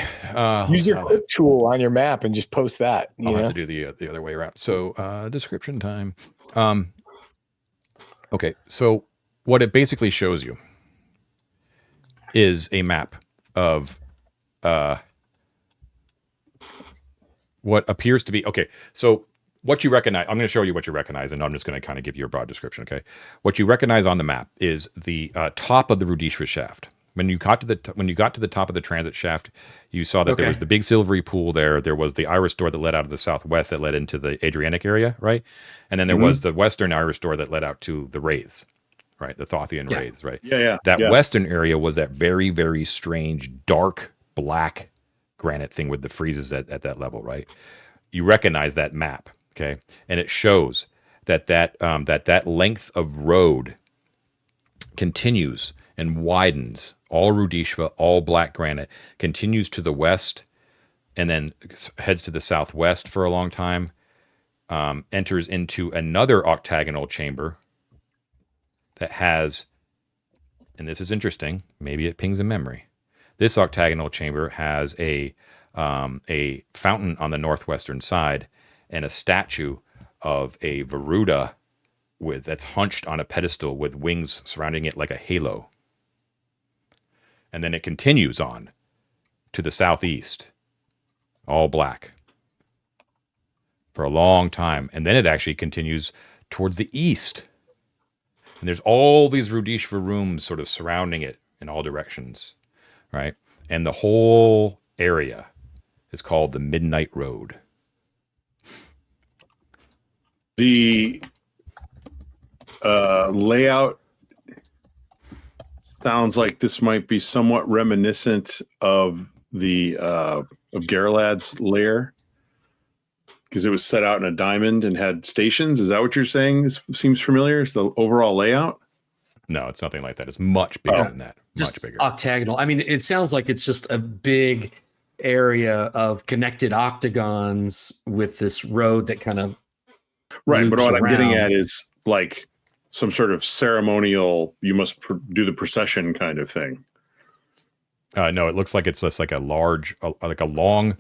S5: Use your clip tool on your map and just post that.
S1: I'll have to do the other way around. So description time. Okay. So what it basically shows you is a map of what appears to be okay. So what you recognize, I'm going to show you what you recognize, and I'm just going to kind of give you a broad description. Okay, what you recognize on the map is the top of the Rudishvan shaft. When you got to the top of the transit shaft, you saw that there was the big silvery pool there. There was the iris door that led out of the southwest that led into the Adriatic area, right? And then there was the western iris door that led out to the wraiths, right? The Thothian wraiths, right? That western area was that very, very strange, dark, black granite thing with the freezes at that level, right? You recognize that map, okay? And it shows that length of road continues and widens. All Rudishva, all black granite, continues to the west and then heads to the southwest for a long time, enters into another octagonal chamber that has, and this is interesting, maybe it pings a memory. This octagonal chamber has a fountain on the northwestern side and a statue of a Varuda that's hunched on a pedestal with wings surrounding it like a halo. And then it continues on to the southeast, all black, for a long time. And then it actually continues towards the east. And there's all these Rudishva rooms sort of surrounding it in all directions, right? And the whole area is called the Midnight Road.
S4: The layout sounds like this might be somewhat reminiscent of the of Garalad's lair, because it was set out in a diamond and had stations. Is that what you're saying? This seems familiar. Is the overall layout?
S1: No, it's nothing like that. It's much bigger than that.
S3: Just
S1: much bigger.
S3: Octagonal. I mean, it sounds like it's just a big area of connected octagons with this road that kind of
S4: right. But what
S3: around.
S4: I'm getting at is like some sort of ceremonial, you must do the procession kind of thing.
S1: No, it looks like it's just like a long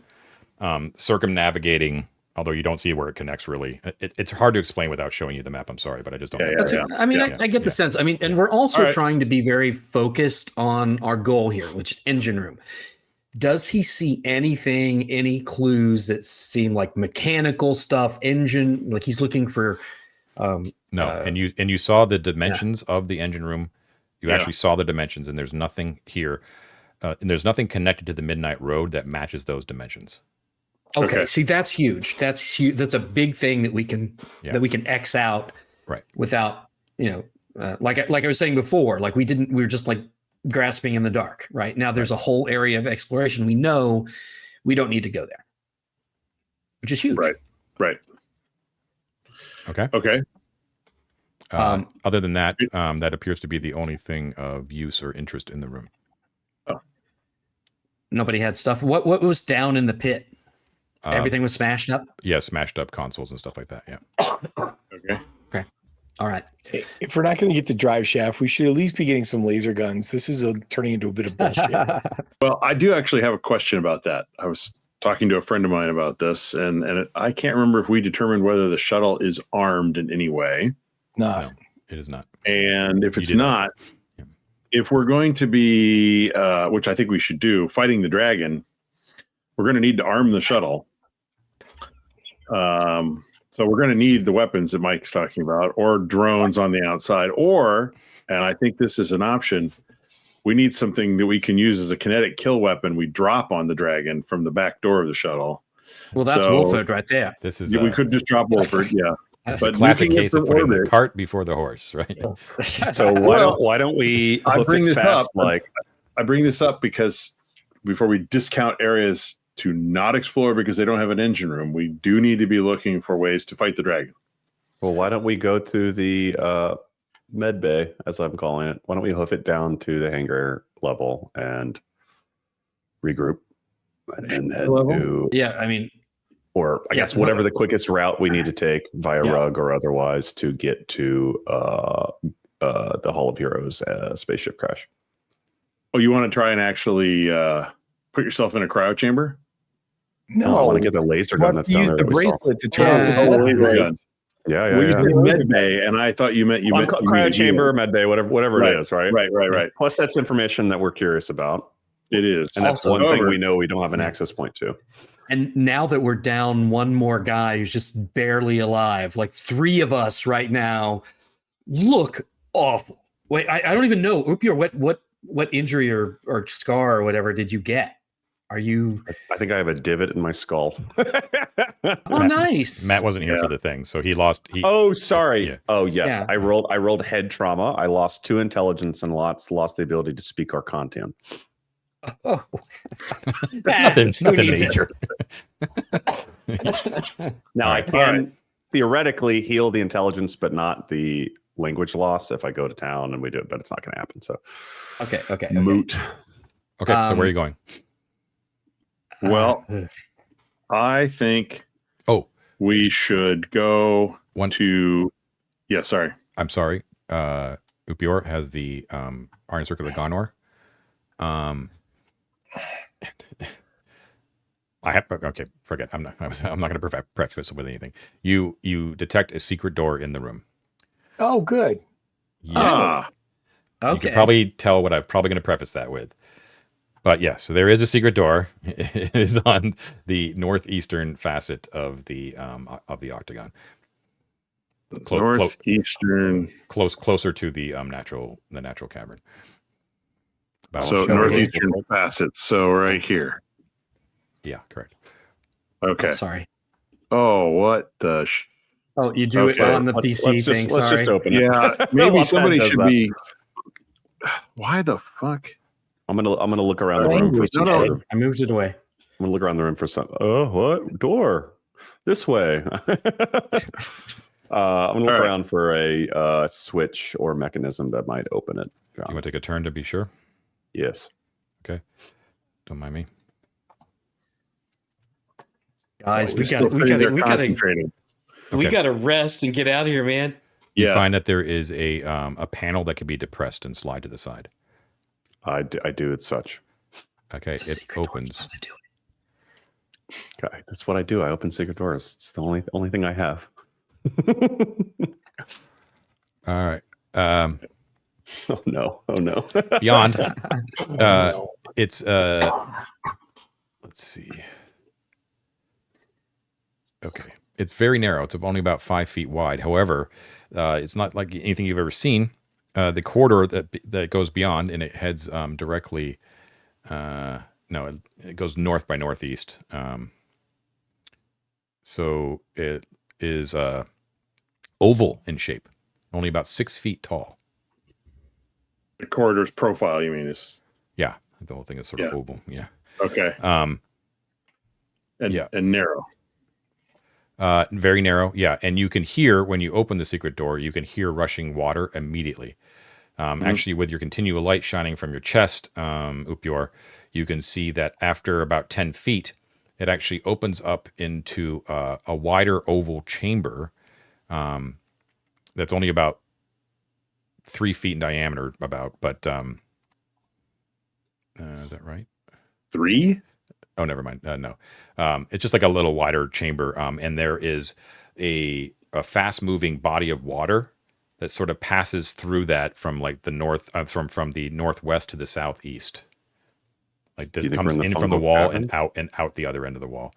S1: circumnavigating, although you don't see where it connects really. It's hard to explain without showing you the map. I'm sorry, but I just don't.
S3: I get the sense. I mean, and we're also trying to be very focused on our goal here, which is engine room. Does he see anything, any clues that seem like mechanical stuff, engine, like he's looking for...
S1: No, and you saw the dimensions of the engine room. You actually saw the dimensions, and there's nothing here. And there's nothing connected to the Midnight Road that matches those dimensions.
S3: Okay. See, that's huge. That's huge. That's a big thing that we can X out,
S1: right?
S3: Without, like I was saying before, like we were just like grasping in the dark. Right now, there's a whole area of exploration. We know we don't need to go there, which is huge.
S4: Right.
S1: Okay. Other than that, that appears to be the only thing of use or interest in the room.
S4: Oh.
S3: Nobody had stuff. What was down in the pit? Everything was smashed up?
S1: Yeah, smashed up consoles and stuff like that, yeah.
S4: Okay.
S3: All right.
S5: If we're not going to get the drive shaft, we should at least be getting some laser guns. This is turning into a bit of bullshit.
S4: Well, I do actually have a question about that. I was talking to a friend of mine about this, and I can't remember if we determined whether the shuttle is armed in any way.
S1: No, it is not.
S4: And if it's not, if we're going to be, which I think we should do, fighting the dragon, we're going to need to arm the shuttle. So we're going to need the weapons that Mike's talking about, or drones on the outside, or, and I think this is an option, we need something that we can use as a kinetic kill weapon. We drop on the dragon from the back door of the shuttle.
S3: Well, that's Wolford right there.
S1: This is
S4: we could just drop Wolford,
S1: but classic case of putting the cart before the horse, right?
S2: So why don't we
S4: I bring this
S2: fast,
S4: up? I bring this up because before we discount areas to not explore because they don't have an engine room, we do need to be looking for ways to fight the dragon.
S2: Well, why don't we go to the med bay, as I'm calling it? Why don't we hoof it down to the hangar level and regroup and head to...
S3: Yeah, I mean...
S2: Or I guess whatever the quickest route we need to take via rug or otherwise to get to the Hall of Heroes spaceship crash.
S4: Oh, you want to try and actually put yourself in a cryo chamber?
S5: No,
S2: I want to get the laser gun that's down
S5: use
S2: there.
S5: the bracelet to turn off the laser gun.
S2: Yeah,
S4: Well, you said med bay, and I thought you meant you meant
S2: cryo chamber, med bay, whatever
S4: Right.
S2: it is, right?
S4: Right.
S2: Plus, that's information that we're curious about,
S4: It is,
S2: and that's
S3: Also-
S2: one thing
S4: However-
S2: we know we don't have an access point to.
S3: And now that we're down one more guy who's just barely alive, like 3 of us right now look awful. Wait, I don't even know. Upior, what injury or scar or whatever did you get? Are you?
S2: I think I have a divot in my skull.
S3: Oh, nice.
S1: Matt wasn't here
S4: Yeah.
S1: for the thing, so he lost.
S2: Oh, sorry.
S1: Yeah.
S2: Oh, yes.
S3: Yeah.
S2: I rolled head trauma. I lost 2 intelligence and lost the ability to speak Arcantian.
S3: Oh,
S1: nothing
S3: Who needs it?
S1: major.
S2: Now, I
S1: Alright.
S2: can theoretically heal the intelligence, but not the language loss if I go to town and we do it, but it's not going to happen. So,
S3: Okay.
S2: moot.
S1: Okay, so where are you going?
S4: Well,
S3: Ugh.
S4: I think
S1: Oh,
S4: we should go
S1: one.
S4: to. Yeah, sorry.
S1: I'm sorry. Upior has the Iron Circle of Gonor. I have okay. Forget. I'm not going to preface with anything. You detect a secret door in the room.
S5: Oh, good.
S1: Yeah. You
S3: Okay.
S1: can probably tell what I'm probably going to preface that with. But yeah, so there is a secret door. It is on the northeastern facet of the octagon.
S4: Northeastern.
S1: Closer to the natural cavern. About
S4: So
S3: show
S4: northeastern facets. So right here.
S1: yeah, correct.
S4: Okay.
S3: Sorry.
S4: Oh, what the?
S3: Oh, you drew
S4: Okay,
S3: it on the PC thing.
S2: Let's
S3: Sorry.
S2: just open it.
S4: Yeah, maybe
S2: Well,
S4: somebody
S2: that does
S4: should
S2: that.
S4: be. Why the fuck?
S2: I'm gonna look around the room for
S5: Language.
S2: some
S4: No,
S2: sort of.
S3: I moved it away.
S2: I'm gonna look around the room for some. Oh, what door? This way. I'm gonna look
S4: right.
S2: around for a switch or mechanism that might open it.
S1: You want to take a turn to be sure?
S2: Yes.
S1: Don't mind me.
S3: Guys, we
S4: Still
S3: got
S4: sitting there
S3: we
S4: concentrating.
S1: Okay.
S3: got to rest and get out of here, man.
S1: You
S4: Yeah.
S1: find that there is a panel that can be depressed and slide to the side.
S2: I do it such.
S1: Okay,
S3: It's a
S1: it
S3: secret door.
S1: opens.
S3: You have to do it.
S2: Okay, that's what I do. I open secret doors. It's the only thing I have.
S1: All right.
S2: Oh no!
S1: Beyond, it's let's see. Okay, it's very narrow. It's only about 5 feet wide. However, it's not like anything you've ever seen. The corridor that goes beyond and it heads directly. No, it goes north by northeast. So it is oval in shape, only about 6 feet tall.
S4: The corridor's profile, you mean, is
S1: Yeah, the whole thing is sort of
S4: Yeah.
S1: oval. Yeah.
S4: okay.
S1: Um,
S4: And,
S1: yeah.
S4: and narrow.
S1: Very narrow. Yeah. And you can hear when you open the secret door, you can hear rushing water immediately. Actually, with your continual light shining from your chest, Upior, you can see that after about 10 feet, it actually opens up into a wider oval chamber that's only about 3 feet in diameter, but is that right?
S4: 3?
S1: Oh, never mind. No, it's just like a little wider chamber, and there is a fast-moving body of water that sort of passes through that from like the north, from the northwest to the southeast. Like
S2: Do you
S1: it
S2: think
S1: comes
S2: we're in
S1: in
S2: the
S1: from the
S2: fungal
S1: wall
S2: cavern?
S1: and out the other end of the wall.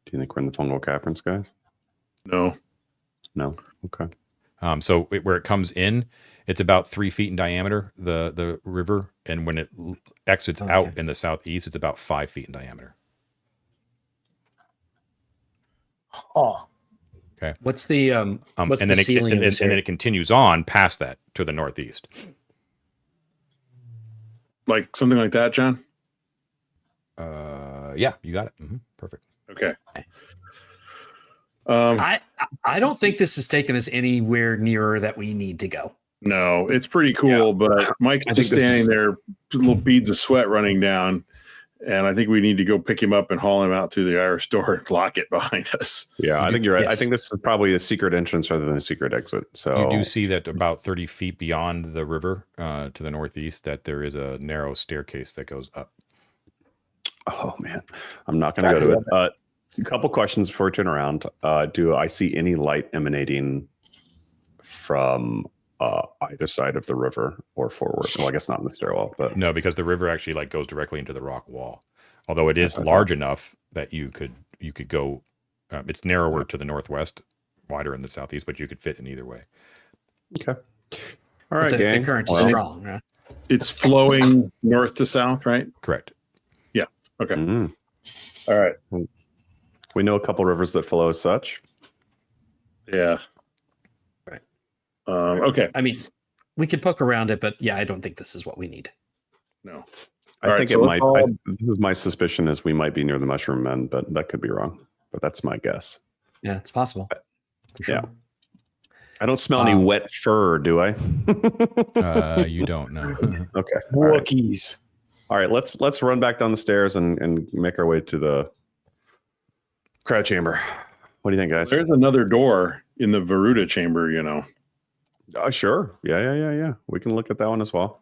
S2: Do you think we're in the fungal caverns, guys?
S4: No.
S2: No. Okay.
S1: So where it comes in, it's about 3 feet in diameter, the river, and when it exits
S3: Okay.
S1: out in the southeast, it's about 5 feet in diameter.
S5: Oh,
S3: What's the what's
S1: and
S3: the
S1: then
S3: ceiling of
S1: and
S3: this
S1: then
S3: area?
S1: it continues on past that to the northeast.
S4: Like something like that, John?
S1: Yeah, you got it. Perfect.
S4: Okay.
S3: I don't think this has taken us anywhere nearer that we need to go.
S4: No, it's pretty cool, but Mike's
S2: I
S4: just
S2: think this
S4: standing
S2: is-
S4: there, little beads of sweat running down. And I think we need to go pick him up and haul him out to the Irish store and lock it behind us.
S2: Yeah, I think you're right. I
S3: Yes.
S2: think this is probably a secret entrance rather than a secret exit. So
S1: You do see that about 30 feet beyond the river to the northeast, that there is a narrow staircase that goes up.
S2: Oh man, I'm not going to go to it. A couple questions before we turn around. Do I see any light emanating from either side of the river or forward? Well, I guess not in the stairwell, but
S1: No, because the river actually like goes directly into the rock wall. Although it is
S2: That's what I
S1: large enough that you could go. It's narrower to the northwest, wider in the southeast, but you could fit in either way.
S2: okay. All right,
S3: the
S2: gang.
S3: current is
S2: Well,
S3: strong, right?
S4: It's flowing north to south, right?
S1: Correct.
S4: Okay.
S2: mm,
S4: All right.
S2: we know a couple rivers that flow as such.
S4: Yeah.
S3: Right.
S4: Okay.
S3: I mean, we could poke around it, but yeah, I don't think this is what we need.
S4: No.
S2: I
S4: All right,
S2: think
S4: so
S2: it
S4: let's
S2: might.
S4: all-
S2: This is my suspicion is we might be near the Mushroom Men, but that could be wrong. But that's my guess.
S3: Yeah, it's possible. For sure.
S2: Yeah. I don't smell any
S3: Um,
S2: wet fur, do I?
S1: You don't know.
S2: Okay. All right.
S5: Wookiees.
S2: All right. Let's run back down the stairs and make our way to the crowd chamber. What do you think, guys?
S4: There's another door in the Varuda chamber, you know.
S2: Sure. Yeah. We can look at that one as well.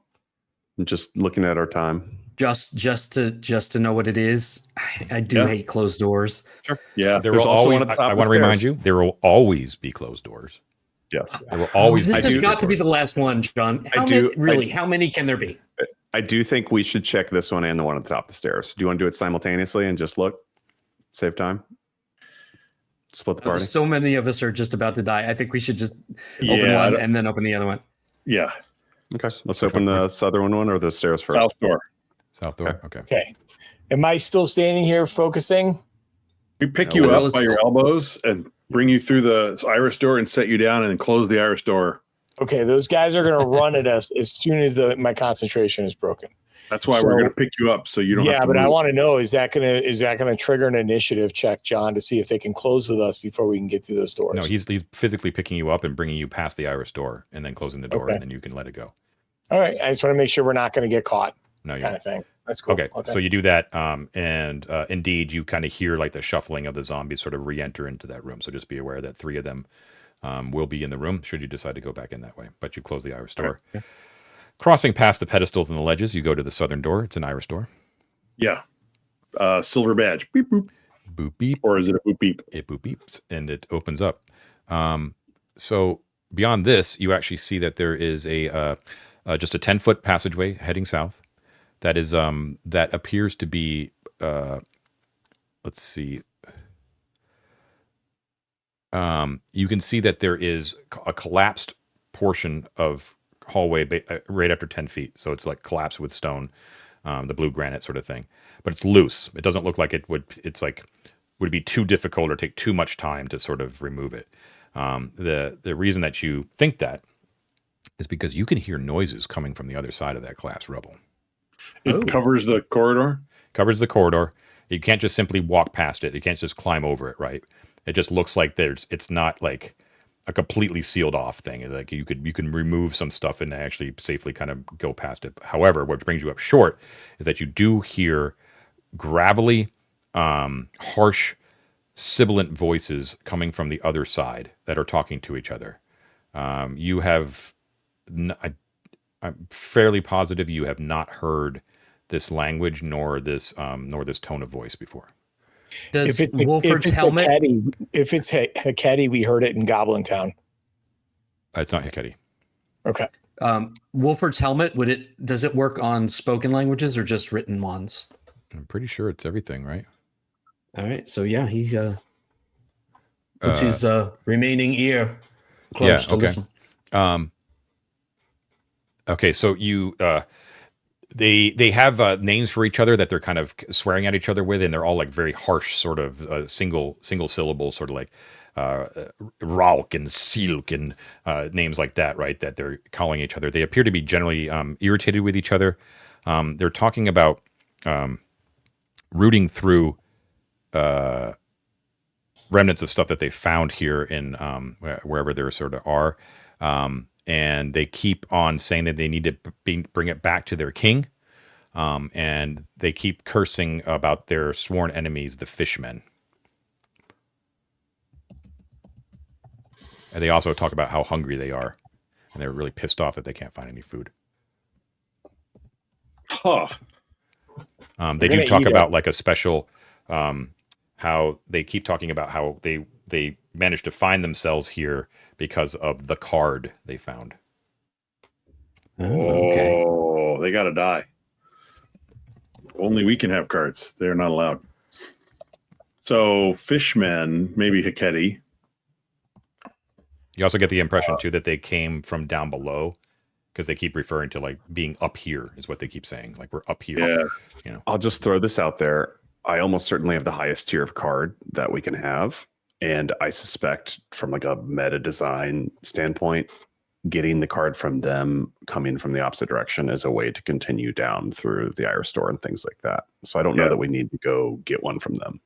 S2: I'm just looking at our time.
S3: Just to know what it is. I do
S4: Yeah.
S3: hate closed doors.
S2: Sure.
S4: Yeah.
S1: There
S2: There's
S1: will
S2: also
S1: always.
S2: one at the top
S1: I
S2: of the
S1: want to remind
S2: stairs.
S1: you, there will always be closed doors.
S2: Yes.
S1: There will always.
S3: This
S1: be
S3: has
S1: secret
S3: got to be
S1: doors.
S3: the last one, John.
S2: I do-
S3: How many can there be?
S2: I do think we should check this one and the one at the top of the stairs. Do you want to do it simultaneously and just look? Save time? Split the party?
S3: So many of us are just about to die. I think we should just open
S4: Yeah, I
S3: one
S4: don't-
S3: and then open the other one.
S4: Yeah.
S2: Okay. Let's open the southern one or the stairs first.
S4: South door.
S1: South door. Okay.
S5: Okay. Am I still standing here focusing?
S4: We pick
S2: No,
S4: you
S3: well,
S4: up
S3: it's-
S4: by your elbows and bring you through the iris door and set you down and then close the iris door.
S5: Okay, those guys are going to run at us as soon as my concentration is broken.
S4: That's why
S5: So-
S4: we're going to pick you up so you don't
S5: Yeah,
S4: have to
S5: but I
S4: move.
S5: want to know is that gonna trigger an initiative check, John, to see if they can close with us before we can get through those doors?
S1: No, he's physically picking you up and bringing you past the iris door, and then closing the door,
S5: Okay.
S1: and then you can let it go.
S5: All right. I just want to make sure we're not going to get caught,
S1: No, you
S5: kind of thing. That's cool.
S1: Okay, so you do that, and indeed, you kind of hear like the shuffling of the zombies sort of re-enter into that room. So just be aware that 3 of them will be in the room should you decide to go back in that way. But you close the iris door.
S3: Okay.
S1: Crossing past the pedestals and the ledges, you go to the southern door. It's an iris door.
S4: Yeah. Silver badge. Beep, boop.
S1: Boop beep.
S4: Or is it a boop beep?
S1: It boop beeps and it opens up. So beyond this, you actually see that there is a just a 10-foot passageway heading south. That is that appears to be let's see. You can see that there is a collapsed portion of hallway right after 10 feet. So it's like collapsed with stone, the blue granite sort of thing. But it's loose. It doesn't look like it would. It's like would be too difficult or take too much time to sort of remove it. The reason that you think that is because you can hear noises coming from the other side of that collapsed rubble.
S4: It
S3: Oh.
S4: covers the corridor.
S1: Covers the corridor. You can't just simply walk past it. You can't just climb over it, right? It just looks like it's not like a completely sealed off thing. Like you can remove some stuff and actually safely kind of go past it. However, what brings you up short is that you do hear gravelly, harsh, sibilant voices coming from the other side that are talking to each other. You have, I'm fairly positive you have not heard this language nor this tone of voice before.
S3: Does
S5: If it's
S3: Wolford's helmet?
S5: if it's Hecate, we heard it in Goblin Town.
S1: It's not Hecate.
S5: Okay.
S3: Wolford's helmet, does it work on spoken languages or just written ones?
S1: I'm pretty sure it's everything, right?
S3: All right, so yeah, he puts his remaining ear close
S1: Yeah,
S3: to
S1: okay.
S3: listen.
S1: Okay, so you they have names for each other that they're kind of swearing at each other with, and they're all like very harsh, sort of single syllable, sort of like Ralk and Silk and names like that, right? That they're calling each other. They appear to be generally irritated with each other. They're talking about rooting through remnants of stuff that they found here in wherever they sort of are. And they keep on saying that they need to bring it back to their king. And they keep cursing about their sworn enemies, the fishmen. And they also talk about how hungry they are. And they're really pissed off that they can't find any food.
S4: Huh.
S1: They
S5: They're
S1: do
S5: gonna
S1: talk
S5: eat
S1: about like a special how they keep talking about how they managed to find themselves here because of the card they found.
S3: Okay.
S4: Oh, they got to die. Only we can have cards. They're not allowed. So fishmen, maybe Hiketi.
S1: You also get the impression too that they came from down below, because they keep referring to like being up here is what they keep saying. Like we're up here.
S4: Yeah.
S1: You know.
S2: I'll just throw this out there. I almost certainly have the highest tier of card that we can have. And I suspect from like a meta design standpoint, getting the card from them coming from the opposite direction is a way to continue down through the Iris store and things like that. So I don't know that we need to go get one from them.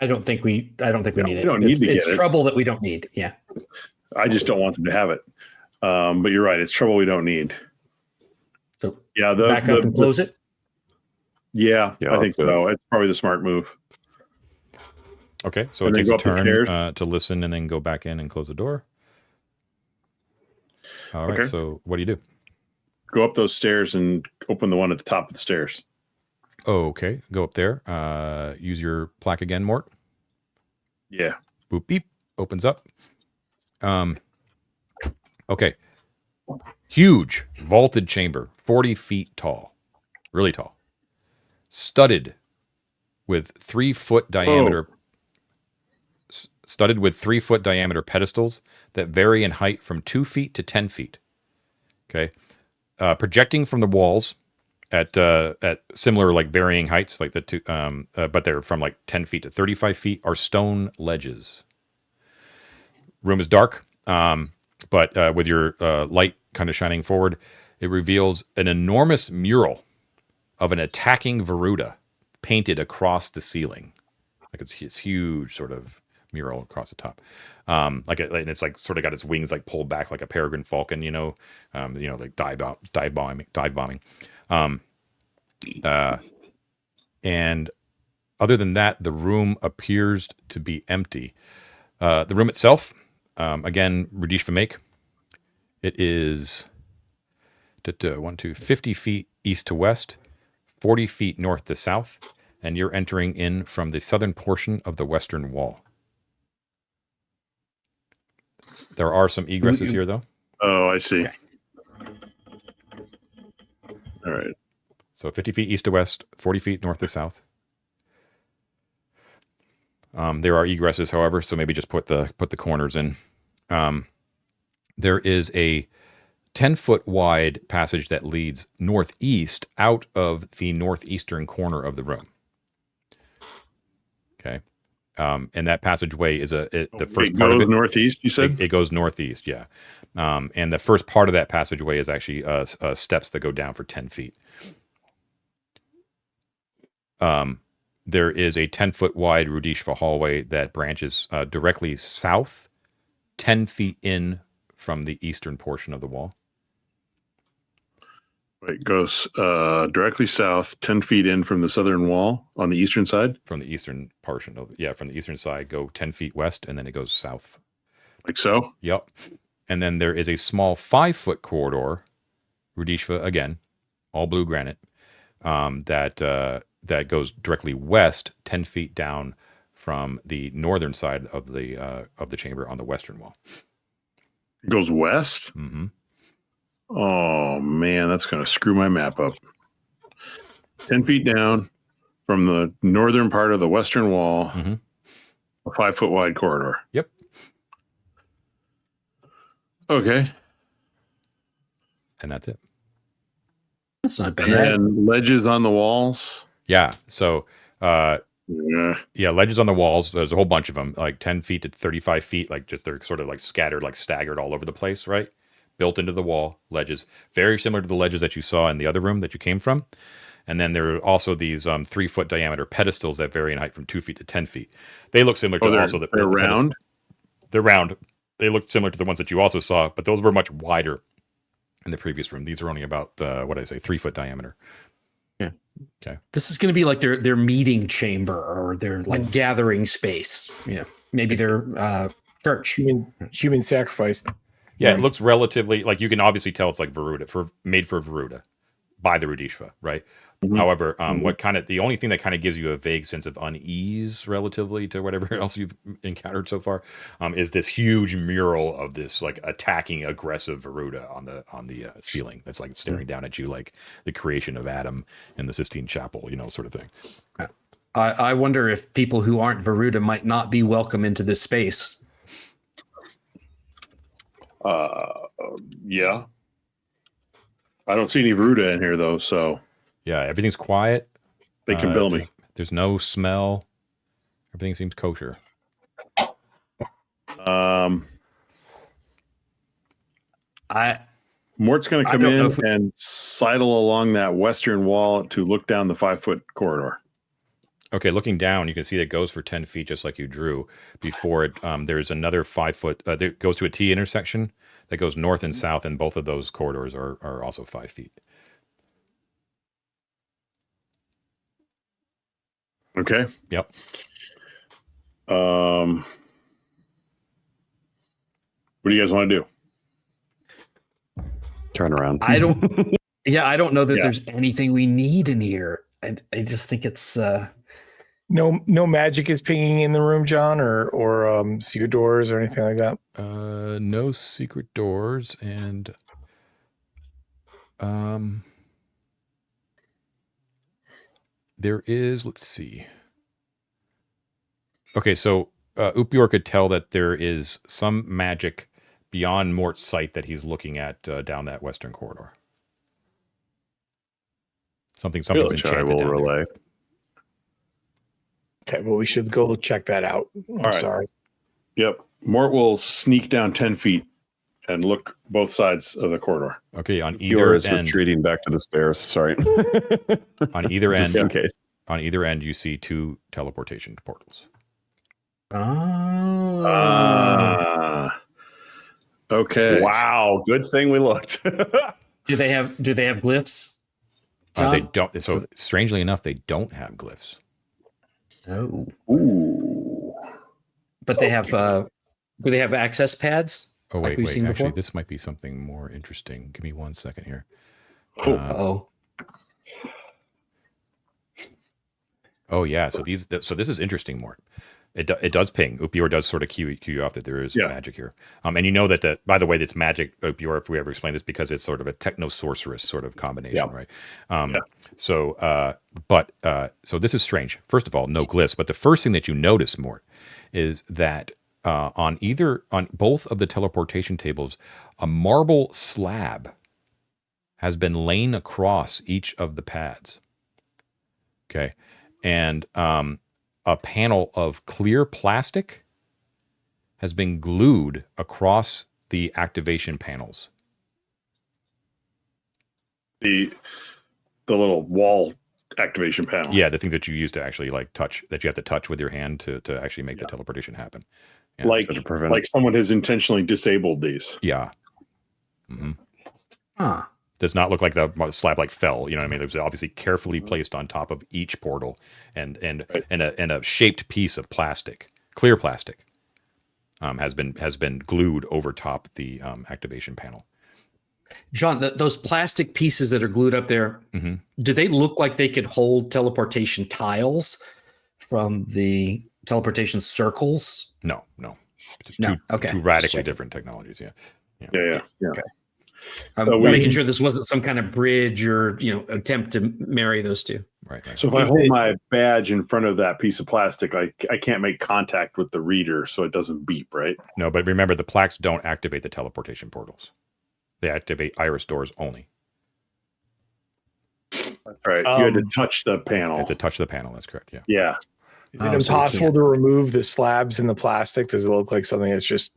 S3: I don't think we need it.
S4: We don't need to get
S3: it's
S4: it.
S3: trouble that we don't need. Yeah.
S4: I just don't want them to have it. But you're right. It's trouble we don't need.
S3: So
S4: Yeah.
S3: back up and close it.
S4: Yeah,
S2: Yeah,
S4: I think so. It's probably the smart move.
S1: Okay, so
S4: And
S1: it
S4: then
S1: takes
S4: go
S1: a
S4: up the
S1: turn
S4: stairs.
S1: to listen and then go back in and close the door. All right,
S4: Okay.
S1: so what do you do?
S4: Go up those stairs and open the one at the top of the stairs.
S1: Okay, go up there. Use your plaque again, Mort.
S4: Yeah.
S1: Boop beep. Opens up. Okay. Huge vaulted chamber, 40 feet tall. Really tall. Studded with 3-foot diameter. Studded with 3-foot diameter pedestals that vary in height from 2 feet to 10 feet. Okay. Projecting from the walls at similar like varying heights, like the two, but they're from like 10 feet to 35 feet, are stone ledges. Room is dark, but with your light kind of shining forward, it reveals an enormous mural of an attacking Varuda painted across the ceiling. Like it's huge sort of mural across the top. And it's like sort of got its wings like pulled back like a peregrine falcon, like dive bombing. And other than that, the room appears to be empty. The room itself, again, Rudishvan make. It is 50 feet east to west, 40 feet north to south, and you're entering in from the southern portion of the western wall. There are some egresses here, though.
S4: Oh, I see. Okay. All right.
S1: So 50 feet east to west, 40 feet north to south. There are egresses, however, so maybe just put the corners in. There is a 10-foot wide passage that leads northeast out of the northeastern corner of the room. Okay. And that passageway is the first part of it.
S4: Northeast, you said?
S1: It goes northeast, yeah. And the first part of that passageway is actually steps that go down for 10 feet. There is a 10-foot wide Rudishvan hallway that branches directly south, 10 feet in from the eastern portion of the wall.
S4: It goes directly south, 10 feet in from the southern wall on the eastern side?
S1: From the eastern portion from the eastern side, go 10 feet west, and then it goes south.
S4: Like so?
S1: Yep. And then there is a small 5-foot corridor, Rudishvan again, all blue granite, that goes directly west, 10 feet down from the northern side of the chamber on the western wall.
S4: It goes west?
S1: Mm-hmm.
S4: Oh, man, that's going to screw my map up. 10 feet down from the northern part of the western wall, a 5-foot wide corridor.
S1: Yep.
S4: Okay.
S1: And that's it.
S3: That's not bad.
S4: And ledges on the walls.
S1: Yeah. So,
S4: Yeah.
S1: ledges on the walls. There's a whole bunch of them, like 10 feet to 35 feet. Like just they're sort of like scattered, like staggered all over the place, right? Built into the wall, ledges, very similar to the ledges that you saw in the other room that you came from. And then there are also these 3-foot diameter pedestals that vary in height from 2 feet to 10 feet. They look similar to
S4: they're round?
S1: They're round. They look similar to the ones that you also saw, but those were much wider in the previous room. These are only about 3-foot diameter.
S3: Yeah.
S1: Okay.
S3: This is going to be like their meeting chamber or their like gathering space. Maybe their church.
S5: Human sacrifice.
S1: Yeah, it looks relatively like you can obviously tell it's like Varuda made for Varuda, by the Rudishva, right?
S2: Mhm.
S1: However, the only thing that kind of gives you a vague sense of unease relatively to whatever else you've encountered so far is this huge mural of this like attacking aggressive Varuda on the ceiling that's like staring down at you like the creation of Adam in the Sistine Chapel, sort of thing.
S3: I wonder if people who aren't Varuda might not be welcome into this space.
S4: Yeah. I don't see any Varuda in here though, so
S1: Yeah, everything's quiet.
S4: they can bill me.
S1: There's no smell. Everything seems kosher.
S4: Mort's going to
S3: I
S4: come
S3: don't know
S4: in
S3: if-
S4: and sidle along that western wall to look down the 5-foot corridor.
S1: Okay, looking down, you can see that it goes for 10 feet, just like you drew before it. There's another 5 foot. There goes to a T intersection that goes north and south, and both of those corridors are also 5 feet.
S4: Okay.
S1: Yep.
S4: What do you guys want to do?
S2: Turn around.
S3: I don't. Yeah, I don't know that
S4: Yeah.
S3: there's anything we need in here. I just think it's.
S5: No magic is pinging in the room, John, or secret doors or anything like that.
S1: No secret doors, and there is. Let's see. Okay, so Upior could tell that there is some magic beyond Mort's sight that he's looking at down that western corridor. Something's
S2: I
S1: enchanted
S2: will
S1: down there.
S2: relay.
S5: Okay, well, we should go check that out. I'm
S4: right.
S5: sorry.
S4: Yep. Mort will sneak down 10 feet and look both sides of the corridor.
S1: Okay, on
S2: You're
S1: either
S2: is
S1: end,
S2: retreating back to the stairs. Sorry.
S1: on either
S2: Just
S1: end,
S2: in case.
S1: on either end, you see 2 teleportation portals.
S4: Okay.
S2: Wow. Good thing we looked.
S3: Do they have glyphs?
S1: They
S3: John?
S1: don't. So strangely enough, they don't have glyphs.
S3: Oh,
S4: Ooh.
S3: but they have. Do they have access pads?
S1: Oh
S3: Like
S1: wait,
S3: we've
S1: wait.
S3: seen
S1: Actually,
S3: before?
S1: this might be something more interesting. Give me 1 second here.
S4: Cool.
S3: Oh,
S1: Oh yeah. So this is interesting, Mort. It does ping. Upior does sort of cue you off that there is magic here. And you know that by the way, that's magic, Upior, if we ever explain this, because it's sort of a techno-sorceress sort of combination, right? So this is strange. First of all, no glyphs. But the first thing that you notice, Mort, is that on both of the teleportation tables, a marble slab has been laid across each of the pads. Okay. And a panel of clear plastic has been glued across the activation panels.
S4: The little wall activation panel.
S1: Yeah, the thing that you use to actually like touch, that you have to touch with your hand to actually make the teleportation happen. Yeah.
S4: Like,
S2: So to prevent
S4: like someone has intentionally disabled these.
S1: Yeah. Mm-hmm.
S3: huh.
S1: Does not look like the slab like fell. You know what I mean? It was obviously carefully placed on top of each portal, and a shaped piece of plastic, clear plastic, has been glued over top the activation panel.
S3: John, those plastic pieces that are glued up there,
S1: Mm-hmm.
S3: do they look like they could hold teleportation tiles from the teleportation circles?
S1: No. It's
S3: No,
S1: two,
S3: okay.
S1: two radically
S3: Just checking.
S1: different technologies. Yeah.
S4: Yeah.
S3: I'm
S4: So
S3: making sure this wasn't some kind of bridge or attempt to marry those two.
S1: Right.
S4: So if I hold my badge in front of that piece of plastic, I can't make contact with the reader, so it doesn't beep, right?
S1: No, but remember, the plaques don't activate the teleportation portals. They activate iris doors only.
S4: Right. You had to touch the panel.
S1: You have to touch the panel. That's correct. Yeah.
S4: Yeah.
S5: Is it
S3: Oh, so we
S5: impossible
S3: can't.
S5: to remove the slabs in the plastic? Does it look like something that's just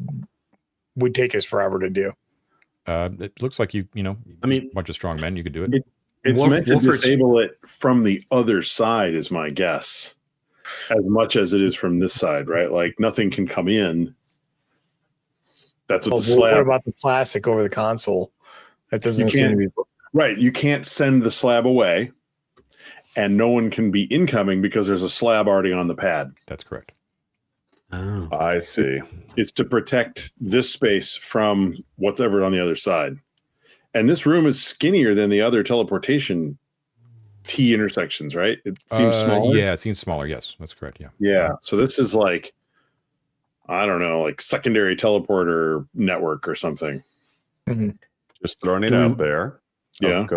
S5: would take us forever to do?
S1: It looks like you know,
S3: I mean-
S1: a bunch of strong men. You could do it.
S4: It's
S3: Wolf-
S4: meant to
S3: Wolford's-
S4: disable it from the other side, is my guess, as much as it is from this side, right? Like nothing can come in. That's what
S5: Oh,
S4: the
S5: what
S4: slab.
S5: about the plastic over the console? That doesn't
S4: You
S5: seem to
S4: can't-
S5: be.
S4: Right. You can't send the slab away, and no one can be incoming because there's a slab already on the pad.
S1: That's correct.
S3: Oh.
S2: I see.
S4: It's to protect this space from whatever on the other side. And this room is skinnier than the other teleportation T intersections, right? It seems smaller.
S1: Yeah, it seems smaller. Yes, that's correct. Yeah.
S4: Yeah. So this is like, I don't know, like secondary teleporter network or something.
S2: Just throwing it
S3: Do we-
S2: out there.
S4: Yeah.
S2: Oh, go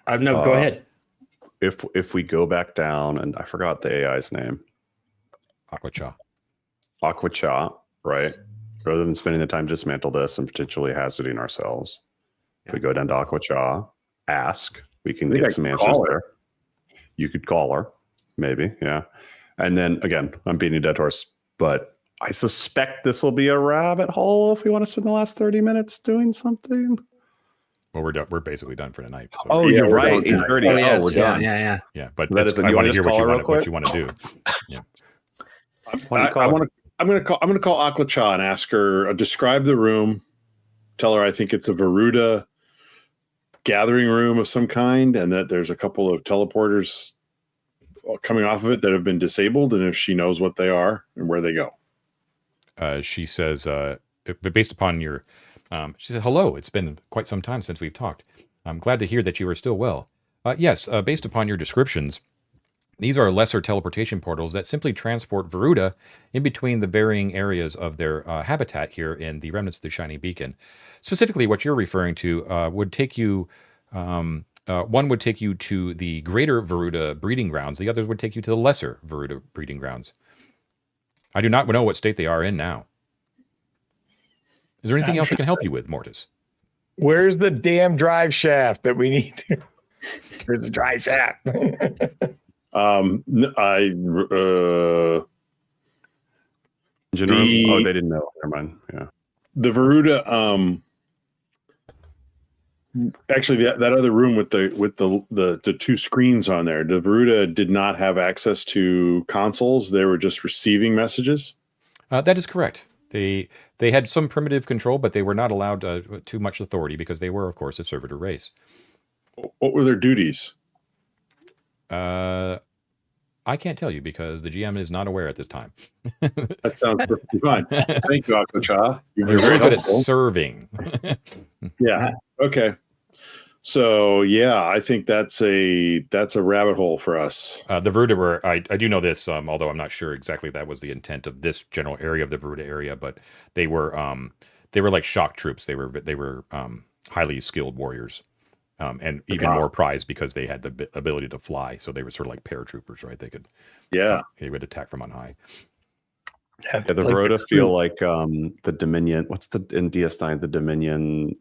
S2: ahead.
S3: No, go ahead.
S2: If we go back down, and I forgot the AI's name, Aquacha, right? Rather than spending the time to dismantle this and potentially hazarding ourselves, if we go down to Aquacha, ask, we can get some answers there. You could call her, maybe, yeah. And then again, I'm beating a dead horse, but I suspect this will be a rabbit hole if we want to spend the last 30 minutes doing something.
S1: Well, we're basically done for tonight. So.
S2: Oh,
S4: Yeah,
S2: you're
S4: we're
S2: right.
S4: done.
S2: 8:30.
S3: Oh, yeah,
S2: we're done.
S3: yeah.
S1: Yeah, but
S2: That is-
S1: I
S2: you
S1: want
S2: wanna
S1: to hear
S2: just call her real
S1: what
S2: quick?
S1: you want to do. Yeah.
S4: I'm going to call Aquacha and ask her, describe the room. Tell her I think it's a Varuda gathering room of some kind, and that there's a couple of teleporters coming off of it that have been disabled, and if she knows what they are and where they go.
S1: She says, but based upon your, she said, hello, it's been quite some time since we've talked. I'm glad to hear that you are still well. Yes, based upon your descriptions, these are lesser teleportation portals that simply transport Varuda in between the varying areas of their habitat here in the remnants of the Shining Beacon. Specifically, what you're referring to would take you, one would take you to the greater Varuda breeding grounds. The other would take you to the lesser Varuda breeding grounds. I do not know what state they are in now. Is there anything else I can help you with, Mortis?
S5: Where's the damn drive shaft that we need? Where's the drive shaft?
S2: Engine room? Oh, they didn't know. Never mind. Yeah.
S4: The Varuda, actually, that other room with the two screens on there, the Varuda did not have access to consoles. They were just receiving messages.
S1: That is correct. They had some primitive control, but they were not allowed too much authority because they were, of course, a servitor race.
S4: What were their duties?
S1: I can't tell you because the GM is not aware at this time.
S4: That sounds perfectly fine. Thank you, Aquacha. You're
S1: They're very good at
S4: helpful.
S1: serving.
S4: Yeah. Okay. So yeah, I think that's a rabbit hole for us.
S1: The Varuda were, I do know this, although I'm not sure exactly that was the intent of this general area of the Varuda area, but they were like shock troops. They were highly skilled warriors. And even more prized because they had the ability to fly. So they were sort of like paratroopers, right? They would attack from on high.
S2: Yeah, the Varuda feel like the Dominion. What's in DS9? The Dominion.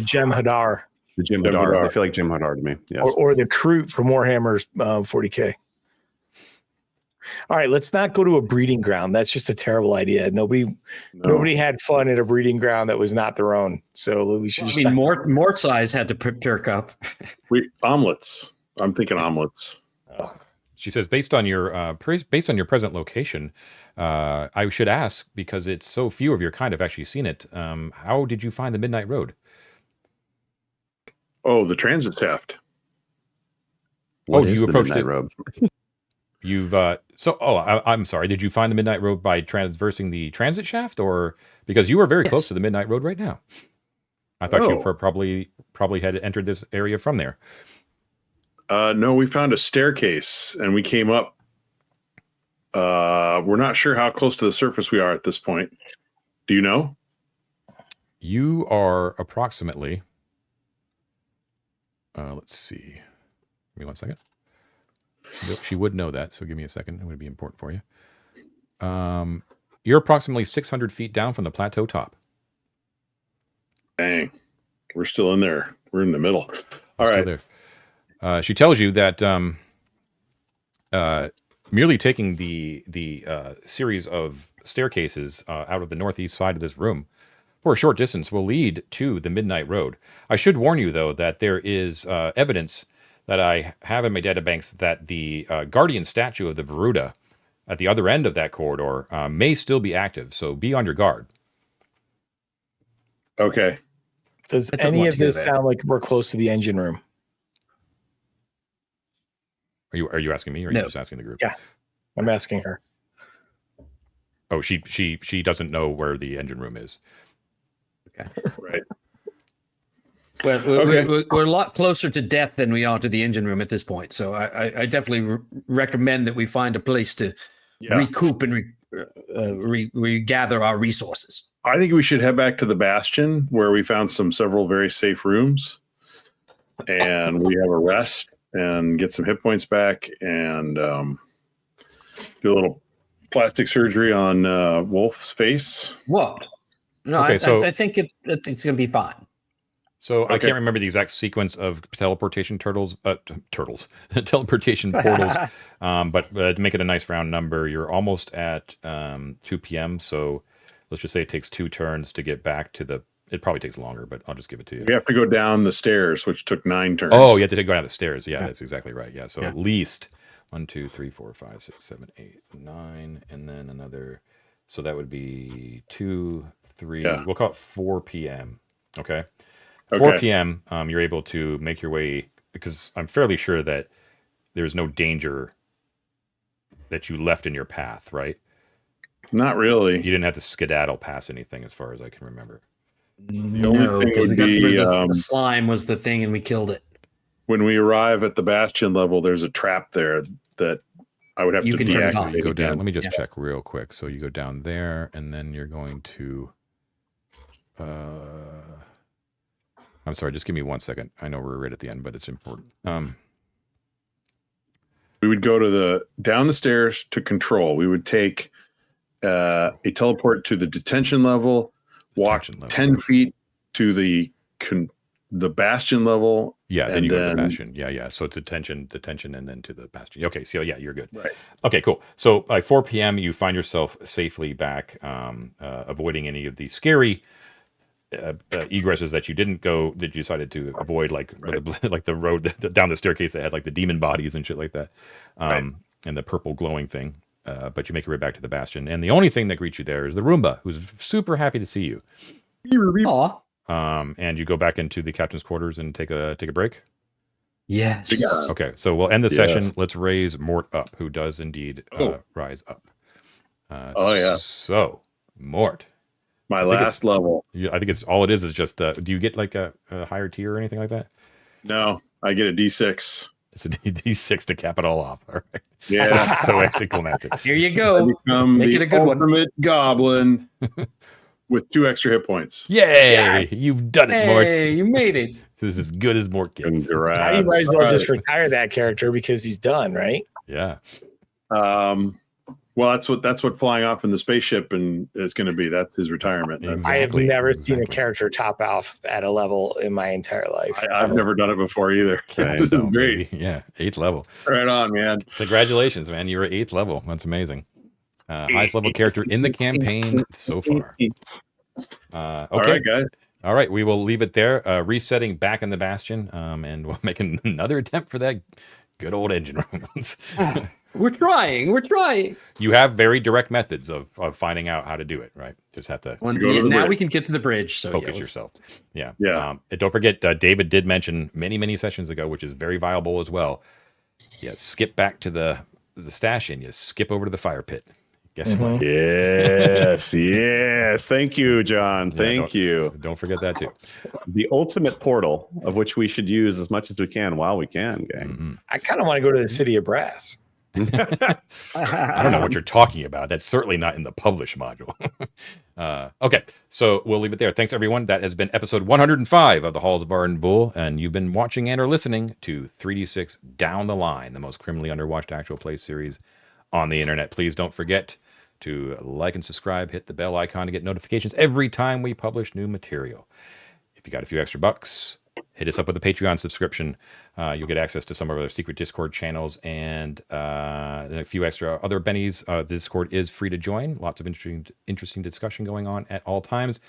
S5: Gem Hadar.
S2: The Jim Hadar. They feel like Jim Hadar to me. Yes.
S5: Or the Kroot from Warhammer's 40K. All right, let's not go to a breeding ground. That's just a terrible idea. Nobody had fun at a breeding ground that was not their own. So we should.
S3: Mort's eyes had to perk up.
S4: Omelets. I'm thinking omelets.
S1: She says, based on your present location, I should ask because it's so few of your kind have actually seen it. How did you find the Midnight Road?
S4: Oh, the transit shaft.
S1: You approached it.
S2: Road?
S1: You've I'm sorry. Did you find the Midnight Road by traversing the transit shaft, or because you are very close to the Midnight Road right now? I thought you probably had entered this area from there.
S4: No, we found a staircase and we came up. We're not sure how close to the surface we are at this point. Do you know?
S1: You are approximately. Let's see. Give me 1 second. She would know that, so give me a second. It would be important for you. You're approximately 600 feet down from the plateau top.
S4: Dang. We're still in there. We're in the middle. All right.
S1: There. She tells you that merely taking the series of staircases out of the northeast side of this room for a short distance will lead to the Midnight Road. I should warn you, though, that there is evidence that I have in my databanks that the guardian statue of the Varuda at the other end of that corridor may still be active, so be on your guard.
S4: Okay.
S5: Does any of this sound like we're close to the engine room?
S1: Are you asking me, or are you just asking the group?
S5: Yeah, I'm asking her.
S1: Oh, she doesn't know where the engine room is.
S3: Okay.
S4: Right.
S3: Well,
S4: Okay.
S3: we're a lot closer to death than we are to the engine room at this point. So I definitely recommend that we find a place to recoup and regather our resources.
S4: I think we should head back to the Bastion where we found several very safe rooms, and we have a rest and get some hit points back, and do a little plastic surgery on Wolf's face.
S3: What? No,
S1: Okay, so-
S3: I think it's going to be fine.
S1: So I
S4: Okay.
S1: can't remember the exact sequence of teleportation teleportation portals. But to make it a nice round number, you're almost at 2 p.m. So let's just say it takes 2 turns to get back to the. It probably takes longer, but I'll just give it to you.
S4: We have to go down the stairs, which took 9 turns.
S1: Oh, you have to go down the stairs. Yeah, that's exactly right. Yeah, so at least 1, 2, 3, 4, 5, 6, 7, 8, 9, and then another. So that would be 2, 3.
S4: Yeah.
S1: We'll call it 4 p.m. Okay. 4
S4: Okay.
S1: p.m. You're able to make your way, because I'm fairly sure that there's no danger that you left in your path, right?
S4: Not really.
S1: You didn't have to skedaddle past anything, as far as I can remember.
S4: The only thing would be
S3: the slime was the thing, and we killed it.
S4: when we arrive at the Bastion level, there's a trap there that I would have
S3: You
S4: to
S3: can turn it off.
S4: deactivate
S1: Go down.
S4: again.
S1: Let me just check real quick. So you go down there, and then you're going to. I'm sorry. Just give me 1 second. I know we're right at the end, but it's important.
S4: We would go to down the stairs to control. We would take a teleport to the detention level, walk
S1: Detention level.
S4: 10 feet to the Bastion level.
S1: Yeah, then
S4: and
S1: you go to the Bastion. Yeah. So it's detention, and then to the Bastion. Okay, so yeah, you're good.
S4: Right.
S1: Okay, cool. So by 4 p.m., you find yourself safely back, avoiding any of the scary egresses that you decided to avoid, like like the road down the staircase that had like the demon bodies and shit like that, and the purple glowing thing. But you make your way back to the Bastion, and the only thing that greets you there is the Roomba, who's super happy to see you.
S3: Aw.
S1: And you go back into the captain's quarters and take a break.
S3: Yes.
S1: Okay, so we'll end the
S2: Yes.
S1: session. Let's raise Mort up, who does indeed rise up.
S4: Oh, yeah.
S1: So Mort,
S4: My
S1: think
S4: last level.
S1: I think it's all it is just. Do you get like a higher tier or anything like that?
S4: No, I get a D6.
S1: It's a D6 to cap it all off. All right.
S4: Yeah.
S1: So anticlimactic.
S3: Here you
S4: I
S3: go.
S4: become
S3: Make
S4: the
S3: it a good one.
S4: ultimate goblin with 2 extra hit points.
S1: Yay!
S3: Yes.
S1: You've done it, Mort.
S3: Hey, you made it.
S1: This is as good as Mort gets.
S5: Now you might as well just retire that character because he's done, right?
S1: Yeah.
S4: Well, that's what flying off in the spaceship and is going to be. That's his retirement. That's-
S5: I have
S1: Exactly,
S5: never seen a
S1: exactly.
S5: character top off at a level in my entire life.
S4: I've never done it before either.
S1: Okay,
S4: This is
S1: so,
S4: great.
S1: baby. Yeah, 8th level.
S4: Right on, man.
S1: Congratulations, man. You're at 8th level. That's amazing. Highest level character in the campaign so far. Okay.
S4: All right, guys.
S1: All right. We will leave it there. Resetting back in the Bastion. And we'll make another attempt for that good old engine room.
S3: We're trying.
S1: You have very direct methods of finding out how to do it, right? Just have to
S3: Well,
S4: Go to the
S3: now
S4: bridge.
S3: we can get to the bridge. So
S1: focus
S3: let's-
S1: yourself. Yeah.
S4: Yeah.
S1: And don't forget, David did mention many sessions ago, which is very viable as well. Yeah. Skip back to the stash and you skip over to the fire pit. Guess what?
S2: Yes, yes. Thank you, John.
S1: Yeah,
S2: Thank you.
S1: Don't forget that too.
S2: The ultimate portal, of which we should use as much as we can while we can, gang.
S1: Mhm.
S5: I kind of want to go to the City of Brass.
S1: I don't know what you're talking about. That's certainly not in the publish module. Okay, so we'll leave it there. Thanks, everyone. That has been episode 105 of the Halls of Arden Vul, and you've been watching and or listening to 3D6 Down the Line, the most criminally underwatched actual play series on the internet. Please don't forget to like and subscribe, hit the bell icon to get notifications every time we publish new material. If you got a few extra bucks, hit us up with a Patreon subscription. You'll get access to some of our secret Discord channels and a few extra other bennies. The Discord is free to join. Lots of interesting discussion going on at all times.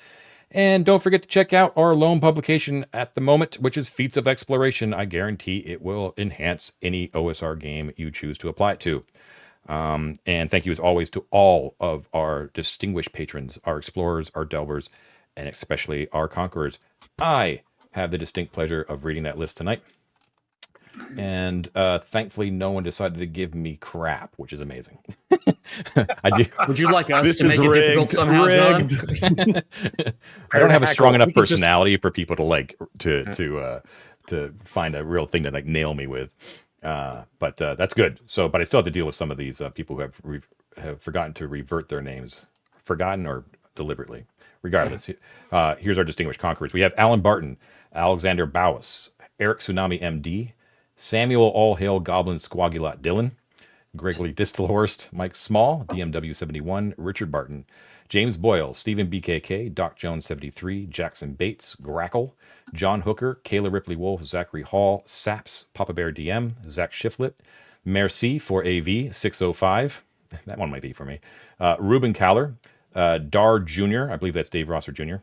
S1: And don't forget to check out our lone publication at the moment, which is Feats of Exploration. I guarantee it will enhance any OSR game you choose to apply it to. And thank you as always to all of our distinguished patrons, our explorers, our delvers, and especially our conquerors. I have the distinct pleasure of reading that list tonight. And thankfully, no one decided to give me crap, which is amazing. I do.
S3: Would you like us
S2: This
S3: to make
S2: is
S3: it difficult
S2: rigged,
S3: somehow, John?
S1: I don't have a strong enough
S5: We could
S1: personality for people to like to find a real thing to like nail me with. But that's good. So, but I still have to deal with some of these people who have forgotten to revert their names, forgotten or deliberately. Regardless, here's our distinguished conquerors. We have Alan Barton, Alexander Bowis, Eric Tsunami MD, Samuel All Hail Goblin Squagulat Dillon, Gregory Distelhorst, Mike Small, DMW 71, Richard Barton, James Boyle, Stephen BKK, Doc Jones 73, Jackson Bates, Grackle, John Hooker, Kayla Ripley Wolf, Zachary Hall, Saps, Papa Bear DM, Zach Shiflett, Merci for AV 605. That one might be for me. Ruben Caller, Dar Jr., I believe that's Dave Rosser Jr.,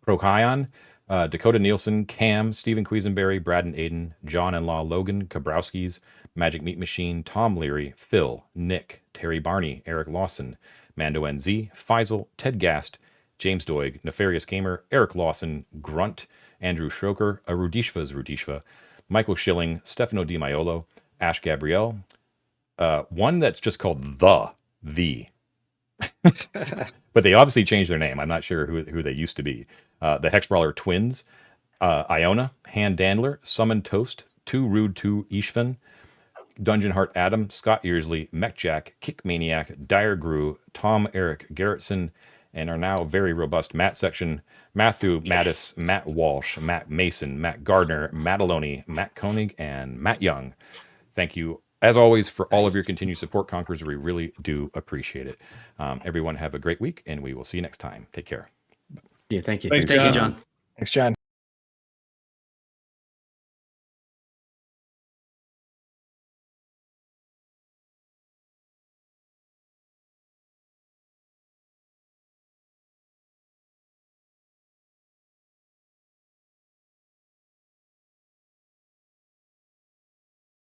S1: Prokion, Dakota Nielsen, Cam, Stephen Quisenberry, Brad and Aiden, John and Law Logan, Kabrowskis, Magic Meat Machine, Tom Leary, Phil, Nick, Terry Barney, Eric Lawson, Mando NZ, Faisal, Ted Gast, James Doig, Nefarious Gamer, Eric Lawson, Grunt, Andrew Schroker, Rudishva's Rudishva, Michael Schilling, Stefano Di Maiolo, Ash Gabrielle, one that's just called The. But they obviously changed their name. I'm not sure who they used to be. The Hexbrawler Twins, Iona, Han Dandler, Summon Toast, Too Rude to Ishvan, Dungeon Heart Adam, Scott Earsley, Mechjack, Kick Maniac, Dire Grew, Tom Eric Garrettson, and our now very robust Matt section, Matthew Mattis, Matt Walsh, Matt Mason, Matt Gardner, Matt Aloney, Matt Koenig, and Matt Young. Thank you, as always, for all of your continued support, Conquerors. We really do appreciate it. Everyone have a great week, and we will see you next time. Take care.
S3: Yeah, thank you.
S4: Thanks,
S3: Thank you,
S4: John.
S3: John.
S5: Thanks, John.